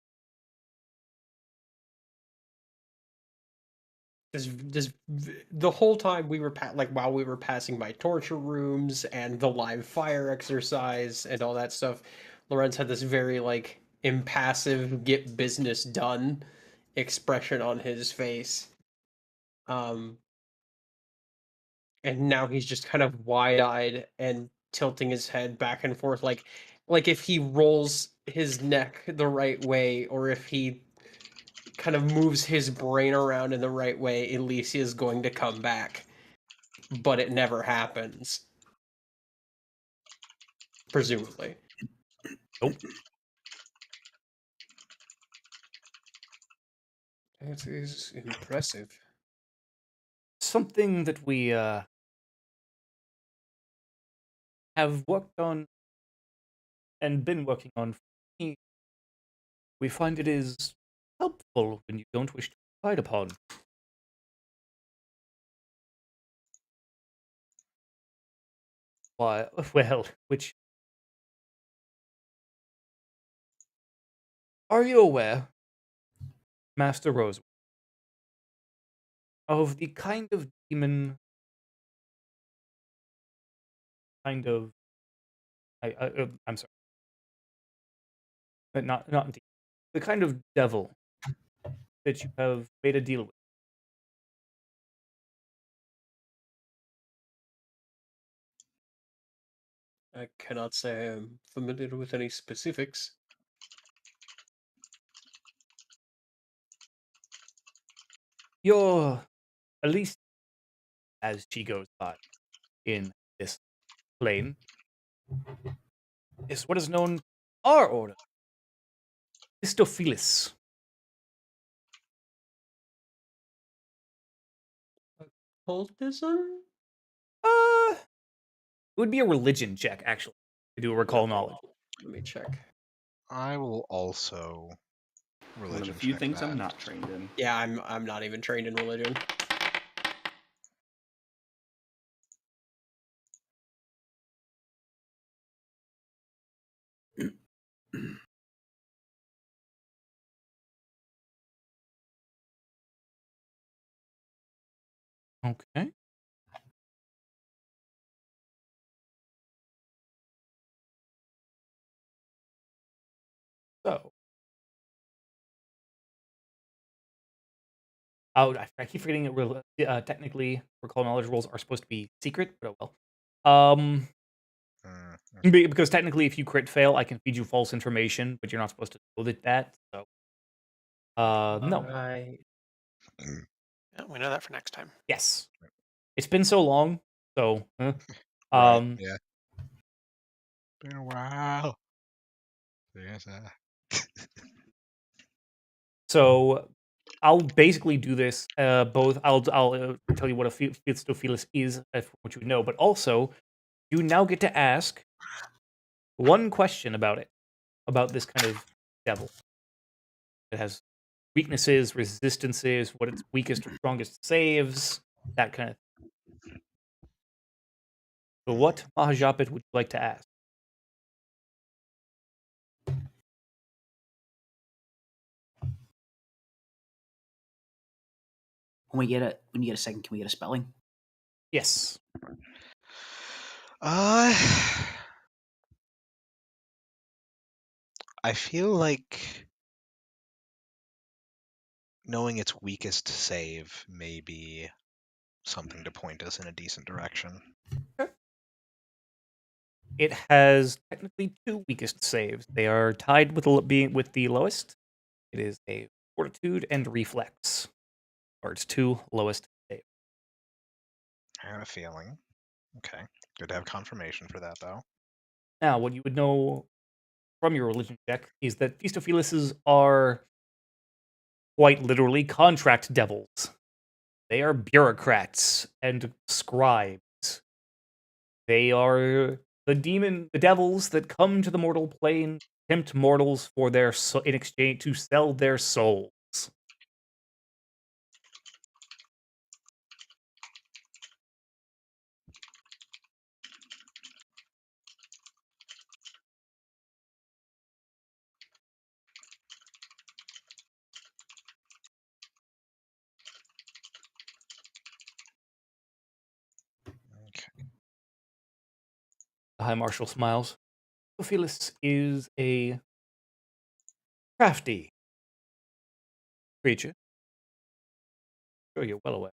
The whole time we were while we were passing by torture rooms and the live fire exercise and all that stuff, Lorenz had this very impassive get business done expression on his face. And now he's just kind of wide-eyed and tilting his head back and forth like if he rolls his neck the right way or if he kind of moves his brain around in the right way, Elysia is going to come back. But it never happens. Presumably. Nope. It is impressive. Something that we have worked on and been working on for me. We find it is helpful when you don't wish to decide upon. Why? Well, which... Are you aware, Master Rose, of the kind of demon... I'm sorry. But not demon. The kind of devil that you have made a deal with? I cannot say I am familiar with any specifics. You're, at least as she goes by in this plane, is what is known our order, Histophilis. Cultism? It would be a religion check, actually, to do a recall knowledge. Let me check. I will also religion One of the few check things that. I'm not trained in. Yeah, I'm not even trained in religion. Okay. So, I keep forgetting that technically recall knowledge rolls are supposed to be secret, but oh well. Because technically, if you crit fail, I can feed you false information, but you're not supposed to know that. So, no. Right. Yeah, we know that for next time. Yes. It's been so long, so. Right, yeah. Been a while. Yes, So I'll basically do this. Both I'll tell you what a Phistophilis is, what you know, but also you now get to ask one question about it, about this kind of devil. It has weaknesses, resistances, what its weakest or strongest saves, that kind of thing. So what Mahajapit would you like to ask? When we get a second, can we get a spelling? Yes. I feel like knowing its weakest save may be something to point us in a decent direction. It has technically two weakest saves. They are tied with the lowest. It is a fortitude and reflex, or its two lowest saves. I had a feeling. Okay. Good to have confirmation for that, though. Now, what you would know from your religion check is that Phistophiluses are quite literally contract devils. They are bureaucrats and scribes. They are the devils that come to the mortal plane, tempt mortals for in exchange to sell their souls. Okay. The High Marshal smiles. Phistophilis is a crafty creature. Sure, you're well aware.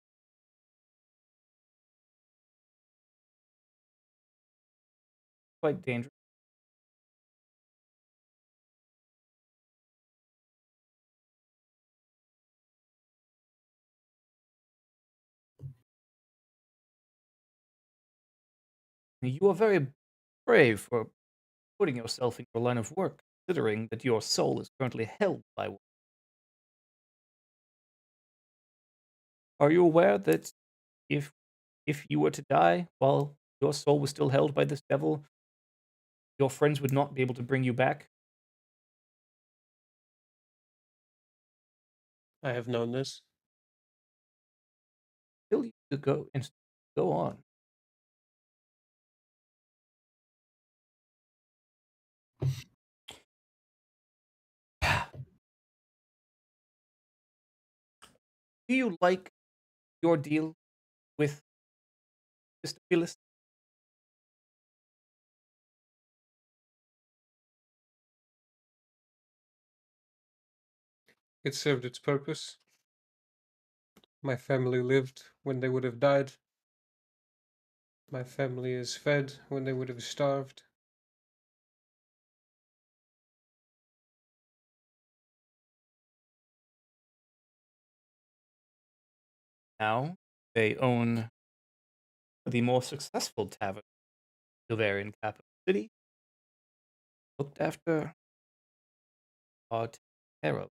Quite dangerous. You are very brave for putting yourself in your line of work, considering that your soul is currently held by one. Are you aware that if you were to die while your soul was still held by this devil, your friends would not be able to bring you back? I have known this. Still, you could go on. Do you like your deal with Mr. Phyllis? It served its purpose. My family lived when they would have died. My family is fed when they would have starved. now they own the more successful tavern in Silverian capital city, looked after our care of.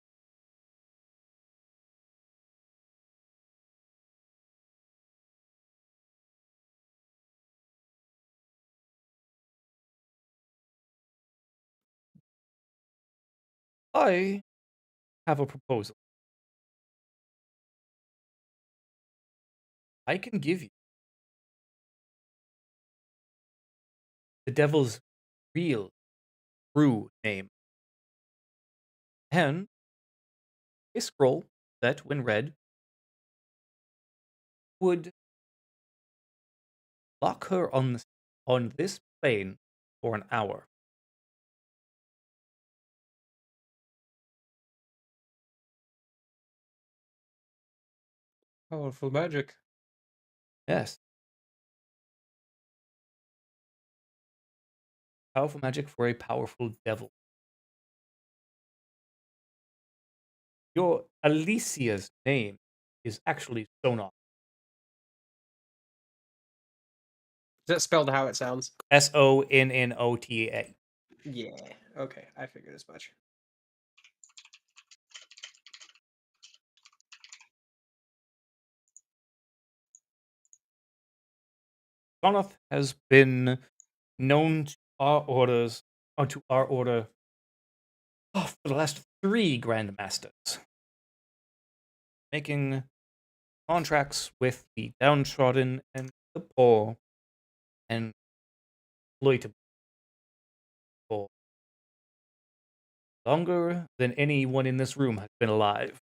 I have a proposal. I can give you the devil's real, true name, and a scroll that, when read, would lock her on this plane for an hour. Powerful magic. Yes. Powerful magic for a powerful devil. Your Alicia's name is actually Sonar. Is that spelled how it sounds? Sonnota. Yeah. Okay, I figured as much. Sonoth has been known to our orders, or to our order, for the last 3 grandmasters, making contracts with the downtrodden and the poor, and exploitable for longer than anyone in this room has been alive.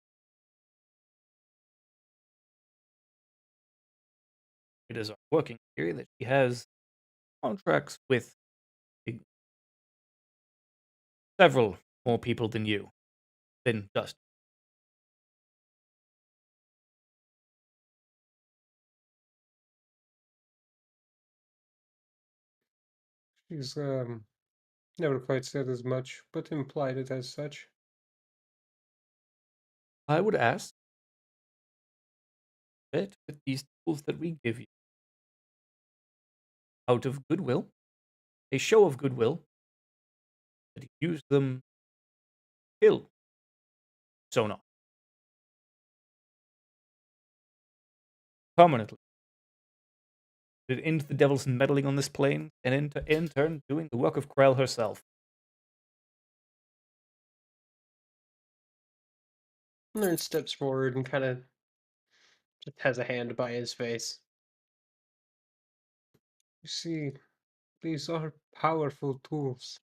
It is our working theory that she has contracts with several more people than you, than just. She's never quite said as much, but implied it as such. I would ask that with these tools that we give you, out of goodwill, a show of goodwill, that you use them to kill Sonar permanently. It end the devil's meddling on this plane, and in turn doing the work of Krell herself. Nern steps forward and kind of just has a hand by his face. You see, these are powerful tools.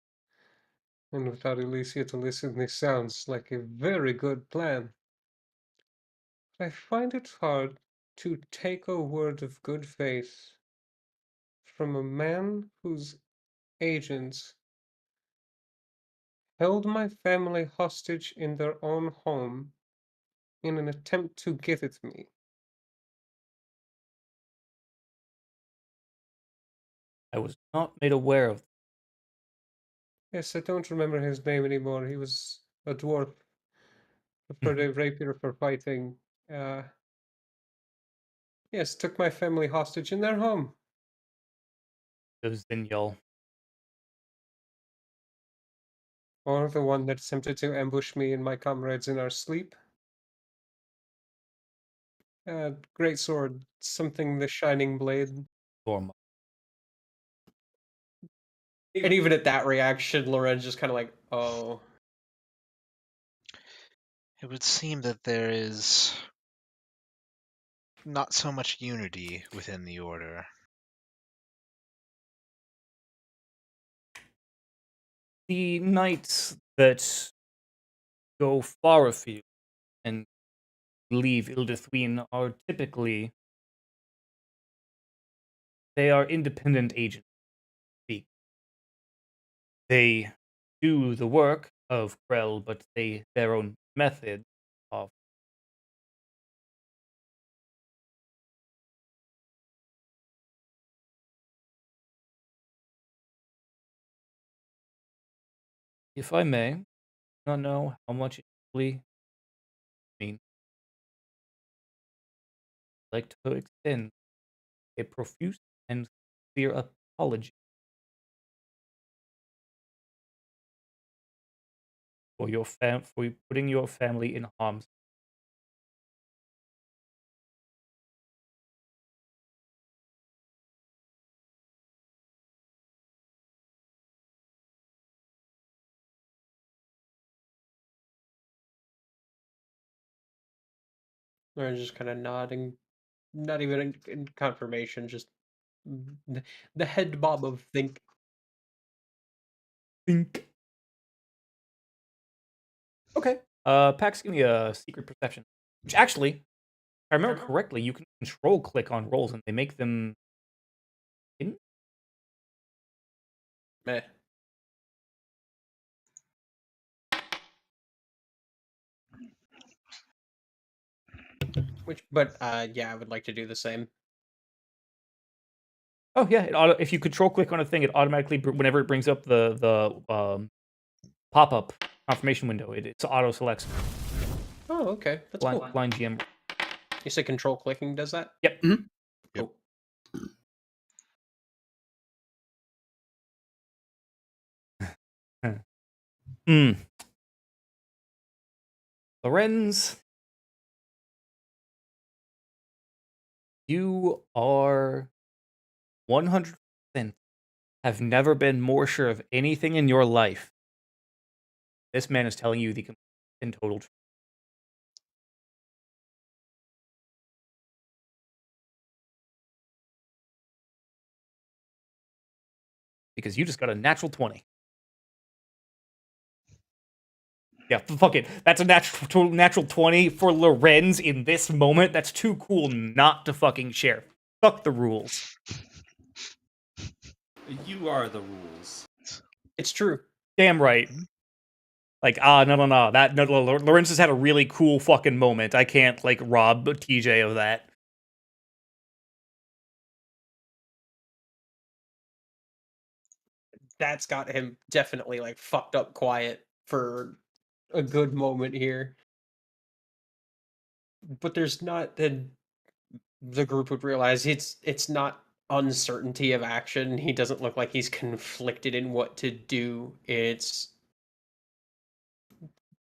And without Alicia to listen, this sounds like a very good plan. I find it hard to take a word of good faith from a man whose agents held my family hostage in their own home in an attempt to get at me. I was not made aware of. Yes, I don't remember his name anymore. He was a dwarf. Preferred a rapier for fighting. Uh, yes, took my family hostage in their home. Those Zinjal. Or the one that attempted to ambush me and my comrades in our sleep. Great sword, something the shining blade. Gorma. And even at that reaction, Loren's just kind of like, oh. It would seem that there is not so much unity within the order. The knights that go far afield and leave Ildithween are typically they are independent agents. They do the work of Krell, but their own method of. If I may, not know how much it really means. like to extend a profuse and sincere apology for for putting your family in harm's Or just kind of nodding, not even in confirmation, just the head bob of think. think. Okay. Pax, give me a secret perception. Which actually, if I remember correctly, you can control click on rolls and they make them hidden? Meh. But yeah, I would like to do the same. Oh yeah, if you control click on a thing, it automatically whenever it brings up the pop up confirmation window, it auto selects Oh, okay, that's cool. blind GM. You said control clicking does that? Yep. Cool. Hmm. Lorenz, you are 100% have never been more sure of anything in your life. This man is telling you the complete and total truth. Because you just got a natural 20. Yeah, fuck it. That's a natural 20 for Lorenz in this moment. That's too cool not to fucking share. Fuck the rules. You are the rules. It's true. Damn right. Like, no. Lorenz has had a really cool fucking moment. I can't, like, rob TJ of that. That's got him definitely like fucked up quiet for a good moment here. But there's not then the group would realize it's not uncertainty of action. He doesn't look like he's conflicted in what to do. It's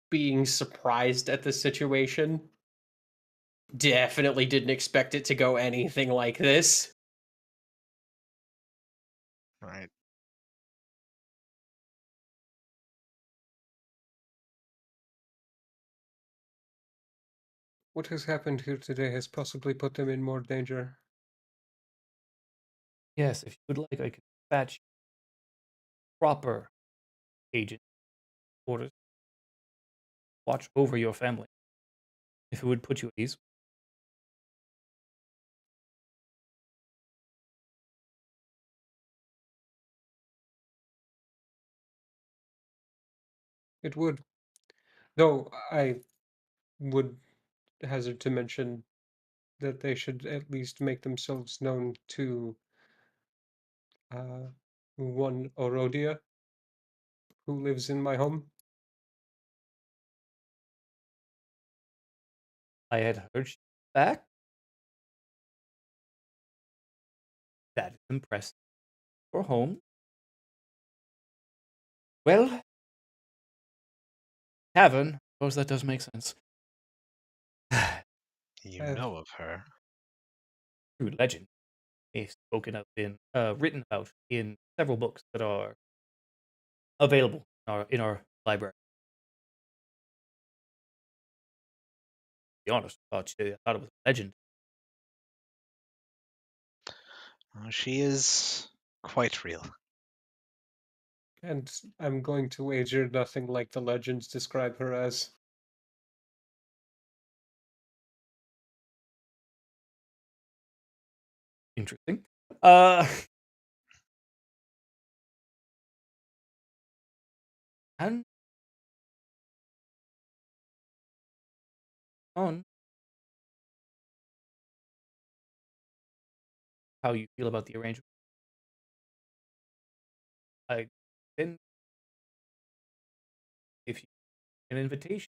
being surprised at the situation. Definitely didn't expect it to go anything like this. Right. What has happened here today has possibly put them in more danger. Yes, if you would like, I could dispatch proper agent orders. Watch over your family. If it would put you at ease. It would. Though I would hazard to mention that they should at least make themselves known to one Orodia who lives in my home. I had heard she was back. That is impressive. For home. Well, tavern. Suppose that does make sense. You Uh, know of her. True legend is spoken of written about in several books that are available in our library. To be honest, I thought it was a legend. She is quite real. And I'm going to wager nothing like the legends describe her as. Interesting. And on how you feel about the arrangement. I then, if you an invitation,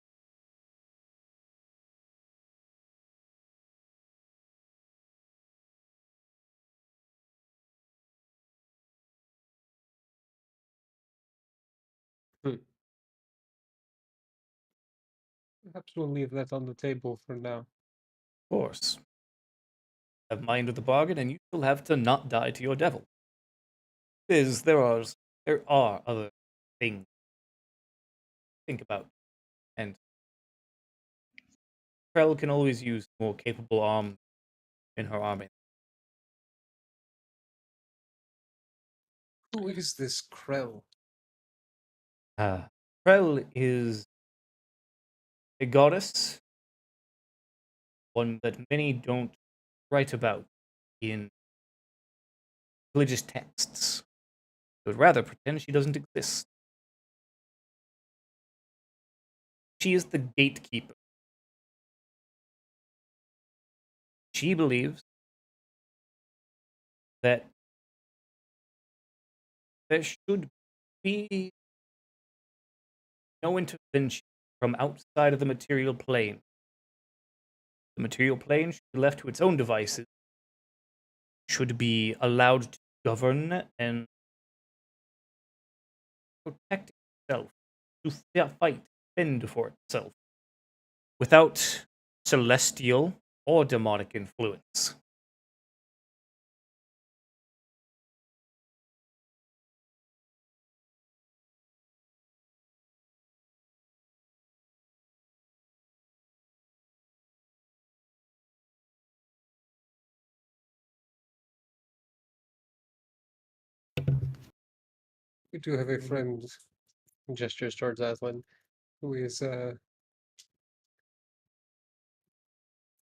Perhaps we'll leave that on the table for now. Of course. Have mind of the bargain, and you still have to not die to your devil. There are other things to think about, and Krell can always use more capable arms in her army. Who is this Krell? Krell is a goddess, one that many don't write about in religious texts. They would rather pretend she doesn't exist. She is the gatekeeper. She believes that there should be no intervention from outside of the material plane. The material plane should be left to its own devices, should be allowed to govern and protect itself, to fight, fend for itself, without celestial or demonic influence. We do have a friend, gestures towards Aslan, who is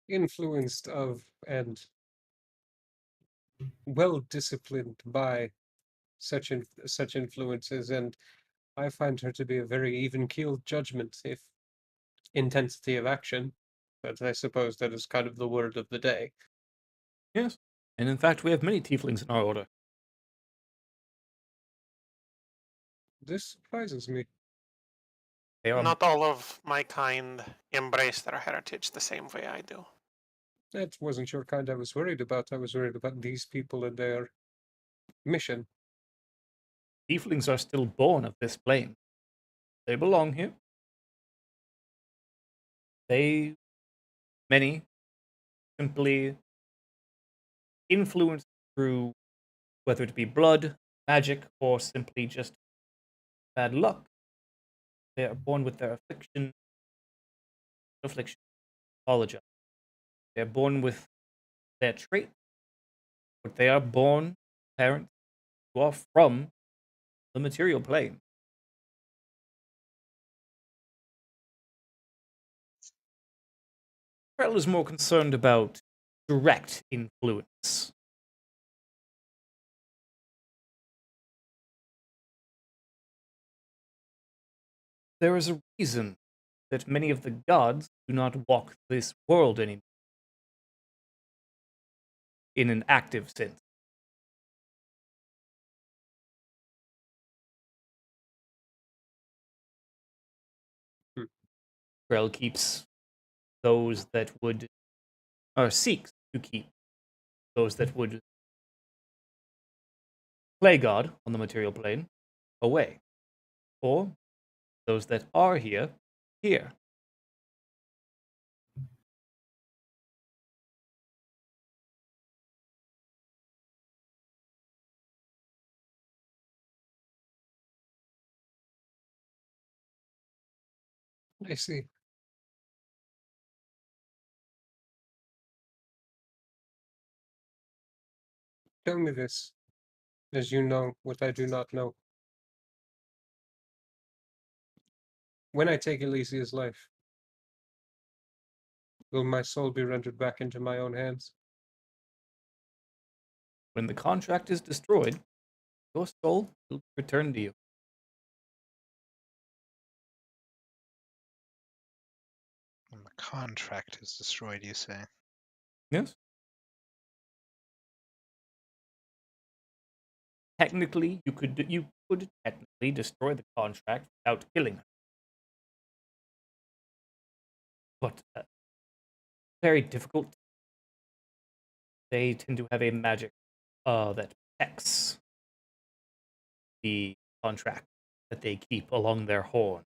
influenced of and well disciplined by such influences, and I find her to be a very even-keeled judgment, if intensity of action. But I suppose that is kind of the word of the day. Yes, and in fact, we have many tieflings in our order. This surprises me. They are Not all of my kind embrace their heritage the same way I do. That wasn't your kind I was worried about. I was worried about these people and their mission. tieflings are still born of this plane. They belong here. Many simply influenced through whether it be blood, magic, or simply just bad luck. They are born with their affliction, apologize. They are born with their trait, but they are born parents who are from the material plane. Krell is more concerned about direct influence. There is a reason that many of the gods do not walk this world anymore in an active sense. Hmm. Krell keeps those that would, or seeks to keep those that would play God on the material plane away, or those that are here, here. I see. Tell me this, as you know what I do not know. When I take Elysia's life, will my soul be rendered back into my own hands? When the contract is destroyed, your soul will return to you. When the contract is destroyed, you say? Yes. Technically, you could technically destroy the contract without killing her, but very difficult. They tend to have a magic that protects the contract that they keep along their horn.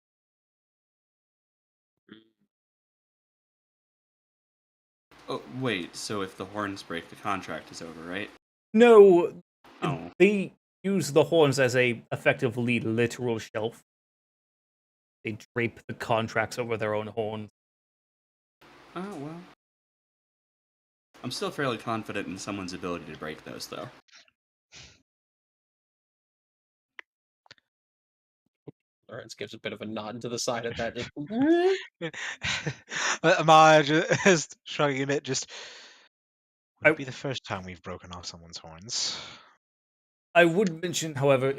Oh, wait, so if the horns break, the contract is over, right? No, Oh. they use the horns as a effectively literal shelf. They drape the contracts over their own horns. Oh, well. I'm still fairly confident in someone's ability to break those, though. Lawrence gives a bit of a nod to the side at that. Just, Ma just shrugging a bit, just would I- it be the first time we've broken off someone's horns? I would mention, however,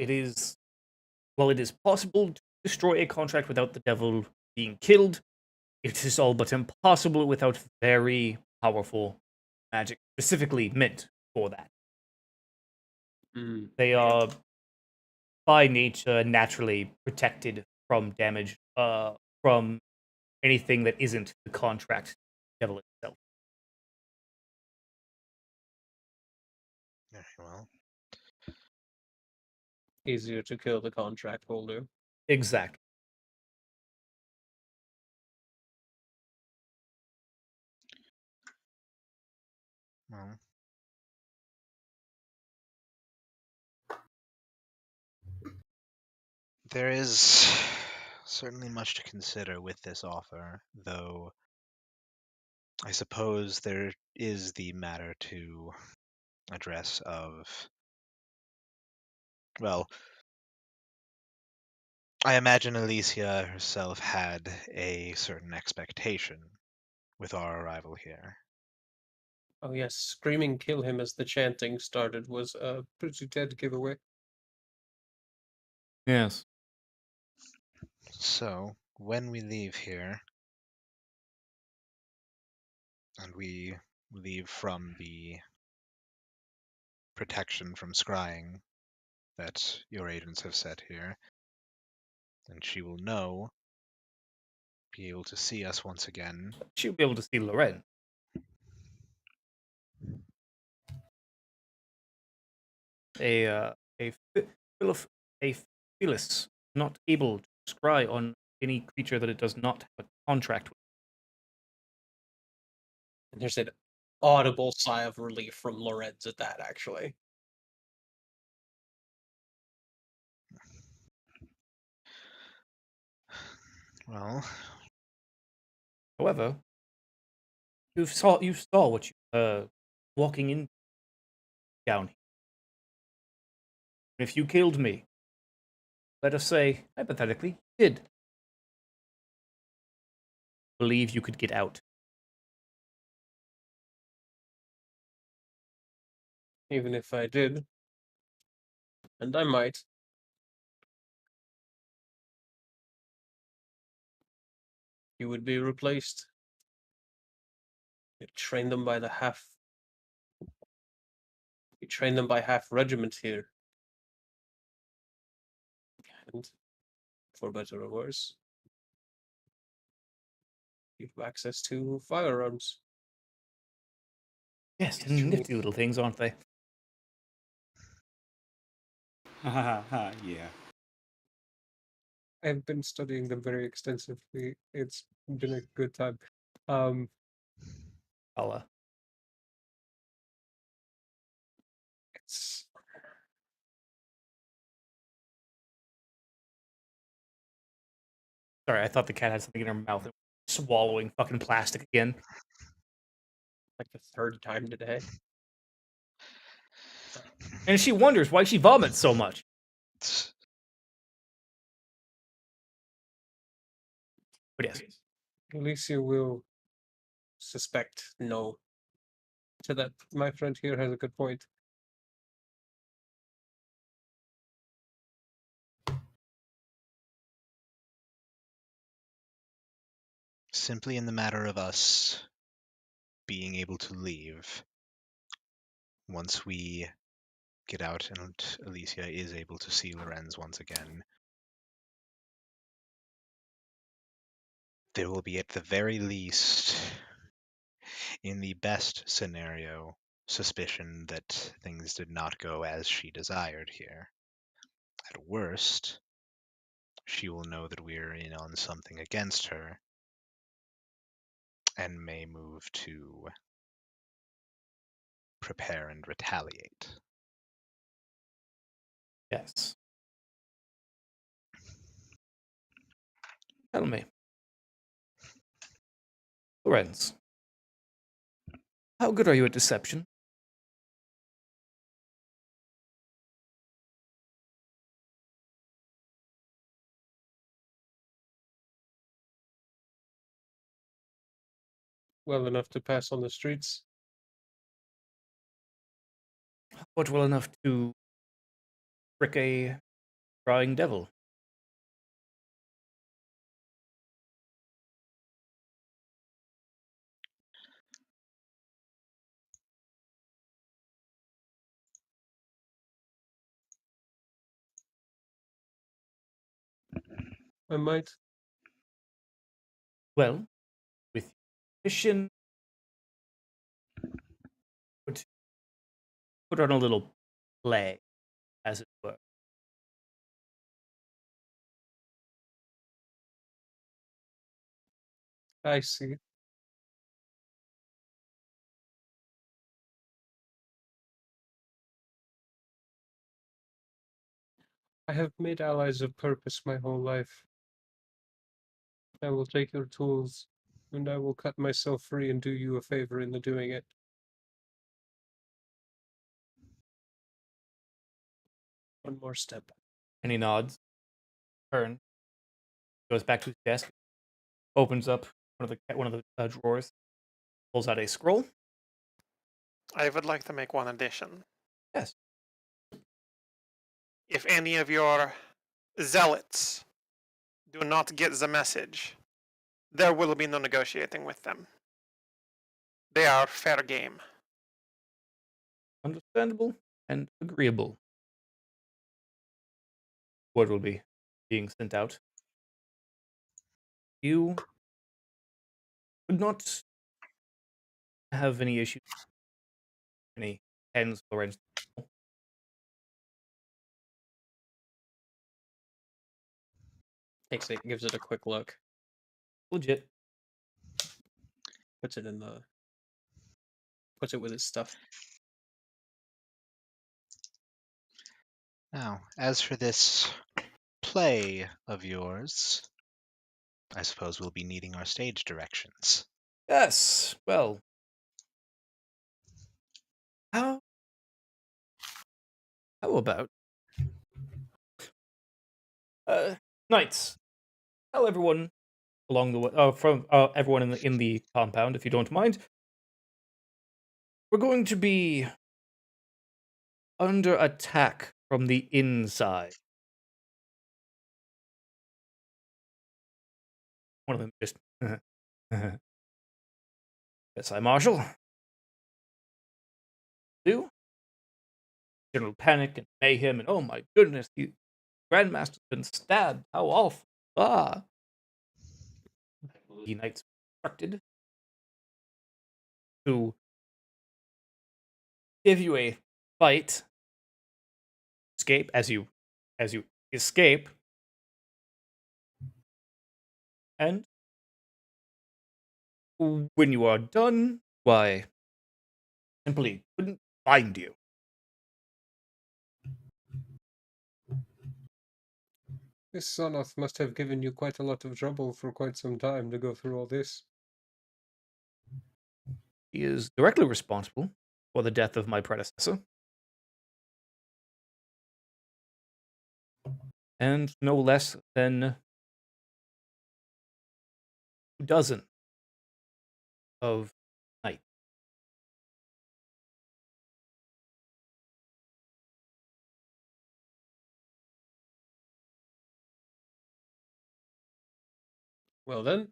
while it is possible to destroy a contract without the devil being killed, it is all but impossible without very powerful magic, specifically meant for that. They are, by nature, naturally protected from damage from anything that isn't the contract devil itself. Very well. easier to kill the contract holder. Exactly. Well, there is certainly much to consider with this offer, though I suppose there is the matter to address of, well, I imagine Alicia herself had a certain expectation with our arrival here. Oh yes, screaming "kill him" as the chanting started was a Pretty dead giveaway. Yes. So, when we leave here, and we leave from the protection from scrying that your agents have set here, then she will know, be able to see us once again. She'll be able to see Loren. A Phyllis not able to scry on any creature that it does not have a contract with. and there's an audible sigh of relief from Lorenz at that actually. Well, However, you saw what you walking in down here. If you killed me, let us say hypothetically, you did believe you could get out. Even if I did, and I might, you would be replaced. You train them by the half. You train them by half regiment here, and for better or worse, you have access to firearms. Yes, Yes, you nifty little things, aren't they? Ha ha ha, yeah. I've been studying them very extensively. It's been a good time. Um, I'll, it's sorry, I thought the cat had something in her mouth. Swallowing fucking plastic again. Like the third time today. And she wonders why she vomits so much. But yes. Alicia will suspect no. To that, my friend here has a good point. simply in the matter of us being able to leave, once we get out and Alicia is able to see Lorenz once again, there will be at the very least, in the best scenario, suspicion that things did not go as she desired here. At worst, she will know that we're in on something against her and may move to prepare and retaliate. Yes. Tell me, Lorenz, how good are you at deception? Well enough to pass on the streets. But well enough to trick a drawing devil? I might. Well, with mission, would put on a little play, as it were. I see. I have made allies of purpose my whole life. I will take your tools, and I will cut myself free and do you a favor in the doing it. One more step. And he nods, turns, goes back to his desk, opens up one of the drawers, pulls out a scroll. I would like to make one addition. Yes. If any of your zealots do not get the message, there will be no negotiating with them. They are fair game. Understandable and agreeable. Word will be being sent out. You would not have any issues, any ends, Lorenz. Takes it, gives it a quick look, Legit. puts it in the, puts it with his stuff. Now, as for this play of yours, I suppose we'll be needing our stage directions. Yes. Well, how about knights? Tell everyone along the way, from everyone in the compound, if you don't mind. We're going to be under attack from the inside. One of them just, yes, I marshal. Do general panic and mayhem, and oh my goodness, the Grandmaster's been stabbed. How awful! Ah, the knights were instructed to give you a fight, escape as you escape, and when you are done, why, simply couldn't find you. This Sonoth must have given you quite a lot of trouble for quite some time to go through all this. He is directly responsible for the death of my predecessor, and no less than 2 dozen of knights. Well then.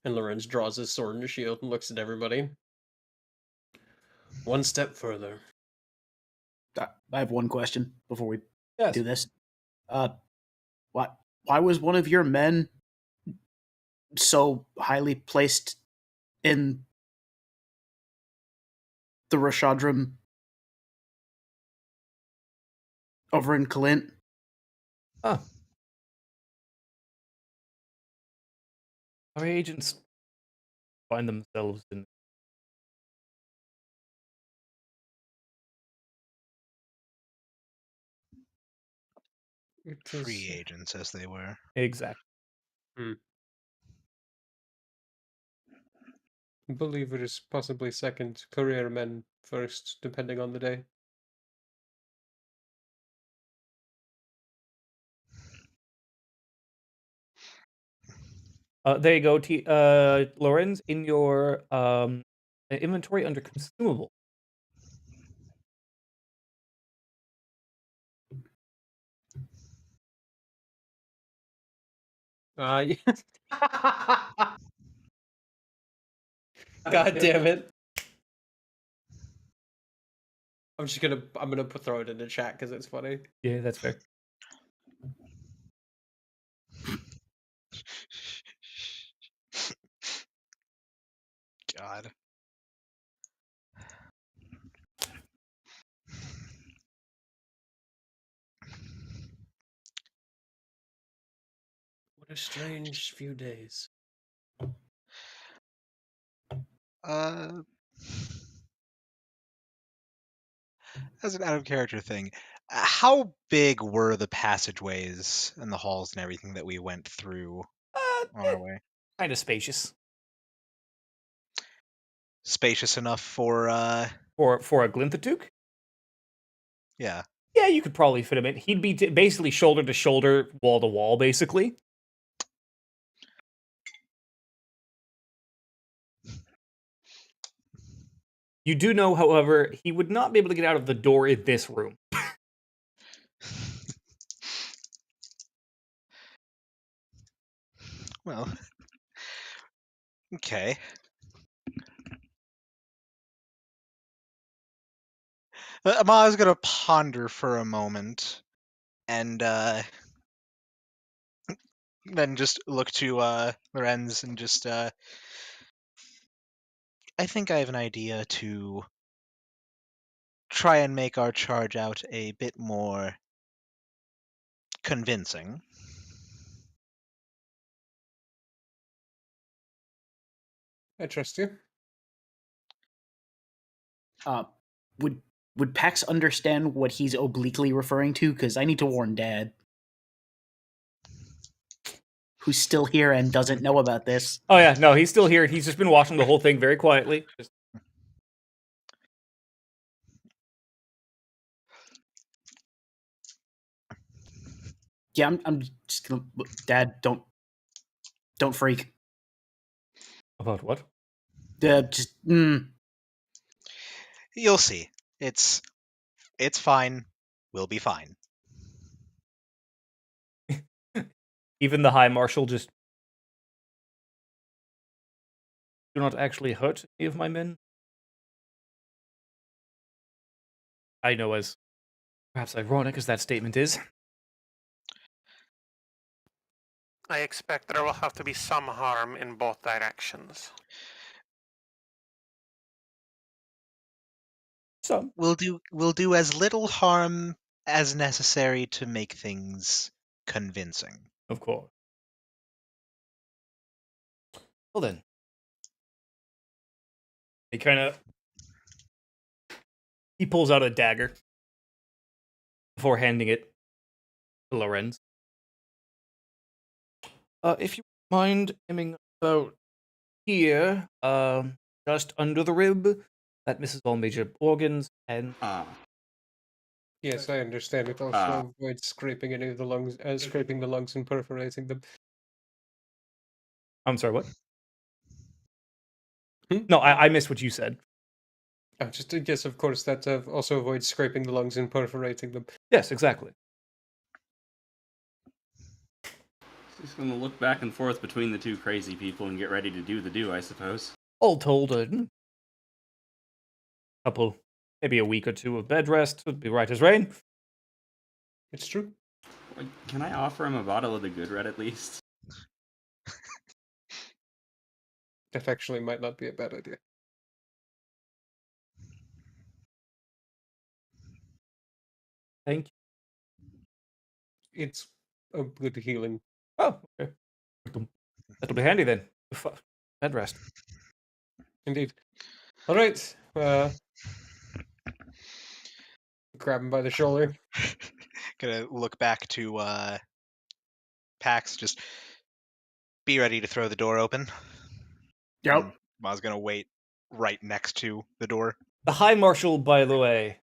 And Lorenz draws his sword and his shield and looks at everybody. One step further. I have one question before we Yes. do this. Why was one of your men so highly placed in the Rashadrim over in Kalint? Ah, Our agents find themselves in. It Free is. agents, as they were. Exactly. Believe it is possibly second, career men first, depending on the day. There you go, Lorenz, in your inventory under consumable. Yes. God damn it. I'm gonna throw it in the chat because it's funny. Yeah, that's fair. God. What a strange few days. Uh, as an out of character thing, how big were the passageways and the halls and everything that we went through on our way? Kind of spacious Spacious enough for for a Glinthatuke. yeah. Yeah, you could probably fit him in. He'd be basically shoulder to shoulder, wall to wall, basically. You do know, however, he would not be able to get out of the door in this room. Well, okay. Ama's gonna ponder for a moment, and then just look to Lorenz and just I think I have an idea to try and make our charge out a bit more convincing. I trust you. Would would Pax understand what he's obliquely referring to? Because I need to warn Dad, who's still here and doesn't know about this. Oh yeah, no, he's still here. He's just been watching the whole thing very quietly. Just... Yeah, I'm just gonna. Dad, don't freak. About what? Just You'll see. It's fine. We'll be fine. Even the High Marshal just do not actually hurt any of my men. I know, as perhaps ironic as that statement is. I expect there will have to be some harm in both directions. So We'll do as little harm as necessary to make things convincing. of course. Well then, he pulls out a dagger before handing it to Lorenz. If you mind aiming about here, just under the rib, that misses all major organs, and Yes, I understand. It also avoids scraping any of the lungs, scraping the lungs and perforating them. I'm sorry, what? Hmm? No, I missed what you said. Oh, just yes, of course. That also avoids scraping the lungs and perforating them. Yes, exactly. He's gonna look back and forth between the two crazy people and get ready to do the do, I suppose. All told, couple, maybe a week or two of bed rest would be right as rain. It's true. Can I offer him a bottle of the good red at least? That actually might not be a bad idea. Thank you. It's a good healing. Oh, okay. That'll be handy then. Bed rest. Indeed. All right. Grab him by the shoulder. Gonna look back to Pax. Just be ready to throw the door open. Yep. I was gonna wait right next to the door. The High Marshal, by the way.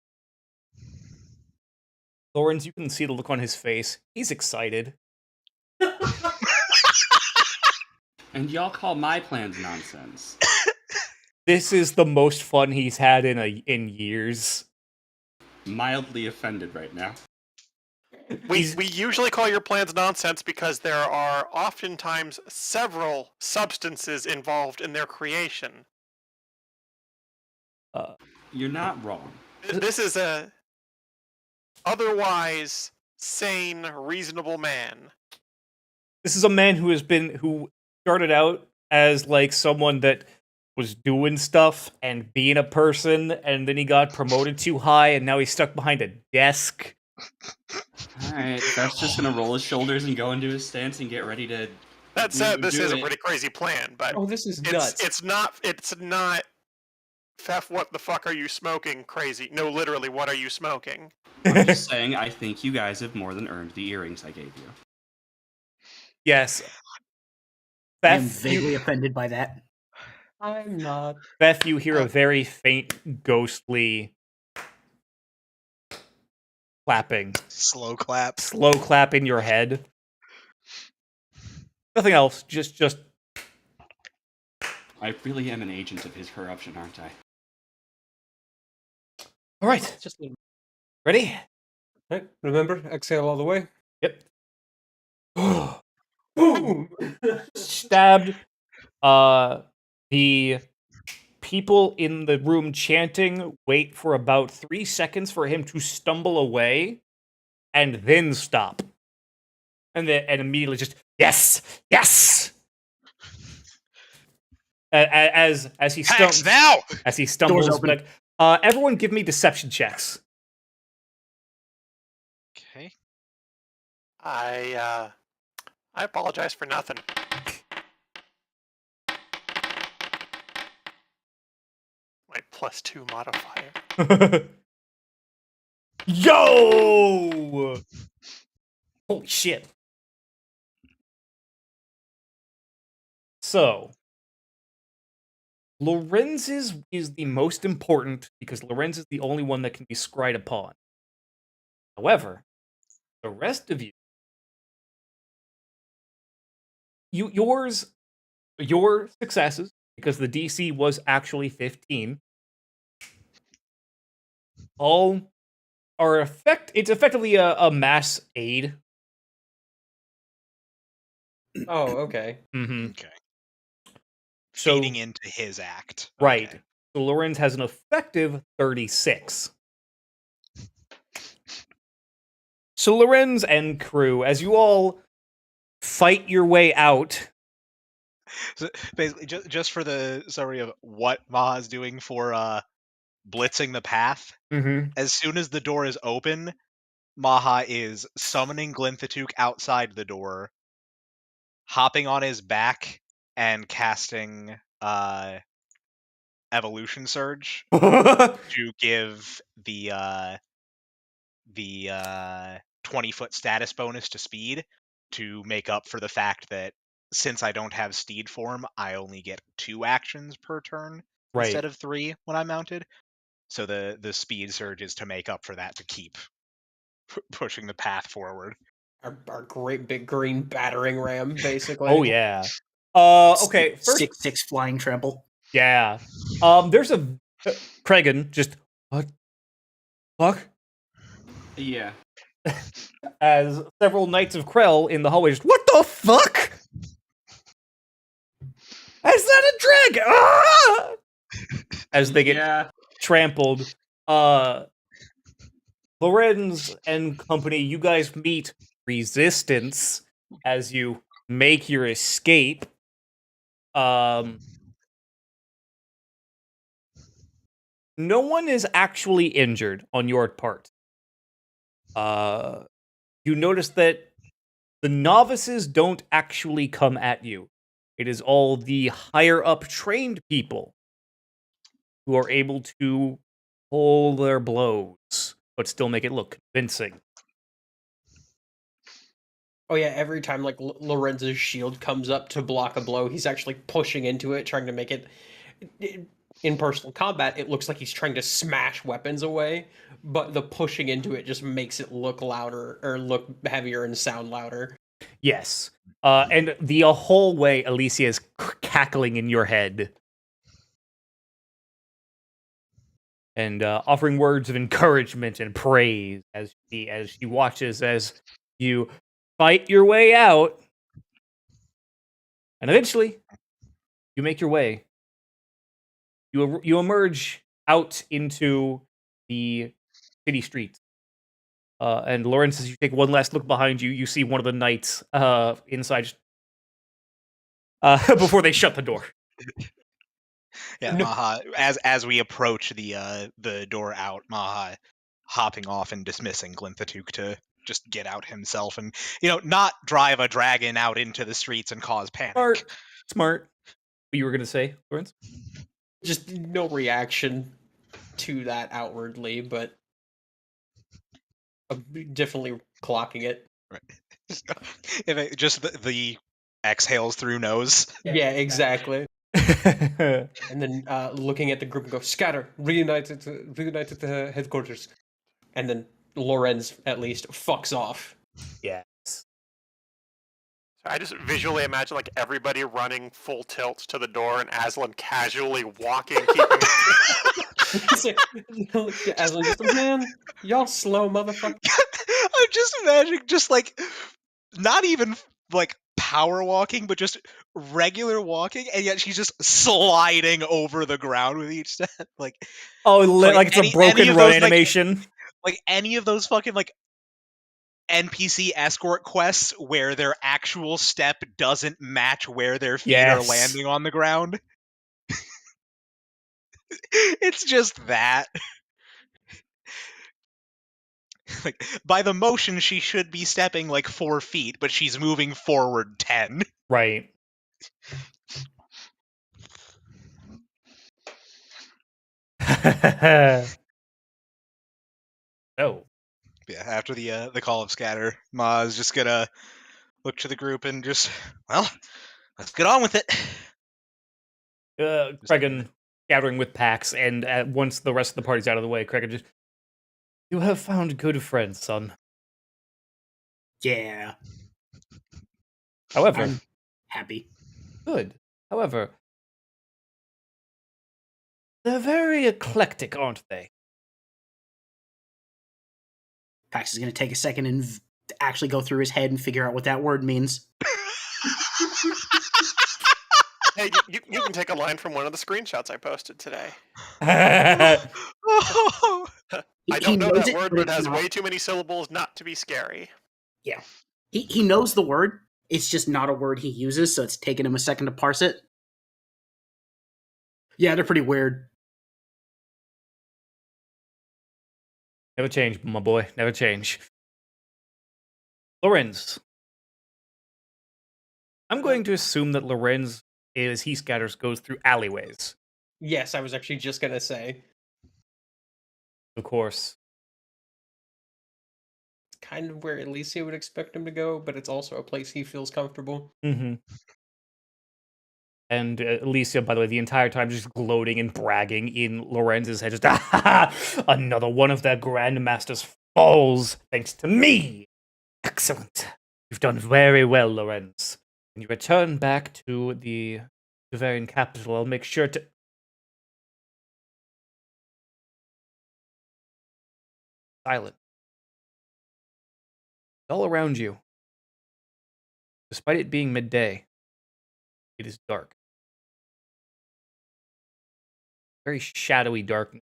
Lawrence, you can see the look on his face. He's excited. And y'all call my plans nonsense. This is the most fun he's had in years. Mildly offended right now. We usually call your plans nonsense because there are oftentimes several substances involved in their creation. You're not wrong. This is a otherwise sane, reasonable man. This is a man who started out as like someone that was doing stuff and being a person, and then he got promoted too high, and now he's stuck behind a desk. Alright, that's just gonna roll his shoulders and go into his stance and get ready to. That said, this do is a it. pretty crazy plan, but Oh, this is nuts. it's not. Pfeff, what the fuck are you smoking? Crazy. No, literally, what are you smoking? I'm just saying, I think you guys have more than earned the earrings I gave you. Yes. I am Beth, vaguely offended by that. I'm not. Beth, you hear a very faint, ghostly clapping. Slow clap. Slow clap in your head. Nothing else. Just. I really am an agent of his corruption, aren't I? All right. Just Ready? Right. Remember, exhale all the way. Yep. Boom. Stabbed. The people in the room chanting wait for about 3 seconds for him to stumble away, and then stop, and immediately just yes. As he Pax now. as he stumbles Doors open. back. Everyone, give me deception checks. Okay. I apologize for nothing. My +2 modifier. Yo! Holy shit. So, Lorenz's is the most important because Lorenz is the only one that can be scryed upon. However, the rest of you, your successes, because the DC was actually 15, all are it's effectively a mass aid. Oh, okay. Mm-hmm. Okay. So, Feeding into his act. right. Okay. So Lorenz has an effective 36. So Lorenz and crew, as you all fight your way out. So basically, just for the summary of what Maha's doing for blitzing the path, as soon as the door is open, Maha is summoning Glinthatook outside the door, hopping on his back, and casting Evolution Surge to give the 20-foot status bonus to speed to make up for the fact that since I don't have steed form, I only get 2 actions per turn instead of 3 when I'm mounted. So the speed surge is to make up for that, to keep pushing the path forward. Our great big green battering ram, basically. Oh yeah. Okay. First, 6/6 flying trample. yeah. There's a Kragan just what? Fuck. Yeah. As several Knights of Krell in the hallway just, what the fuck? Is that a dragon? Ah! As they get trampled. Lorenz and company, you guys meet resistance as you make your escape. No one is actually injured on your part. You notice that the novices don't actually come at you. It is all the higher up trained people who are able to pull their blows, but still make it look convincing. Oh yeah, every time like Lorenz's shield comes up to block a blow, he's actually pushing into it, trying to make it. In personal combat, it looks like he's trying to smash weapons away, but the pushing into it just makes it look louder or look heavier and sound louder. Yes. And the whole way, Alicia is cackling in your head. And offering words of encouragement and praise as she watches as you fight your way out. And eventually, you make your way. You emerge out into the city streets. And Lawrence, as you take one last look behind you, you see one of the knights inside before they shut the door. Yeah, No. Maha. As we approach the door out, Maha hopping off and dismissing Glinthatook to just get out himself and not drive a dragon out into the streets and cause panic. Smart. What you were gonna say, Lawrence? Just no reaction to that outwardly, but definitely clocking it. Right. Just the exhales through nose. Yeah, exactly. And then looking at the group and go, scatter, reunited to headquarters. And then Lorenz, at least, fucks off. Yes. So I just visually imagine like everybody running full tilt to the door and Aslan casually walking, keeping. Aslan just, man, y'all slow motherfucker. I'm just imagining just like not even like power walking, but just regular walking, and yet she's just sliding over the ground with each step. Like like it's a broken run those, animation. Like any of those fucking like NPC escort quests where their actual step doesn't match where their feet are landing on the ground. It's just that. Like by the motion, she should be stepping like 4 feet, but she's moving forward 10. Right. Oh. Yeah, after the call of scatter, Ma's just gonna look to the group and just, well, let's get on with it. Cregan gathering with Pax, and once the rest of the party's out of the way, Cregan just, you have found good friends, son. Yeah. However, I'm happy. good. However, they're very eclectic, aren't they? Pax is going to take a second and actually go through his head and figure out what that word means. Hey, you can take a line from one of the screenshots I posted today. Oh, I don't know that word, but it has way too many syllables not to be scary. Yeah. He knows the word. It's just not a word he uses, so it's taken him a second to parse it. Yeah, they're pretty weird. Never change, my boy. Never change. Lorenz. I'm going to assume that Lorenz, as he scatters, goes through alleyways. Yes, I was actually just gonna say. Of course. It's kind of where Alicia would expect him to go, but it's also a place he feels comfortable. Mm-hmm. And Alicia, by the way, the entire time just gloating and bragging in Lorenz's head, just, another one of their Grandmaster's falls, thanks to me. Excellent. You've done very well, Lorenz. When you return back to the Bavarian capital, I'll make sure to... Silent. All around you. Despite it being midday, it is dark. Very shadowy darkness.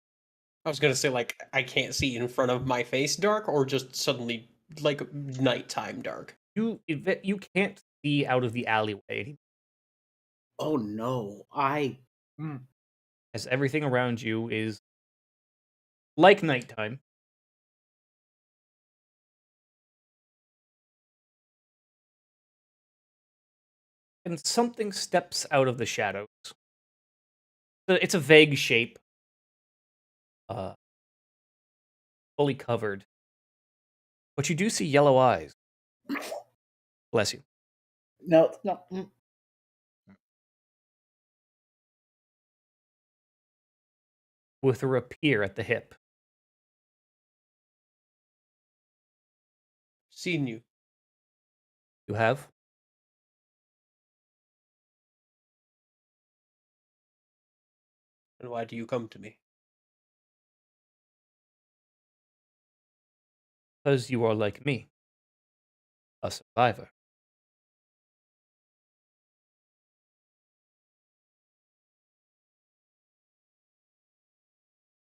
I was gonna say, like, I can't see in front of my face dark, or just suddenly, like, nighttime dark. You can't see out of the alleyway. Oh no. As everything around you is like nighttime. and something steps out of the shadows. It's a vague shape, fully covered, but you do see yellow eyes. Bless you. No. With a rapier at the hip. Seen you. You have? And why do you come to me? Because you are like me. A survivor.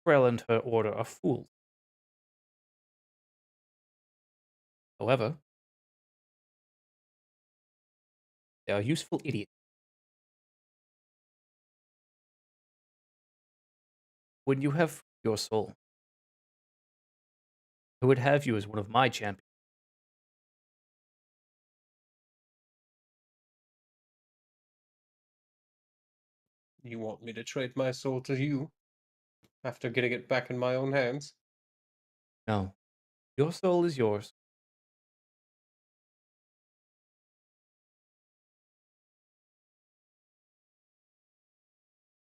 Krell and her order are fools. However, they are useful idiots. When you have your soul, I would have you as one of my champions. You want me to trade my soul to you after getting it back in my own hands? No. Your soul is yours.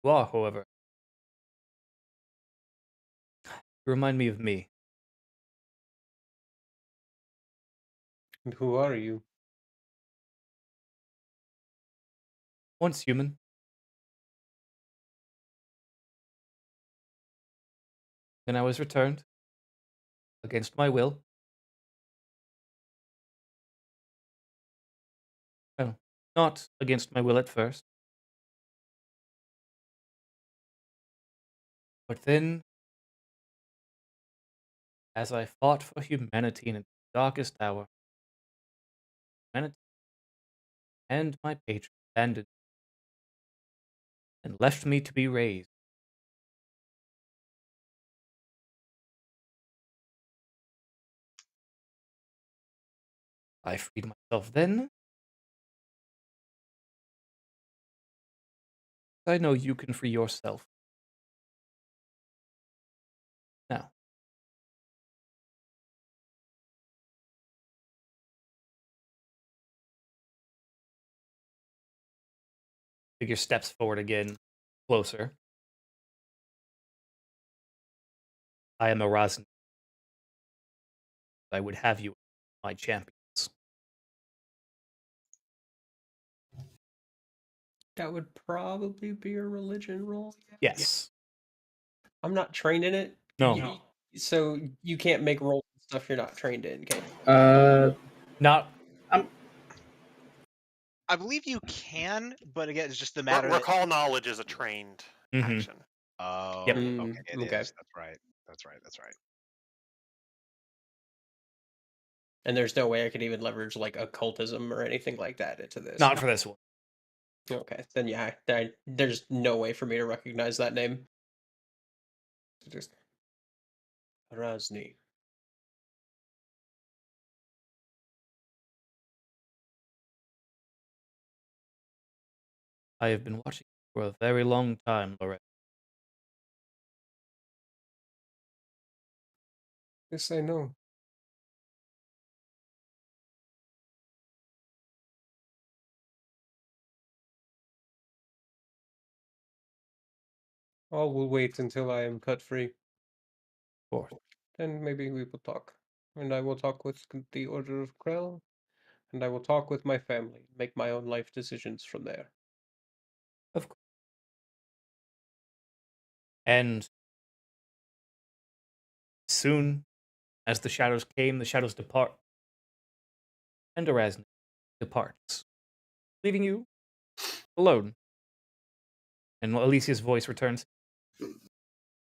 You are, however. You remind me of me. And who are you? Once human. Then I was returned. Against my will. Well, not against my will at first. But then, as I fought for humanity in its darkest hour, humanity and my patron abandoned and left me to be raised. I freed myself then. I know you can free yourself. Now. Figure steps forward again, closer. I am Erasmus. I would have you my champions. That would probably be a religion roll. Yes. I'm not trained in it. No. No. So you can't make rolls and stuff you're not trained in, can you? Not. I believe you can, but again, it's just the matter that. Recall knowledge is a trained Mhm. action. Oh, Yep. okay, it Okay. is. That's right. That's right. And there's no way I could even leverage like occultism or anything like that into this. Not for this one. Okay, then yeah, there's no way for me to recognize that name. Just Razni. I have been watching for a very long time, Lorette. Yes, I know. All will wait until I am cut free. Of course. Then maybe we will talk. And I will talk with the Order of Krell, and I will talk with my family, make my own life decisions from there. Of course. And soon, as the shadows came, the shadows depart. And Erasmus departs, leaving you alone. And Alicia's voice returns.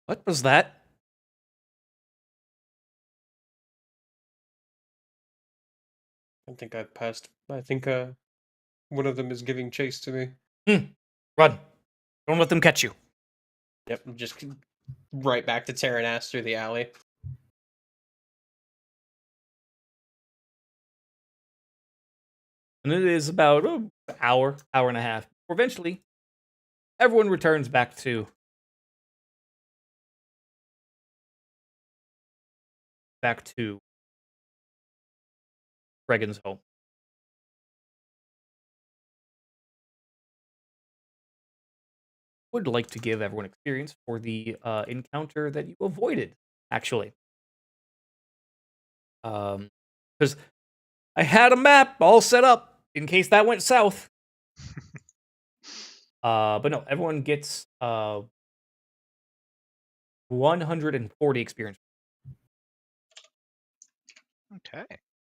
What was that? I think I've passed. I think one of them is giving chase to me. Run. Don't let them catch you. Yep, just right back to tearing ass through the alley. And it is about hour and a half. Eventually, everyone returns back to Regan's home. Would like to give everyone experience for the encounter that you avoided, actually. Because I had a map all set up in case that went south. But no, everyone gets 140 experience. Okay.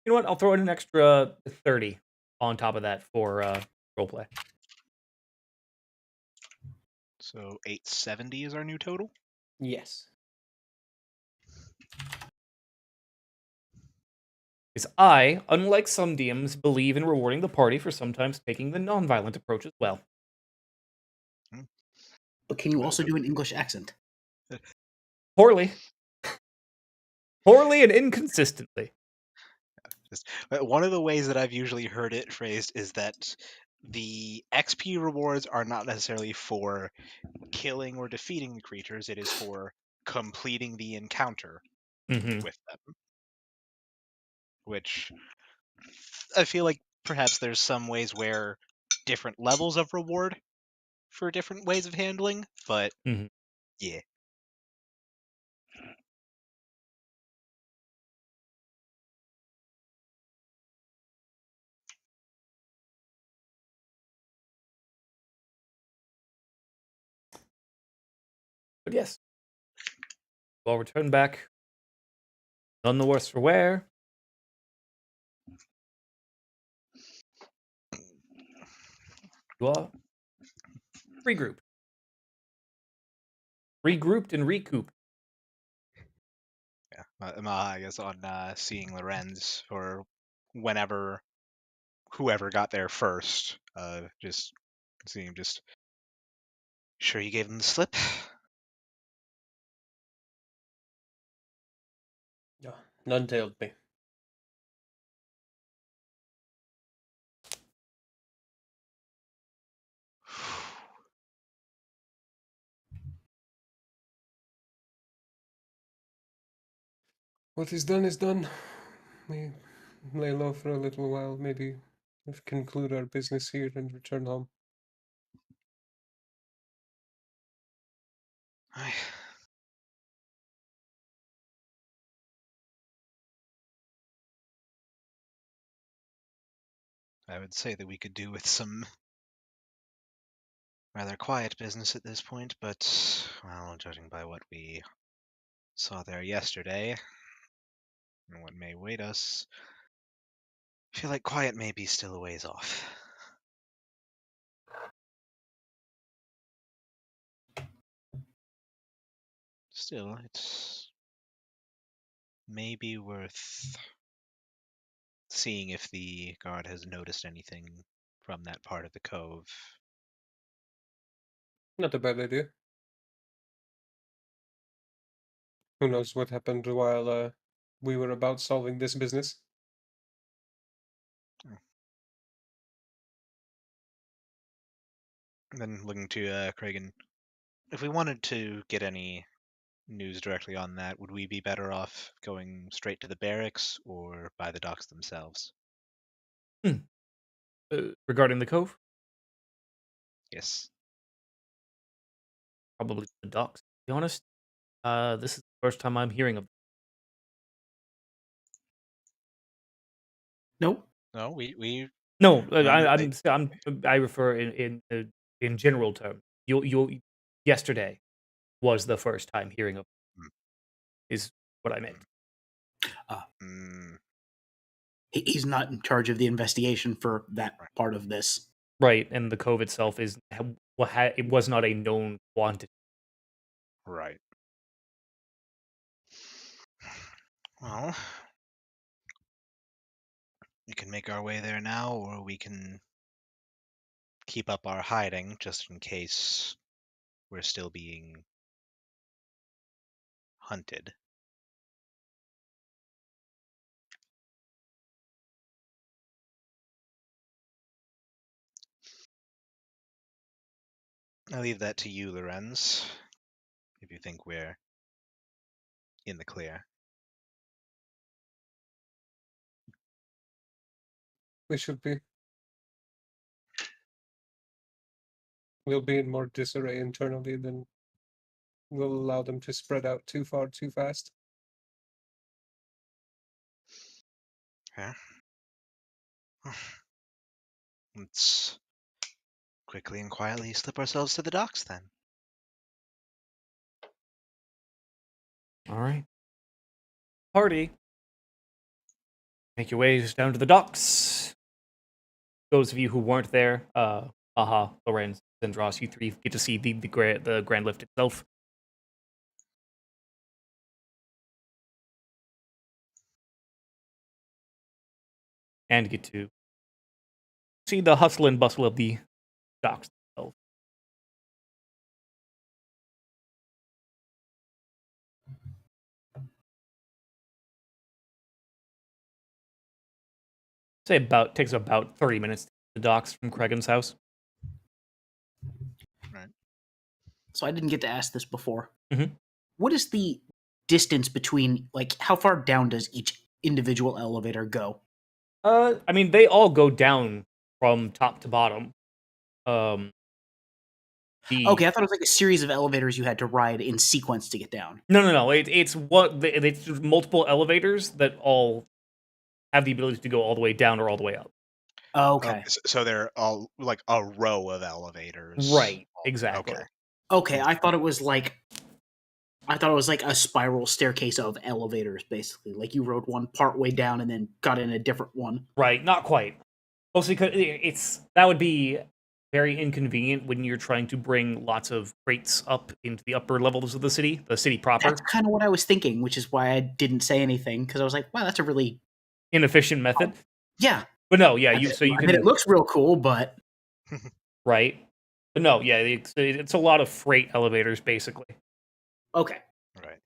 You know what? I'll throw in an extra 30 on top of that for roleplay. So 870 is our new total. Yes. Because I, unlike some DMs, believe in rewarding the party for sometimes taking the non-violent approach as well. But can you also do an English accent? Poorly. Poorly and inconsistently. One of the ways that I've usually heard it phrased is that the XP rewards are not necessarily for killing or defeating the creatures, it is for completing the encounter Mm-hmm. with them. Which I feel like perhaps there's some ways where different levels of reward for different ways of handling, but Mhm. yeah. But yes, we'll return back. None the worse for wear. You all regroup. Regrouped and recoup. Yeah. I guess on seeing Lorenz or whenever whoever got there first, just seeing just sure you gave him the slip. No, none told me. What is done is done. We lay low for a little while, maybe conclude our business here and return home. I would say that we could do with some rather quiet business at this point, but, well, judging by what we saw there yesterday and what may await us, I feel like quiet may be still a ways off. Still, it's maybe worth seeing if the guard has noticed anything from that part of the cove. Not a bad idea. Who knows what happened while we were about solving this business? Then looking to Kragan, if we wanted to get any news directly on that, would we be better off going straight to the barracks or by the docks themselves? Regarding the cove, Yes. probably the docks. To be honest, this is the first time I'm hearing of. Nope. No, we No, remember they. I refer in general terms. You yesterday was the first time hearing of. Mm. Is what I meant. Mm, He's not in charge of the investigation for that Right. part of this. Right, and the cove itself is it was not a known quantity. right. Well, we can make our way there now, or we can keep up our hiding just in case we're still being hunted. I leave that to you, Lorenz, if you think we're in the clear. We should be. We'll be in more disarray internally than we'll allow them to spread out too far too fast. Yeah. Let's quickly and quietly slip ourselves to the docks then. All right. Party. Make your ways down to the docks. Those of you who weren't there, Lorenz, Zendros, you three get to see the Grand Lift itself. And get to see the hustle and bustle of the docks themselves. Say takes about 30 minutes to the docks from Cregan's house. Right. So I didn't get to ask this before. Mhm. What is the distance between, like, how far down does each individual elevator go? I mean, they all go down from top to bottom. Okay, I thought it was like a series of elevators you had to ride in sequence to get down. No. It's it's multiple elevators that all have the ability to go all the way down or all the way up. Okay. So they're all like a row of elevators. Right. Exactly. Okay. Okay, I thought it was like a spiral staircase of elevators, basically. Like you rode one part way down and then got in a different one. Right. Not quite. Mostly because that would be very inconvenient when you're trying to bring lots of crates up into the upper levels of the city proper. That's kind of what I was thinking, which is why I didn't say anything, because I was like, wow, that's a really Inefficient method. Yeah. But no, yeah, I you mean, can. it looks real cool, but Right. But no, yeah, it's a lot of freight elevators basically. okay. Right.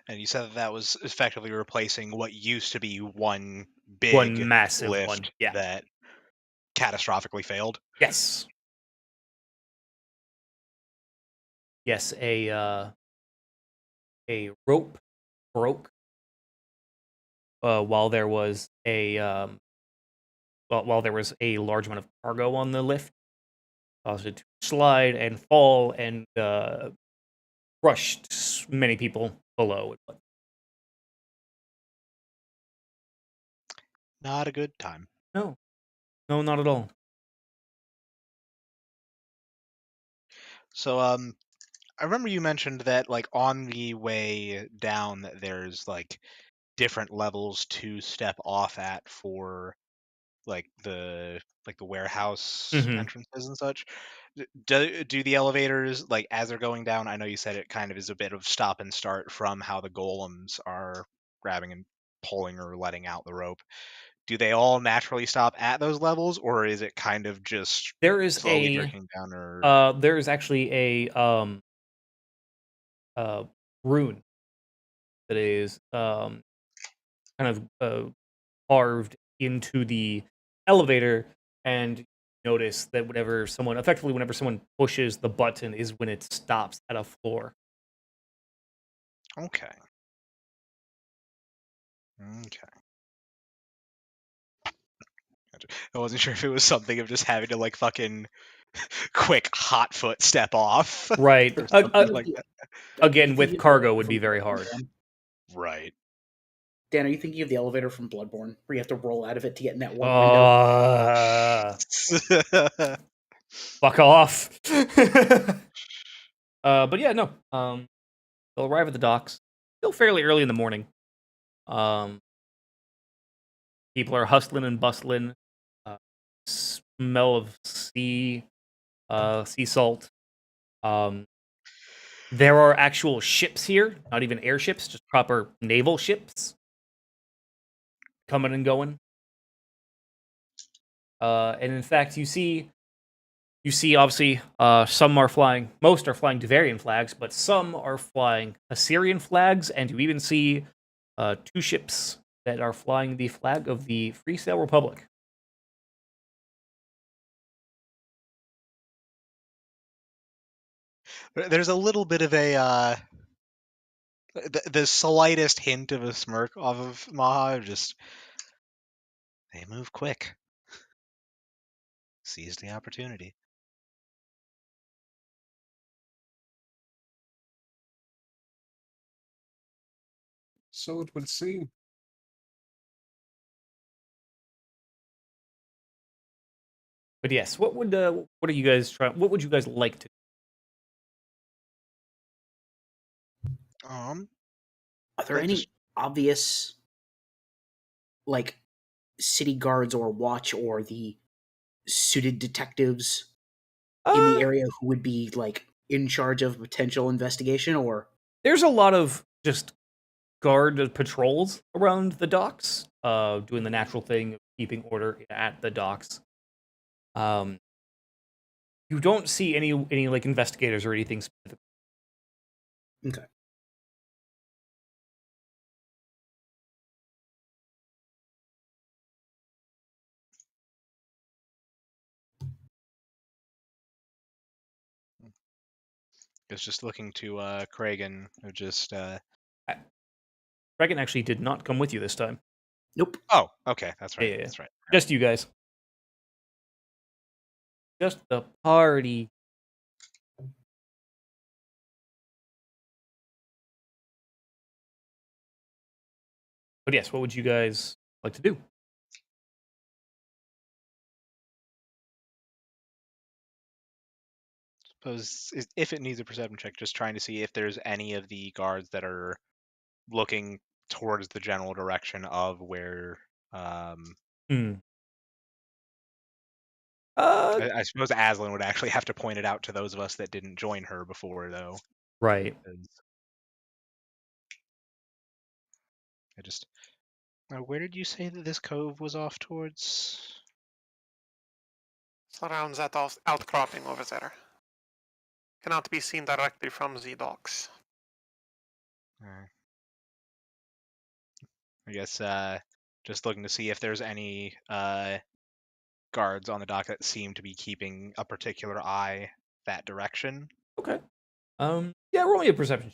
And you said that was effectively replacing what used to be one Massive lift one. Yeah. that catastrophically failed. Yes. Yes, a rope broke while there was a large amount of cargo on the lift, caused it to slide and fall and crushed many people below. Not a good time. No, not at all. So I remember you mentioned that like on the way down that there's like different levels to step off at for like the warehouse Mhm. entrances and such. Do the elevators, like as they're going down, I know you said it kind of is a bit of stop and start from how the golems are grabbing and pulling or letting out the rope. Do they all naturally stop at those levels, or is it kind of just There is slowly drifting down? Or there is actually a rune that is kind of carved into the elevator, and notice that whenever someone pushes the button is when it stops at a floor. okay. Gotcha. I wasn't sure if it was something of just having to like fucking quick hot foot step off. Right. Or something like that. Again, with cargo would be very hard. Right. Dan, are you thinking of the elevator from Bloodborne, where you have to roll out of it to get in that one window? Fuck off. But yeah, no. They'll arrive at the docks still fairly early in the morning. People are hustling and bustling. Smell of sea salt. There are actual ships here, not even airships, just proper naval ships coming and going. And in fact, you see obviously most are flying Devarian flags, but some are flying Assyrian flags, and you even see 2 ships that are flying the flag of the Free Sail Republic. There's a little bit of a the slightest hint of a smirk off of Maha. Just they move quick. Seize the opportunity. So it would seem. But yes, what are you guys trying? What would you guys like to? Are I there think any just obvious, like, city guards or watch or the suited detectives in the area who would be, like, in charge of potential investigation? Or There's a lot of just guard patrols around the docks, doing the natural thing of keeping order at the docks. You don't see any like investigators or anything specific. okay, is just looking to Kragan, who just Regan actually did not come with you this time. nope. Oh, okay, that's right. Yeah. That's right. Just you guys. Just the party. But yes, what would you guys like to do? Suppose if it needs a perception check, just trying to see if there's any of the guards that are looking towards the general direction of where. Hmm. Uh, I suppose Aslan would actually have to point it out to those of us that didn't join her before, though. right. 'Cause I just. Where did you say that this cove was off towards? Surrounds that outcropping over there. Cannot be seen directly from the docks. I guess just looking to see if there's any guards on the dock that seem to be keeping a particular eye that direction. Okay. Yeah, roll me a perception.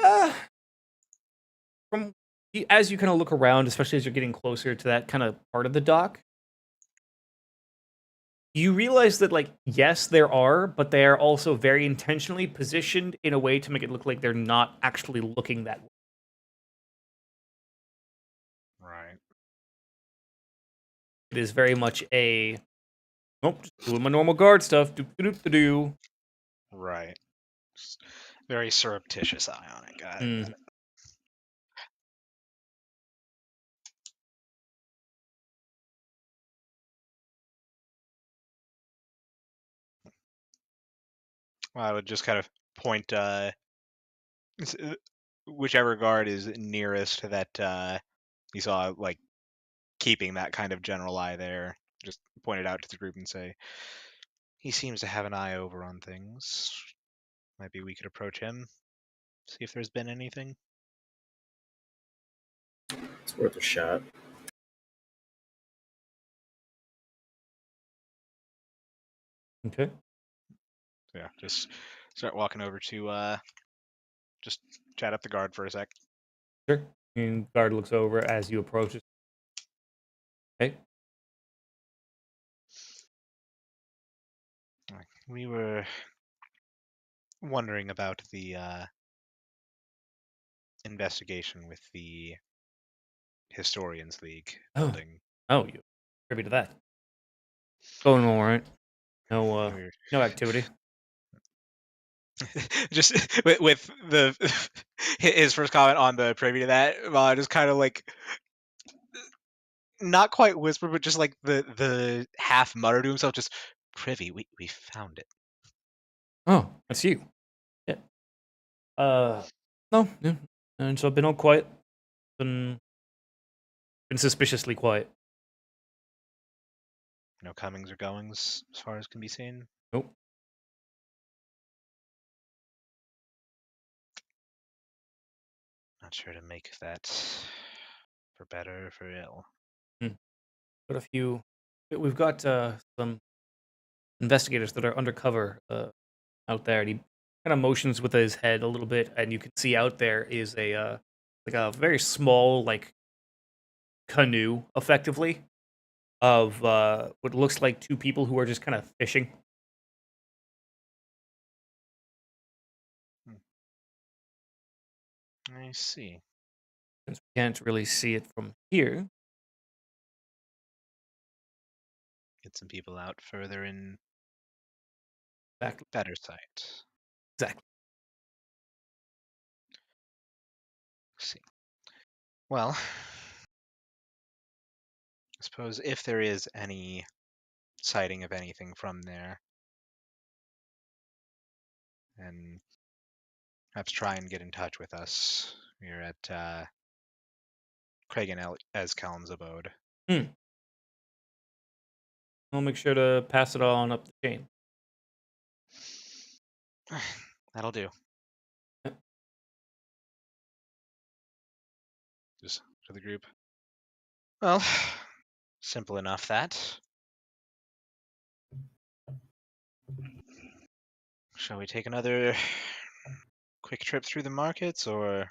Uh, from as you kind of look around, especially as you're getting closer to that kind of part of the dock, you realize that, like, yes, there are, but they are also very intentionally positioned in a way to make it look like they're not actually looking that way. Right. It is very much a, nope, just doing my normal guard stuff. Do. Right. Just very surreptitious eye on it. Got it. Got it. Well, I would just kind of point whichever guard is nearest that you saw, like, keeping that kind of general eye there. Just point it out to the group and say, he seems to have an eye over on things. Maybe we could approach him, see if there's been anything. It's worth a shot. Okay. Yeah, just start walking over to just chat up the guard for a sec. Sure. And guard looks over as you approach it. Okay. We were wondering about the investigation with the Historians League building. Oh, you privy to that? Going all right. No, We're- no activity. just with the his first comment on the privy to that, just kind of like not quite whisper, but just like the half mutter to himself, just privy. We found it. Oh, that's you. Yeah. No. Yeah. And so I've been all quiet. Been suspiciously quiet. No comings or goings as far as can be seen. Nope. Not sure to make that for better or for ill. But a few. We've got some investigators that are undercover out there, and he kind of motions with his head a little bit, and you can see out there is a like a very small like canoe, effectively, of what looks like two people who are just kind of fishing. I see. Since we can't really see it from here. Get some people out further in Exactly. better sight. Exactly. See. Well, I suppose if there is any sighting of anything from there, then perhaps try and get in touch with us. We're at Craig and Eskelm's abode. I'll make sure to pass it on up the chain. That'll do. Yep. Just to the group. Well, simple enough that. Shall we take another quick trip through the markets, or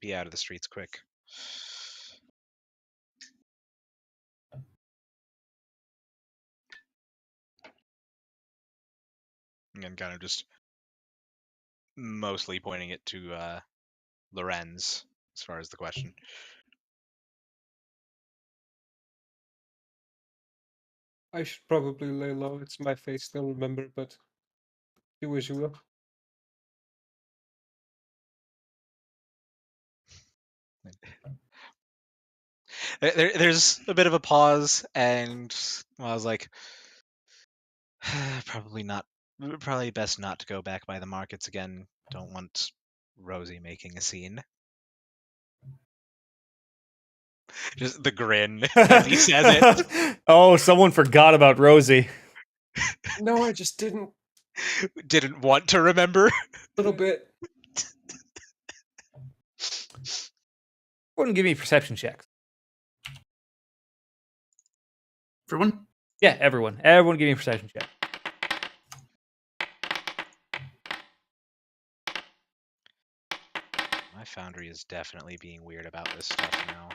be out of the streets quick? And kind of just mostly pointing it to Lorenz as far as the question. I should probably lay low. It's my face, still remember, but do as you will. There's a bit of a pause, and I was like, probably best not to go back by the markets again. Don't want Rosie making a scene. Just the grin as he says it. Oh, someone forgot about Rosie. No, I just didn't. Didn't want to remember. A little bit. Everyone give me perception checks. Everyone? Yeah, everyone. Everyone give me a perception check. My foundry is definitely being weird about this stuff now.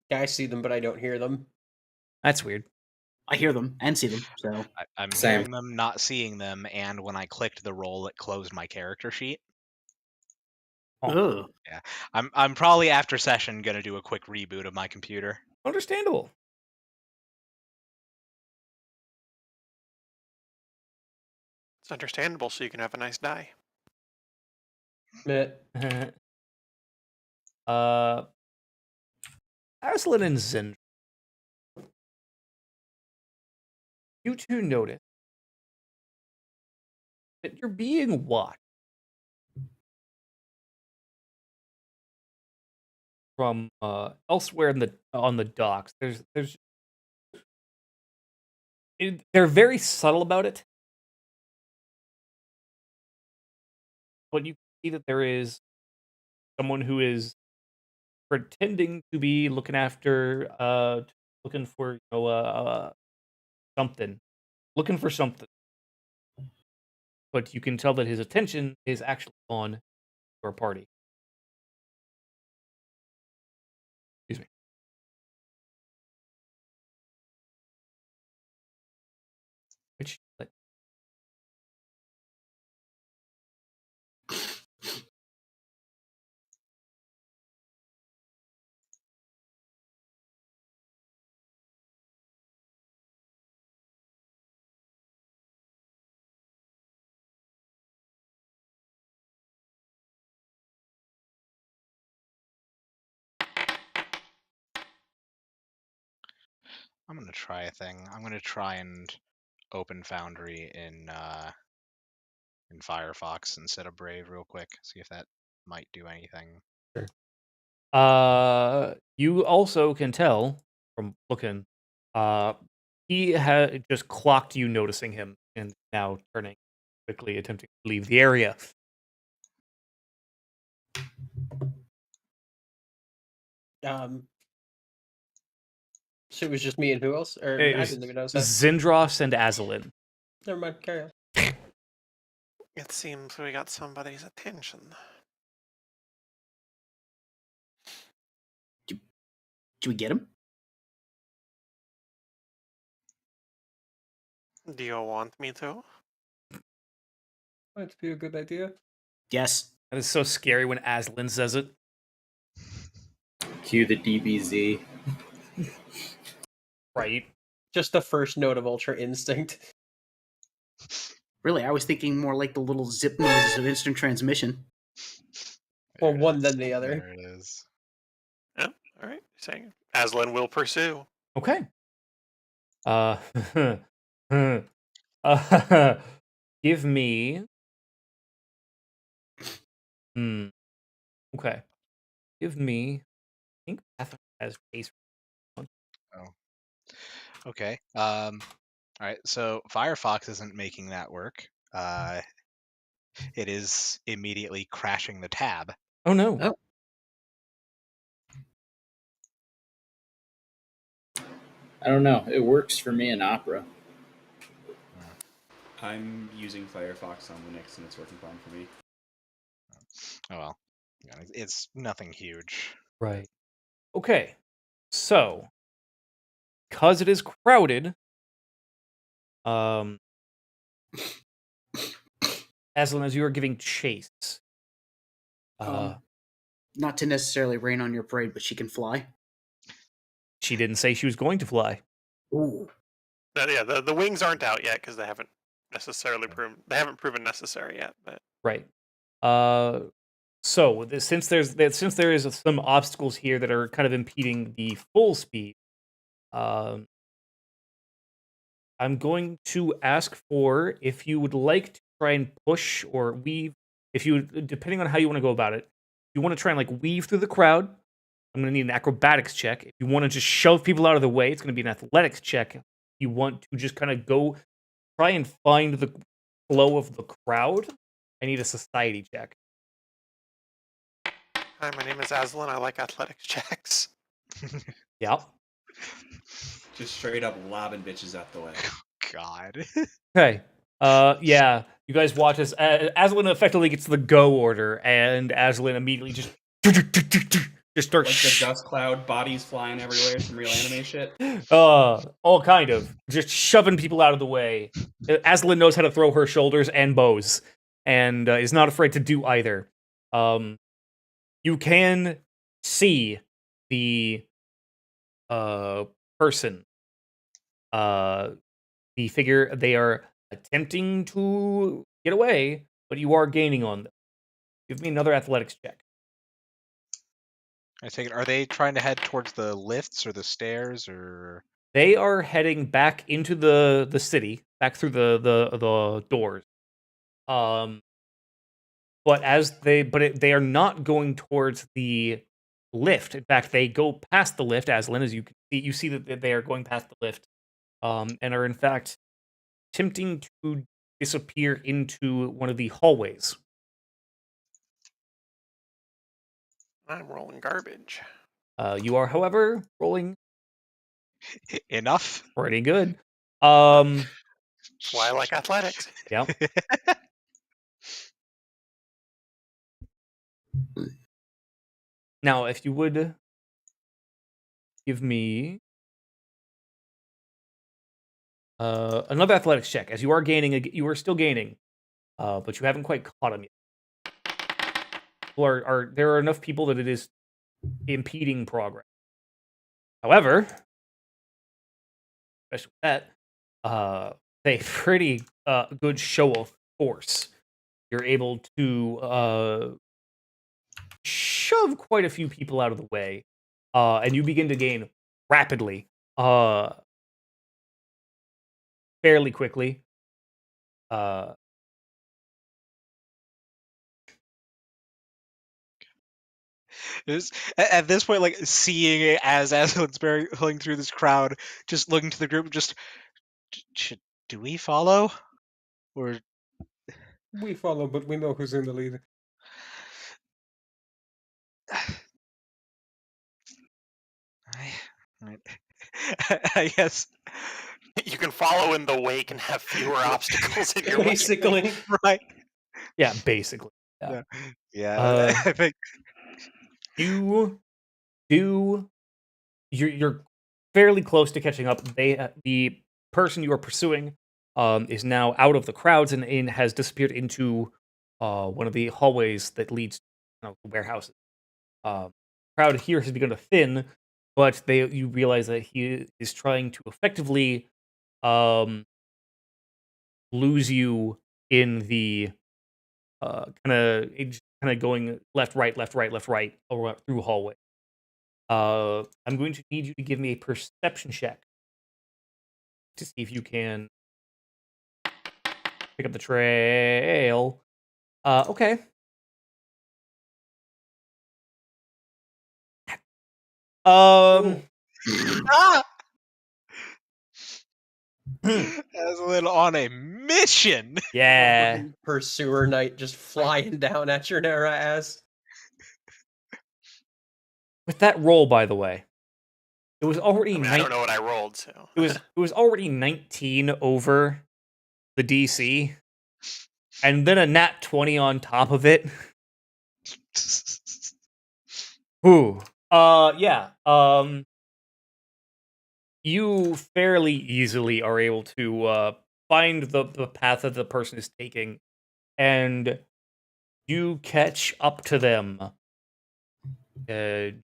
Yeah, I see them, but I don't hear them. That's weird. I hear them and see them, so I'm Same. hearing them, not seeing them, and when I clicked the roll, it closed my character sheet. Oh. ugh. Yeah, I'm probably after session gonna do a quick reboot of my computer. Understandable. It's understandable, so you can have a nice die. Meh. Aslan and Zin. You two notice that you're being watched from elsewhere on the docks. They're very subtle about it, but you can see that there is someone who is pretending to be looking for something, looking for something. But you can tell that his attention is actually on your party. Excuse me. Which, I'm gonna try a thing. I'm gonna try and open Foundry in Firefox instead of Brave real quick. See if that might do anything. you also can tell from looking, he had just clocked you noticing him and now turning quickly, attempting to leave the area. So it was just me and who else? Or It I was didn't even notice that. Zindros and Azalin. Never mind. Carry on. It seems we got somebody's attention. Do we get him? Do you want me to? Might be a good idea. Yes. That is so scary when Azalin says it. Cue the DBZ. Right. Just the first note of Ultra Instinct. Really, I was thinking more like the little zip noises of instant transmission. Well, There it one is. then the other. There it is. Yeah, all right. Saying Aslan will pursue. Okay. Give me. Okay. Give me. I think Pathfinder has face. Okay. All right. So Firefox isn't making that work. It is immediately crashing the tab. Oh no. Oh. I don't know. It works for me in Opera. I'm using Firefox on Linux and it's working fine for me. Oh well. Yeah, it's nothing huge. Right. Okay. So, because it is crowded, Aslan, as you are giving chase, Not to necessarily rain on your parade, but she can fly. she didn't say she was going to fly. Ooh. Yeah, the wings aren't out yet because they haven't necessarily proven necessary yet. But Right. So since there is some obstacles here that are kind of impeding the full speed, I'm going to ask for if you would like to try and push or weave. If you, depending on how you want to go about it, if you want to try and like weave through the crowd, I'm going to need an acrobatics check. If you want to just shove people out of the way, it's going to be an athletics check. If you want to just kind of go try and find the flow of the crowd, I need a society check. hi, my name is Aslan. I like athletics checks. Yeah. Just straight up lobbing bitches out the way. God. Okay. Yeah. You guys watch as Aslan effectively gets the go order, and Aslan immediately just starts Like the dust cloud, bodies flying everywhere, some real anime shit. all kind of just shoving people out of the way. Aslan knows how to throw her shoulders and bows, and is not afraid to do either. You can see the person, the figure. They are attempting to get away, but you are gaining on them. Give me another athletics check. I take it. Are they trying to head towards the lifts or the stairs or? They are heading back into the city, back through the doors. But they are not going towards the lift. In fact, they go past the lift. Aslan, as you see that they are going past the lift, and are in fact attempting to disappear into one of the hallways. I'm rolling garbage. You are, however, rolling Enough. pretty good. That's why I like athletics. Yeah. Now, if you would give me another athletics check, as you are gaining, you are still gaining, but you haven't quite caught him yet. There are enough people that it is impeding progress. However, especially with that, a pretty good show of force. You're able to shove quite a few people out of the way, and you begin to gain rapidly, fairly quickly. At this point, like seeing it as Aslan's barreling through this crowd, just looking to the group, just do we follow, or We follow, but we know who's in the lead. Right. I guess. You can follow in the wake and have fewer obstacles in your way. Basically, Right. Yeah, basically. Yeah. Yeah. I think. You do. You're fairly close to catching up. The person you are pursuing is now out of the crowds and has disappeared into one of the hallways that leads to the warehouses. Crowd here has begun to thin, but you realize that he is trying to effectively lose you in the kind of going left, right, left, right, left, right through hallway. I'm going to need you to give me a perception check to see if you can pick up the trail. Okay. Ah! Hmm. Aslan on a mission. Yeah. fucking pursuer knight just flying down at your Nara ass. With that roll, by the way, it was already I don't know what I rolled, so it was already 19 over the DC, and then a nat 20 on top of it. Ooh. Yeah. You fairly easily are able to find the path that the person is taking, and you catch up to them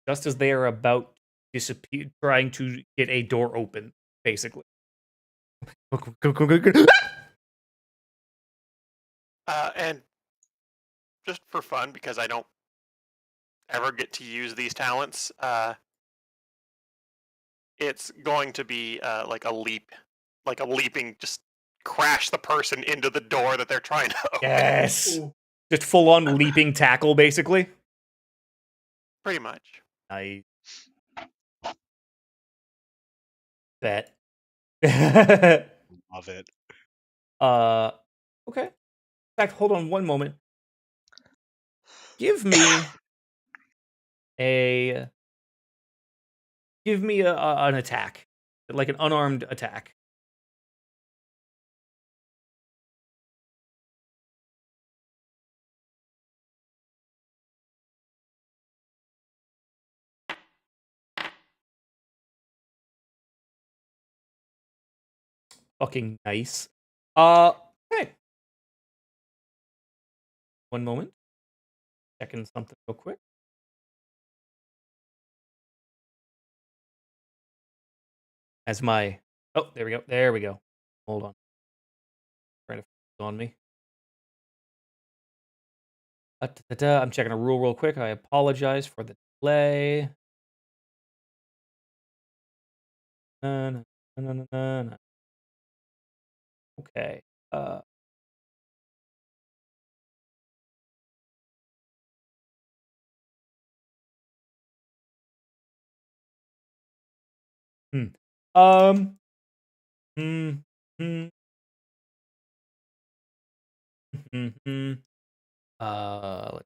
just as they are about to disappear, trying to get a door open, basically. And just for fun, because I don't ever get to use these talents, it's going to be like a leaping, just crash the person into the door that they're trying to open. Yes. Just full on leaping tackle, basically. Pretty much. I bet. Love it. Okay. In fact, hold on one moment. Give me an attack, like an unarmed attack. Fucking nice. Okay. One moment. Checking something real quick. As my there we go. There we go. Hold on. Trying to focus on me. I'm checking a rule real quick. I apologize for the delay. Na, na, na, na, na, na. Okay. Hmm. Hmm. Hmm. Hmm. Hmm. Let's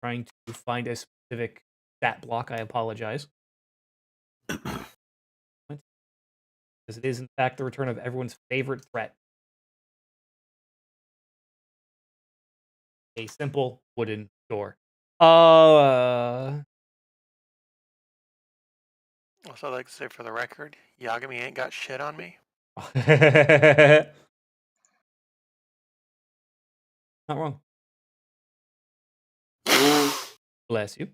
trying to find a specific stat block. I apologize. Because it is, in fact, the return of everyone's favorite threat. A simple wooden door. Also, I'd like to say for the record, Yagami ain't got shit on me. Not wrong. Bless you.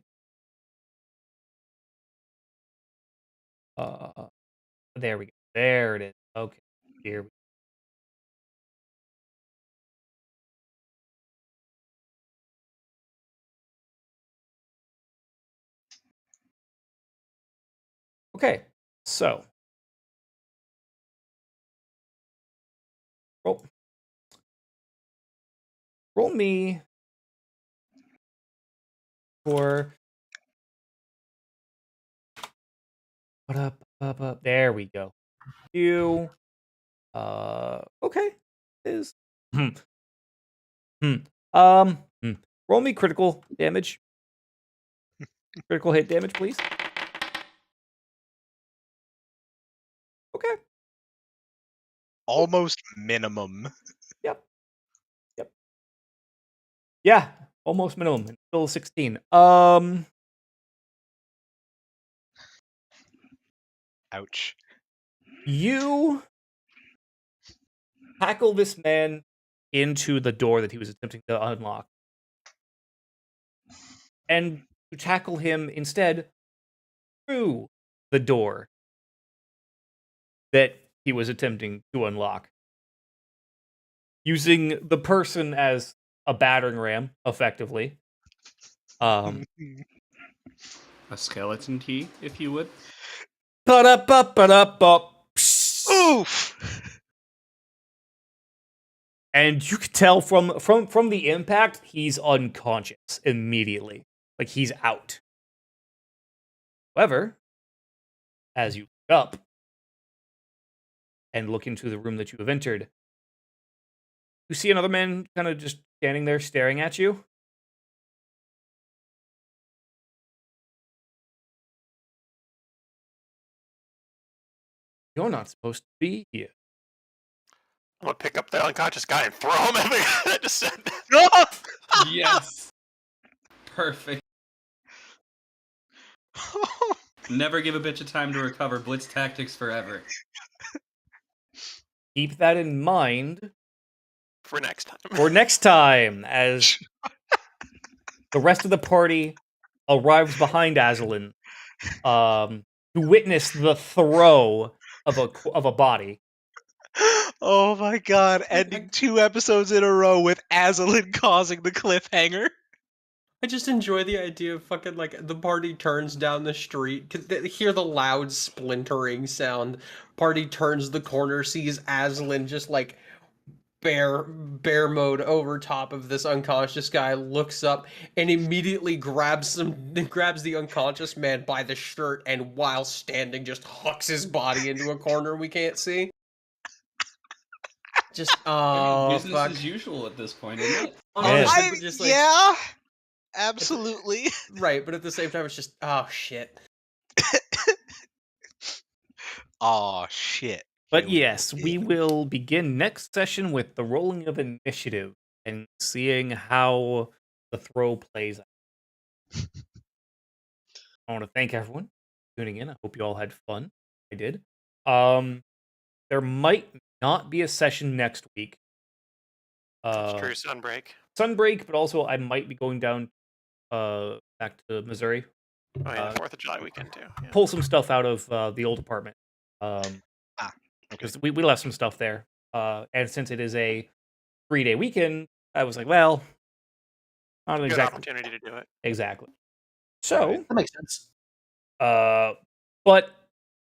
There we go. There it is. Okay. Here we go. Okay. So roll me for up. There we go. You okay. Is hmm. Roll me critical damage. Critical hit damage, please. Okay. Almost minimum. Yep. Yeah, almost minimum. Still 16. Ouch. You tackle this man into the door that he was attempting to unlock. And you tackle him instead through the door that he was attempting to unlock. Using the person as a battering ram, effectively. A skeleton key, if you would. Oof! And you could tell from the impact, he's unconscious immediately. Like, he's out. However, as you look up and look into the room that you have entered, you see another man kind of just standing there staring at you. You're not supposed to be here. I'm gonna pick up the unconscious guy and throw him at the guy that just said that. Yes. Perfect. Never give a bitch a time to recover. Blitz tactics forever. Keep that in mind For next time, as the rest of the party arrives behind Azalin, to witness the throw of a body. Oh my god, ending 2 episodes in a row with Azalin causing the cliffhanger. I just enjoy the idea of fucking, like, the party turns down the street, cause they hear the loud splintering sound. Party turns the corner, sees Aslan just, like, bear mode over top of this unconscious guy, looks up, and immediately grabs the unconscious man by the shirt, and while standing, just hucks his body into a corner we can't see. Just, business fuck. as usual at this point, isn't it? Honestly, but just like, yeah, absolutely. right, but at the same time, it's just, oh shit. Oh shit. But yes, we will begin next session with the rolling of initiative and seeing how the throw plays out. I want to thank everyone for tuning in. I hope you all had fun. I did. There might not be a session next week. That's true, Sunbreak, but also I might be going down back to Missouri. Oh yeah, 4th of July weekend too. Yeah. Pull some stuff out of the old apartment. Because we left some stuff there. And since it is a 3-day weekend, I was like, well, not Good exactly opportunity to do it. Exactly. So That makes sense. but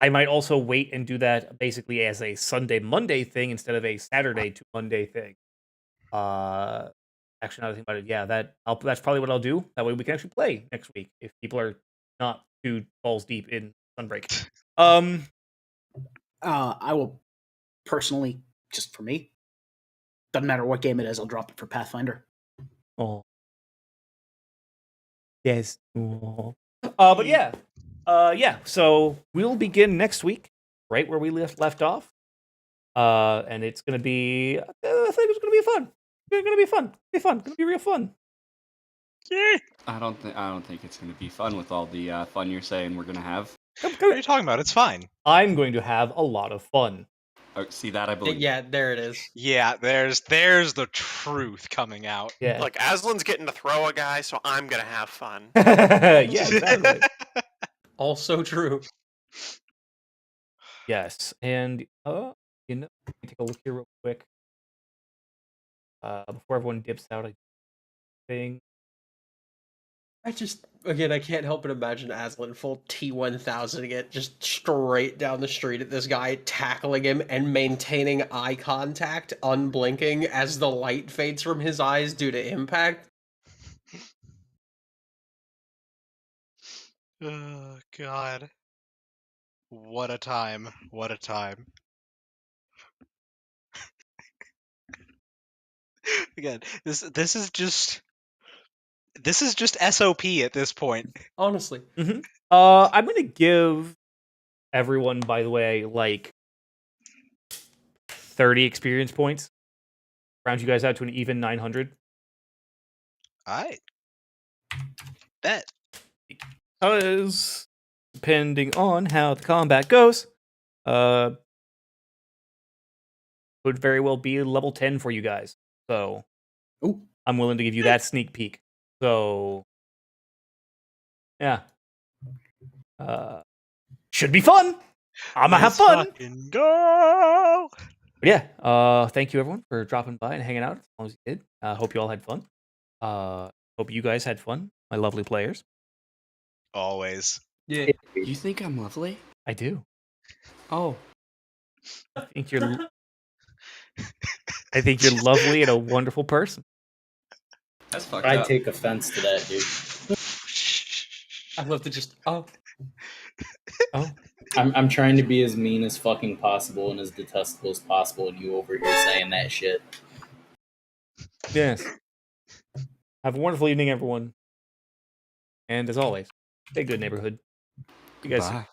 I might also wait and do that basically as a Sunday-Monday thing instead of a Saturday to Monday thing. Actually, now that I think about it, yeah, that's probably what I'll do. That way we can actually play next week if people are not too balls deep in Sunbreak. I will personally, just for me, doesn't matter what game it is, I'll drop it for Pathfinder. Oh. Yes. Oh. But yeah. So we'll begin next week, right where we left off. And it's gonna be I think it's gonna be fun. It's gonna be fun. It's gonna be real fun. Yeah. I don't think it's going to be fun with all the fun you're saying we're going to have. What are you talking about? It's fine. I'm going to have a lot of fun. Oh, see that I believe. Yeah, there it is. Yeah, there's the truth coming out. Yeah. Look, Aslan's getting to throw a guy, so I'm gonna have fun. Yeah, exactly. Also true. Yes, and let me take a look here real quick. Before everyone dips out, I think I can't help but imagine Aslan full T-1000 again, just straight down the street at this guy, tackling him and maintaining eye contact, unblinking as the light fades from his eyes due to impact. Oh god. What a time. What a time. Again, this is just This is just SOP at this point. Honestly. I'm gonna give everyone, by the way, like 30 experience points. Round you guys out to an even 900. Alright. Bet. Because depending on how the combat goes, could very well be level 10 for you guys. So Ooh. I'm willing to give you that sneak peek. So yeah. Should be fun. I'm gonna have fun. Fucking go! But yeah, thank you everyone for dropping by and hanging out as long as you did. Hope you all had fun. Hope you guys had fun, my lovely players. Always. Yeah. You think I'm lovely? I do. Oh, I think you're lovely and a wonderful person. that's fucked I up. take offense to that, dude. I'd love to just oh. I'm trying to be as mean as fucking possible and as detestable as possible, and you over here saying that shit. Yes. Have a wonderful evening, everyone. And as always, stay good, neighborhood. You guys. Bye.